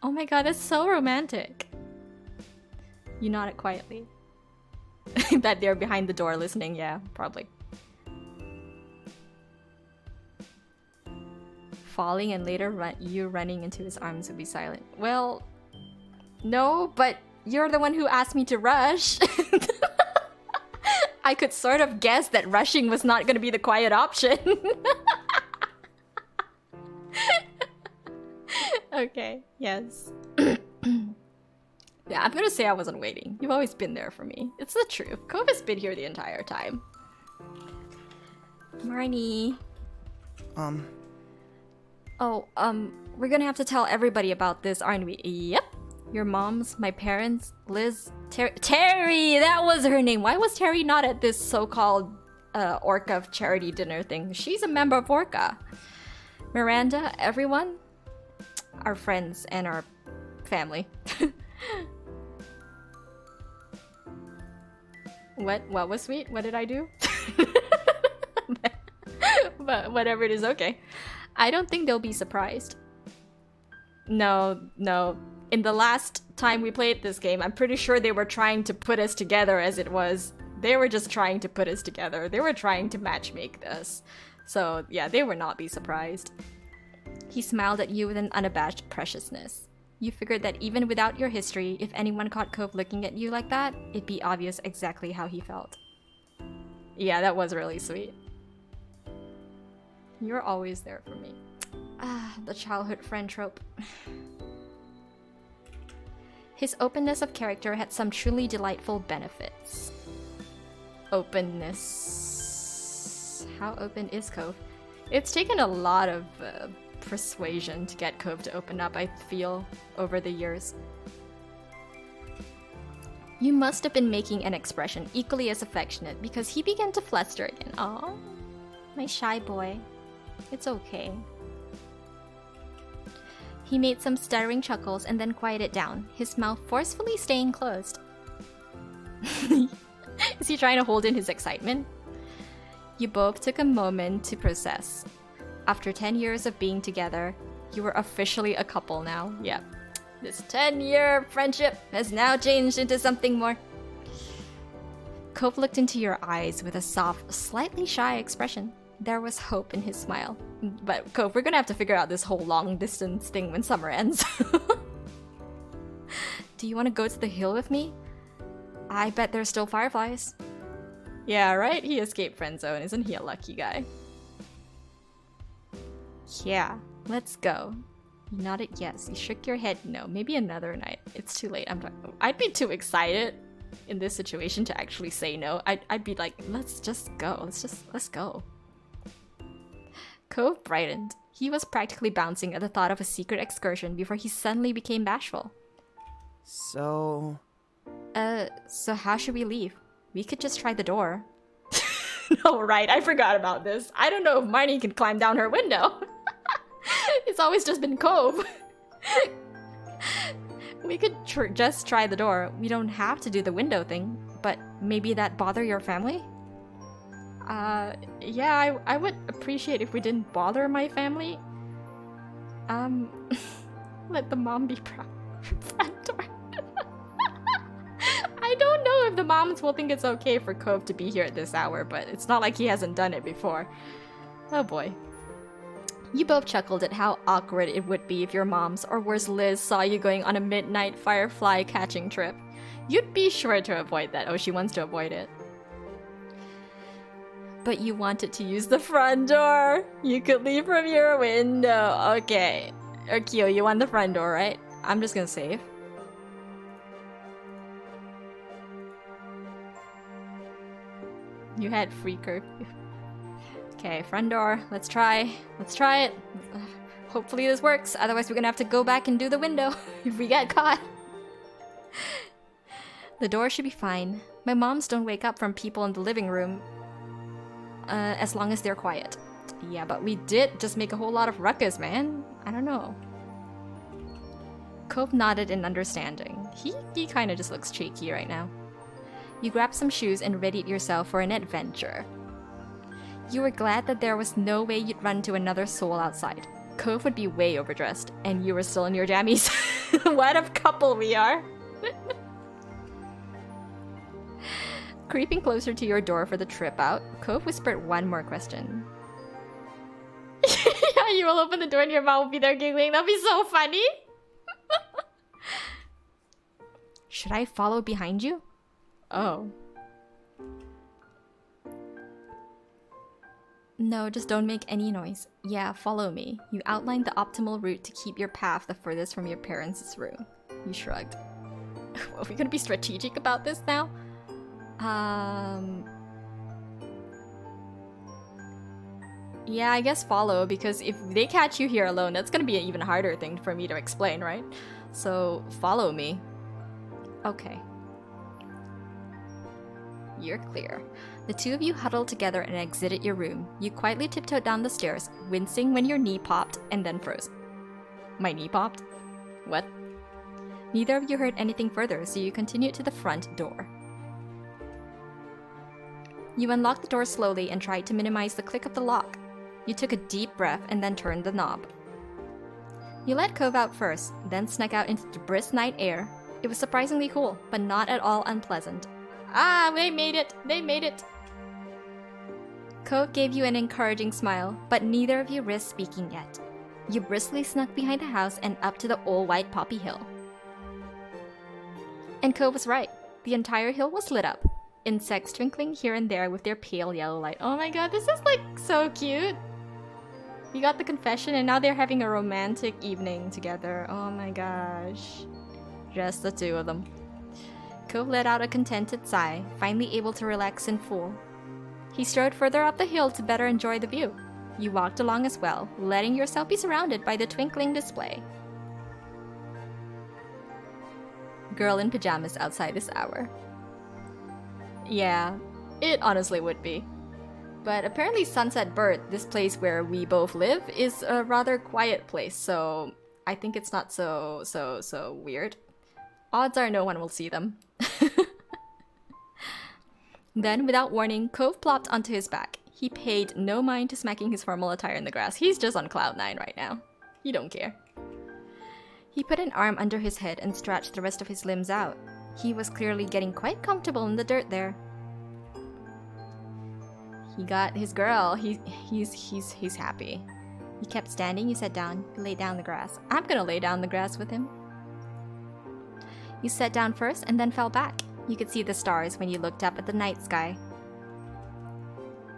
Oh my god, that's so romantic. You nodded quietly. That they're behind the door listening, yeah, probably. Falling and later you running into his arms would be silent. Well, no, but you're the one who asked me to rush. I could sort of guess that rushing was not going to be the quiet option. Okay, yes. Yeah, I'm gonna say I wasn't waiting. You've always been there for me. It's the truth. Cove has been here the entire time. Marnie. Oh, we're gonna have to tell everybody about this, aren't we? Yep. Your mom's, my parents, Liz, Terry! That was her name. Why was Terry not at this so-called Orca charity dinner thing? She's a member of Orca. Miranda, everyone, our friends and our family. What was sweet? What did I do? But whatever it is, okay. I don't think they'll be surprised. No. In the last time we played this game, I'm pretty sure they were trying to put us together as it was. They were just trying to put us together. They were trying to matchmake us. So yeah, they would not be surprised. He smiled at you with an unabashed preciousness. You figured that even without your history, if anyone caught Cove looking at you like that, it'd be obvious exactly how he felt. Yeah, that was really sweet. You're always there for me. Ah, the childhood friend trope. His openness of character had some truly delightful benefits. Openness. How open is Cove? It's taken a lot of persuasion to get Cove to open up, I feel, over the years. You must have been making an expression equally as affectionate because he began to fluster again. Aw, my shy boy. It's okay. He made some stuttering chuckles and then quieted down, his mouth forcefully staying closed. Is he trying to hold in his excitement? You both took a moment to process. After 10 years of being together, you were officially a couple now. Yep. This 10-year friendship has now changed into something more. Cove looked into your eyes with a soft, slightly shy expression. There was hope in his smile. But Cove, we're gonna have to figure out this whole long-distance thing when summer ends. Do you want to go to the hill with me? I bet there's still fireflies. Yeah, right? He escaped friend zone. Isn't he a lucky guy? Yeah, let's go. You nodded yes. You shook your head no. Maybe another night. It's too late. I'd be too excited in this situation to actually say no. I'd be like, let's just go. Let's go. Cove brightened. He was practically bouncing at the thought of a secret excursion before he suddenly became bashful. So So how should we leave? We could just try the door. No, right, I forgot about this. I don't know if Marnie can climb down her window. It's always just been Cove. We could just try the door. We don't have to do the window thing, but maybe that bother your family? Yeah, I would appreciate if we didn't bother my family. Let the mom be proud. Front door. I don't know if the moms will think it's okay for Cove to be here at this hour, but it's not like he hasn't done it before. Oh boy. You both chuckled at how awkward it would be if your moms, or worse Liz, saw you going on a midnight firefly catching trip. You'd be sure to avoid that. Oh, she wants to avoid it. But you wanted to use the front door. You could leave from your window. Okay. Kyo, you want the front door, right? I'm just gonna save. You had free curfew. Okay, front door. Let's try. Let's try it. Hopefully this works. Otherwise we're gonna have to go back and do the window if we get caught. The door should be fine. My moms don't wake up from people in the living room. As long as they're quiet. Yeah, but we did just make a whole lot of ruckus, man. I don't know. Cove nodded in understanding. He kind of just looks cheeky right now. You grabbed some shoes and readied yourself for an adventure. You were glad that there was no way you'd run into another soul outside. Cove would be way overdressed, and you were still in your jammies. What a couple we are! Creeping closer to your door for the trip out, Cove whispered one more question. Yeah, you will open the door and your mom will be there giggling. That'll be so funny! Should I follow behind you? Oh. No, just don't make any noise. Yeah, follow me. You outlined the optimal route to keep your path the furthest from your parents' room. You shrugged. Are we gonna be strategic about this now? Yeah, I guess follow, because if they catch you here alone, that's gonna be an even harder thing for me to explain, right? So, follow me. Okay. You're clear. The two of you huddled together and exited your room. You quietly tiptoed down the stairs, wincing when your knee popped and then froze. My knee popped? What? Neither of you heard anything further, so you continued to the front door. You unlocked the door slowly and tried to minimize the click of the lock. You took a deep breath and then turned the knob. You let Cove out first, then snuck out into the brisk night air. It was surprisingly cool, but not at all unpleasant. Ah, they made it! They made it! Cove gave you an encouraging smile, but neither of you risked speaking yet. You briskly snuck behind the house and up to the old white poppy hill. And Cove was right. The entire hill was lit up. Insects twinkling here and there with their pale yellow light. Oh my god, this is like so cute! We got the confession and now they're having a romantic evening together. Oh my gosh. Just the two of them. Cove let out a contented sigh, finally able to relax in full. He strode further up the hill to better enjoy the view. You walked along as well, letting yourself be surrounded by the twinkling display. Girl in pajamas outside this hour. Yeah, it honestly would be. But apparently Sunset Bird, this place where we both live, is a rather quiet place, so I think it's not so weird. Odds are no one will see them. Then, without warning, Cove plopped onto his back. He paid no mind to smacking his formal attire in the grass. He's just on cloud 9 right now. He don't care. He put an arm under his head and stretched the rest of his limbs out. He was clearly getting quite comfortable in the dirt there. He got his girl. He's happy. He kept standing. You sat down. You laid down the grass. I'm gonna lay down the grass with him. You sat down first and then fell back. You could see the stars when you looked up at the night sky.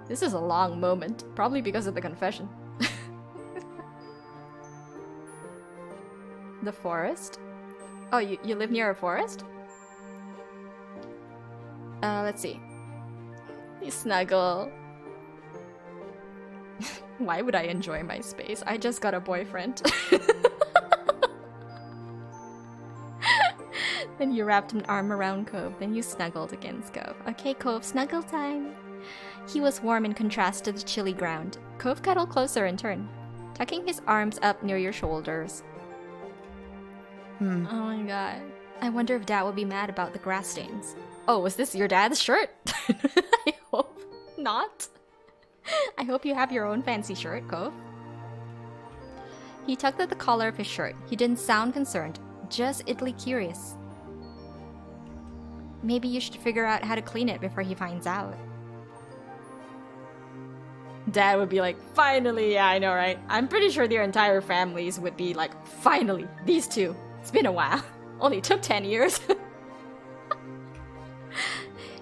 This is a long moment, probably because of the confession. The forest? Oh, you live near a forest? Let's see. You snuggle. Why would I enjoy my space? I just got a boyfriend. Then you wrapped an arm around Cove, then you snuggled against Cove. Okay, Cove, snuggle time. He was warm in contrast to the chilly ground. Cove cuddled closer in turn, tucking his arms up near your shoulders. Oh my god. I wonder if Dad will be mad about the grass stains. Oh, was this your dad's shirt? I hope not. I hope you have your own fancy shirt, Cove. He tugged at the collar of his shirt. He didn't sound concerned, just idly curious. Maybe you should figure out how to clean it before he finds out. Dad would be like, finally, yeah, I know, right? I'm pretty sure their entire families would be like, finally, these two. It's been a while. Only took 10 years.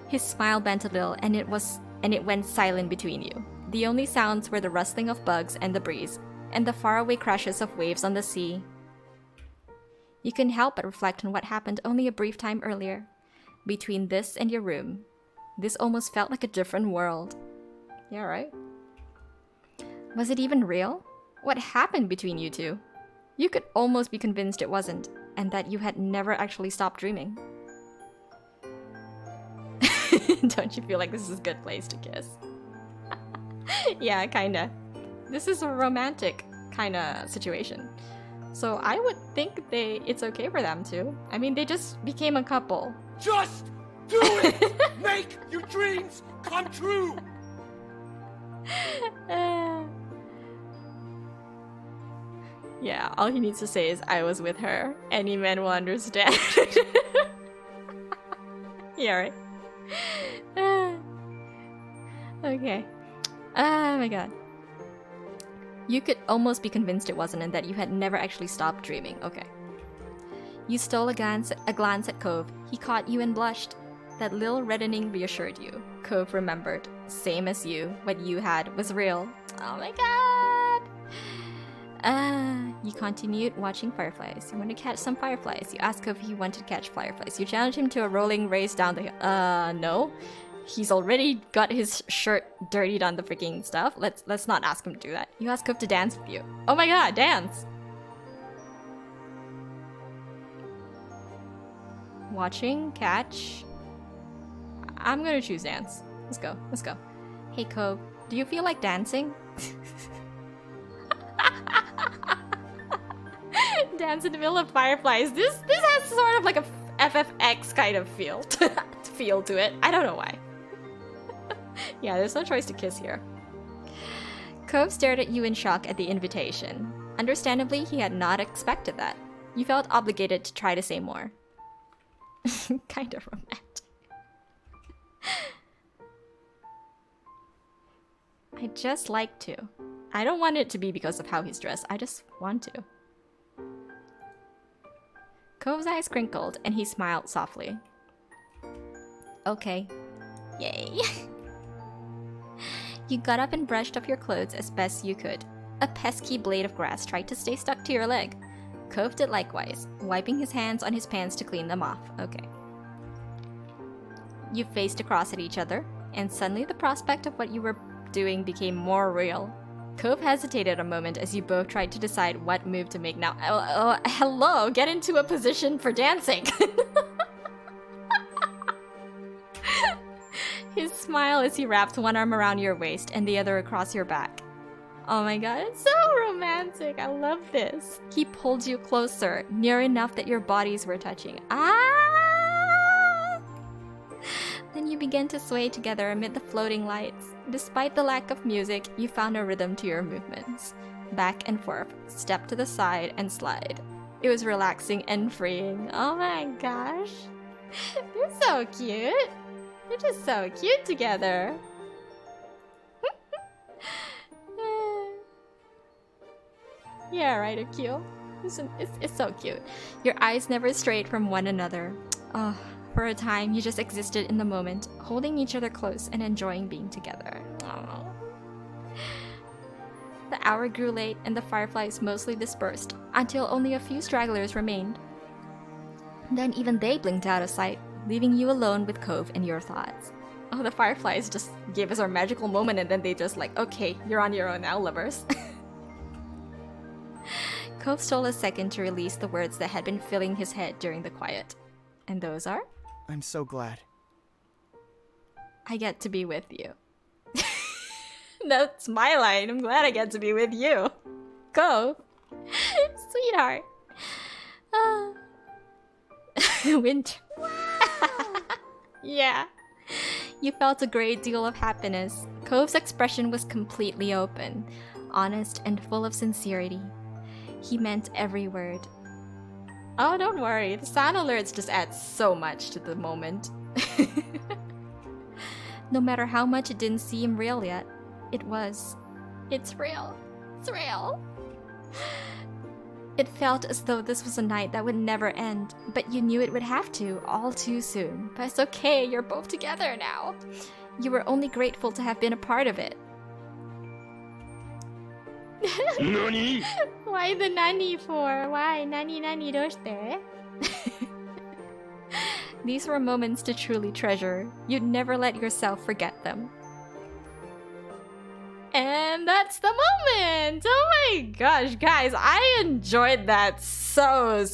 His smile bent a little, and it went silent between you. The only sounds were the rustling of bugs and the breeze, and the faraway crashes of waves on the sea. You couldn't help but reflect on what happened only a brief time earlier. Between this and your room, this almost felt like a different world. Yeah, right? Was it even real? What happened between you two? You could almost be convinced it wasn't, and that you had never actually stopped dreaming. Don't you feel like this is a good place to kiss? Yeah, kinda. This is a romantic kinda situation. So I would think it's okay for them to. I mean, they just became a couple. Just do it! Make your dreams come true! Yeah, all he needs to say is, I was with her. Any man will understand. Yeah, right? Okay. Oh my god. You could almost be convinced it wasn't and that you had never actually stopped dreaming. Okay. You stole a glance at Cove. He caught you and blushed. That little reddening reassured you. Cove remembered. Same as you. What you had was real. Oh my god! You continued watching fireflies. You want to catch some fireflies. You asked Cove if he wanted to catch fireflies. You challenged him to a rolling race down the hill. No. He's already got his shirt dirtied on the freaking stuff. Let's not ask him to do that. You ask Cove to dance with you. Oh my god, dance! Watching, catch. I'm gonna choose dance. Let's go, let's go. Hey Cove, do you feel like dancing? Dance in the middle of fireflies. This has sort of like a FFX kind of feel to it. I don't know why. Yeah, there's no choice to kiss here. Cove stared at you in shock at the invitation. Understandably, he had not expected that. You felt obligated to try to say more. Kind of romantic. I'd just like to. I don't want it to be because of how he's dressed. I just want to. Cove's eyes crinkled and he smiled softly. Okay. Yay. You got up and brushed off your clothes as best you could. A pesky blade of grass tried to stay stuck to your leg. Cove did likewise, wiping his hands on his pants to clean them off. Okay. You faced across at each other, and suddenly the prospect of what you were doing became more real. Cove hesitated a moment as you both tried to decide what move to make now. Hello, get into a position for dancing. His smile as he wrapped one arm around your waist and the other across your back. Oh my god, it's so romantic. I love this. He pulled you closer, near enough that your bodies were touching. Ah! Then you began to sway together amid the floating lights. Despite the lack of music, you found a rhythm to your movements. Back and forth, step to the side, and slide. It was relaxing and freeing. Oh my gosh. They're so cute. They're just so cute together. Yeah, right, Akio. It's so cute. Your eyes never strayed from one another. Oh, for a time, you just existed in the moment, holding each other close and enjoying being together. Oh. The hour grew late and the fireflies mostly dispersed, until only a few stragglers remained. Then even they blinked out of sight, leaving you alone with Cove and your thoughts. Oh, the fireflies just gave us our magical moment and then they just like, okay, you're on your own now, lovers. Cove stole a second to release the words that had been filling his head during the quiet. And those are? I'm so glad. I get to be with you. That's my line. I'm glad I get to be with you. Cove. Sweetheart. Winter. Yeah. You felt a great deal of happiness. Cove's expression was completely open, honest and full of sincerity. He meant every word. Oh, don't worry. The sound alerts just add so much to the moment. No matter how much it didn't seem real yet, it was. It's real. It's real. It felt as though this was a night that would never end, but you knew it would have to, all too soon. But it's okay, you're both together now. You were only grateful to have been a part of it. Nani? Why the nani for? Why? Nani nani doshite? These were moments to truly treasure. You'd never let yourself forget them. And that's the moment! Oh my gosh, guys, I enjoyed that so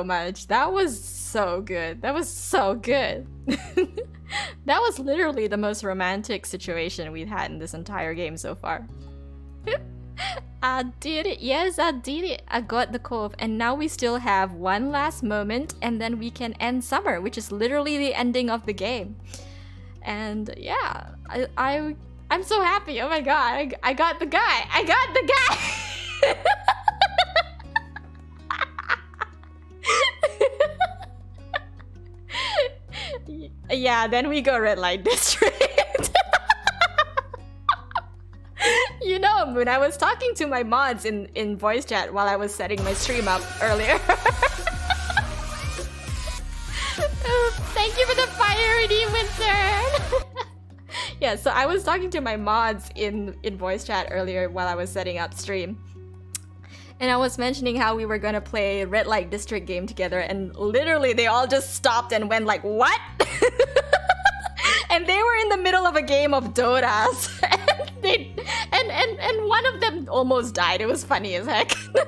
much. That was so good. That was so good. That was literally the most romantic situation we've had in this entire game so far. I did it. Yes, I did it. I got the Cove, and now we still have one last moment, and then we can end summer, which is literally the ending of the game. And yeah, I'm so happy. Oh my god, I got the guy. I got the guy. Yeah, then we go red light district. You know, Moon, I was talking to my mods in voice chat while I was setting my stream up earlier. Thank you for the fire redeem, Winter. Yeah, so I was talking to my mods in voice chat earlier while I was setting up stream. And I was mentioning how we were gonna play Red Light District game together, and literally they all just stopped and went like, what? and they were in the middle of a game of Dotas, and one of them almost died. It was funny as heck. They're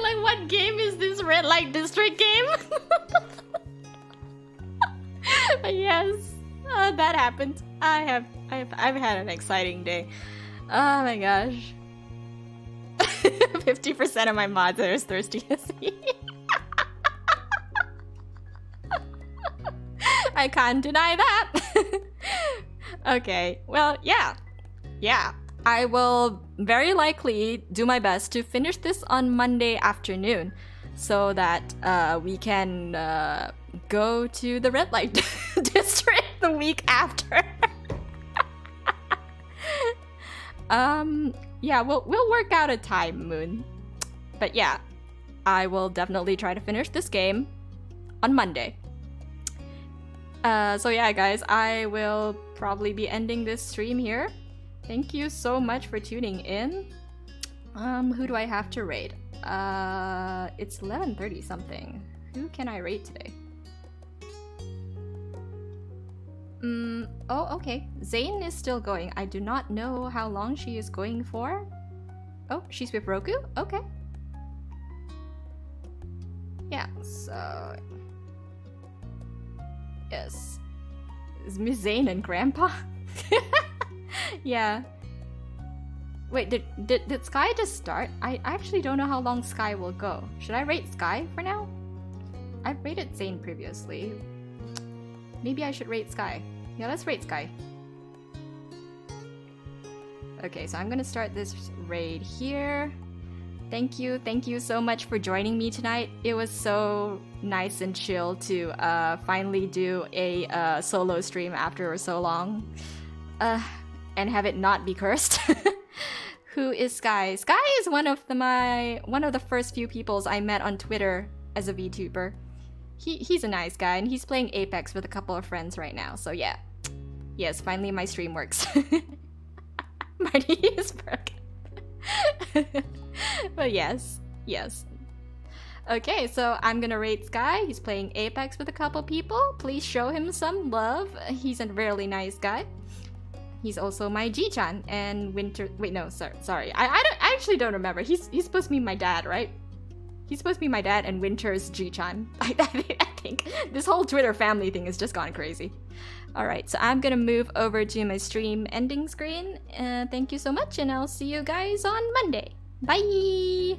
like, what game is this red light district game? Yes, that happened. I've had an exciting day. Oh my gosh. 50% of my mods are as thirsty as me. I can't deny that. Okay, well, yeah. I will very likely do my best to finish this on Monday afternoon so that we can go to the red light district the week after. Yeah, we'll work out a time, Moon. But yeah, I will definitely try to finish this game on Monday. So yeah, guys, I will probably be ending this stream here. Thank you so much for tuning in. Who do I have to raid? It's 11:30 something. Who can I raid today? Oh, okay. Zane is still going. I do not know how long she is going for. Oh, she's with Roku? Okay. Yeah, so... Yes. Is Miss Zane and Grandpa? Yeah. Wait, did Sky just start? I actually don't know how long Sky will go. Should I rate Sky for now? I've rated Zane previously. Maybe I should rate Sky. Yeah, let's rate Sky. Okay, so I'm gonna start this raid here. Thank you so much for joining me tonight. It was so nice and chill to finally do a solo stream after so long. And have it not be cursed. Who is Sky? Sky is one of the first few peoples I met on Twitter as a VTuber. He's a nice guy, and he's playing Apex with a couple of friends right now, so yeah. Yes, finally my stream works. Marty is broken. But yes. Okay, so I'm gonna rate Sky. He's playing Apex with a couple people. Please show him some love. He's a really nice guy. He's also my G-chan and Winter. Wait, no, sorry. I actually don't remember. He's supposed to be my dad, right? He's supposed to be my dad and Winter's G-chan. I think this whole Twitter family thing has just gone crazy. All right, so I'm gonna move over to my stream ending screen. Thank you so much, and I'll see you guys on Monday. Bye.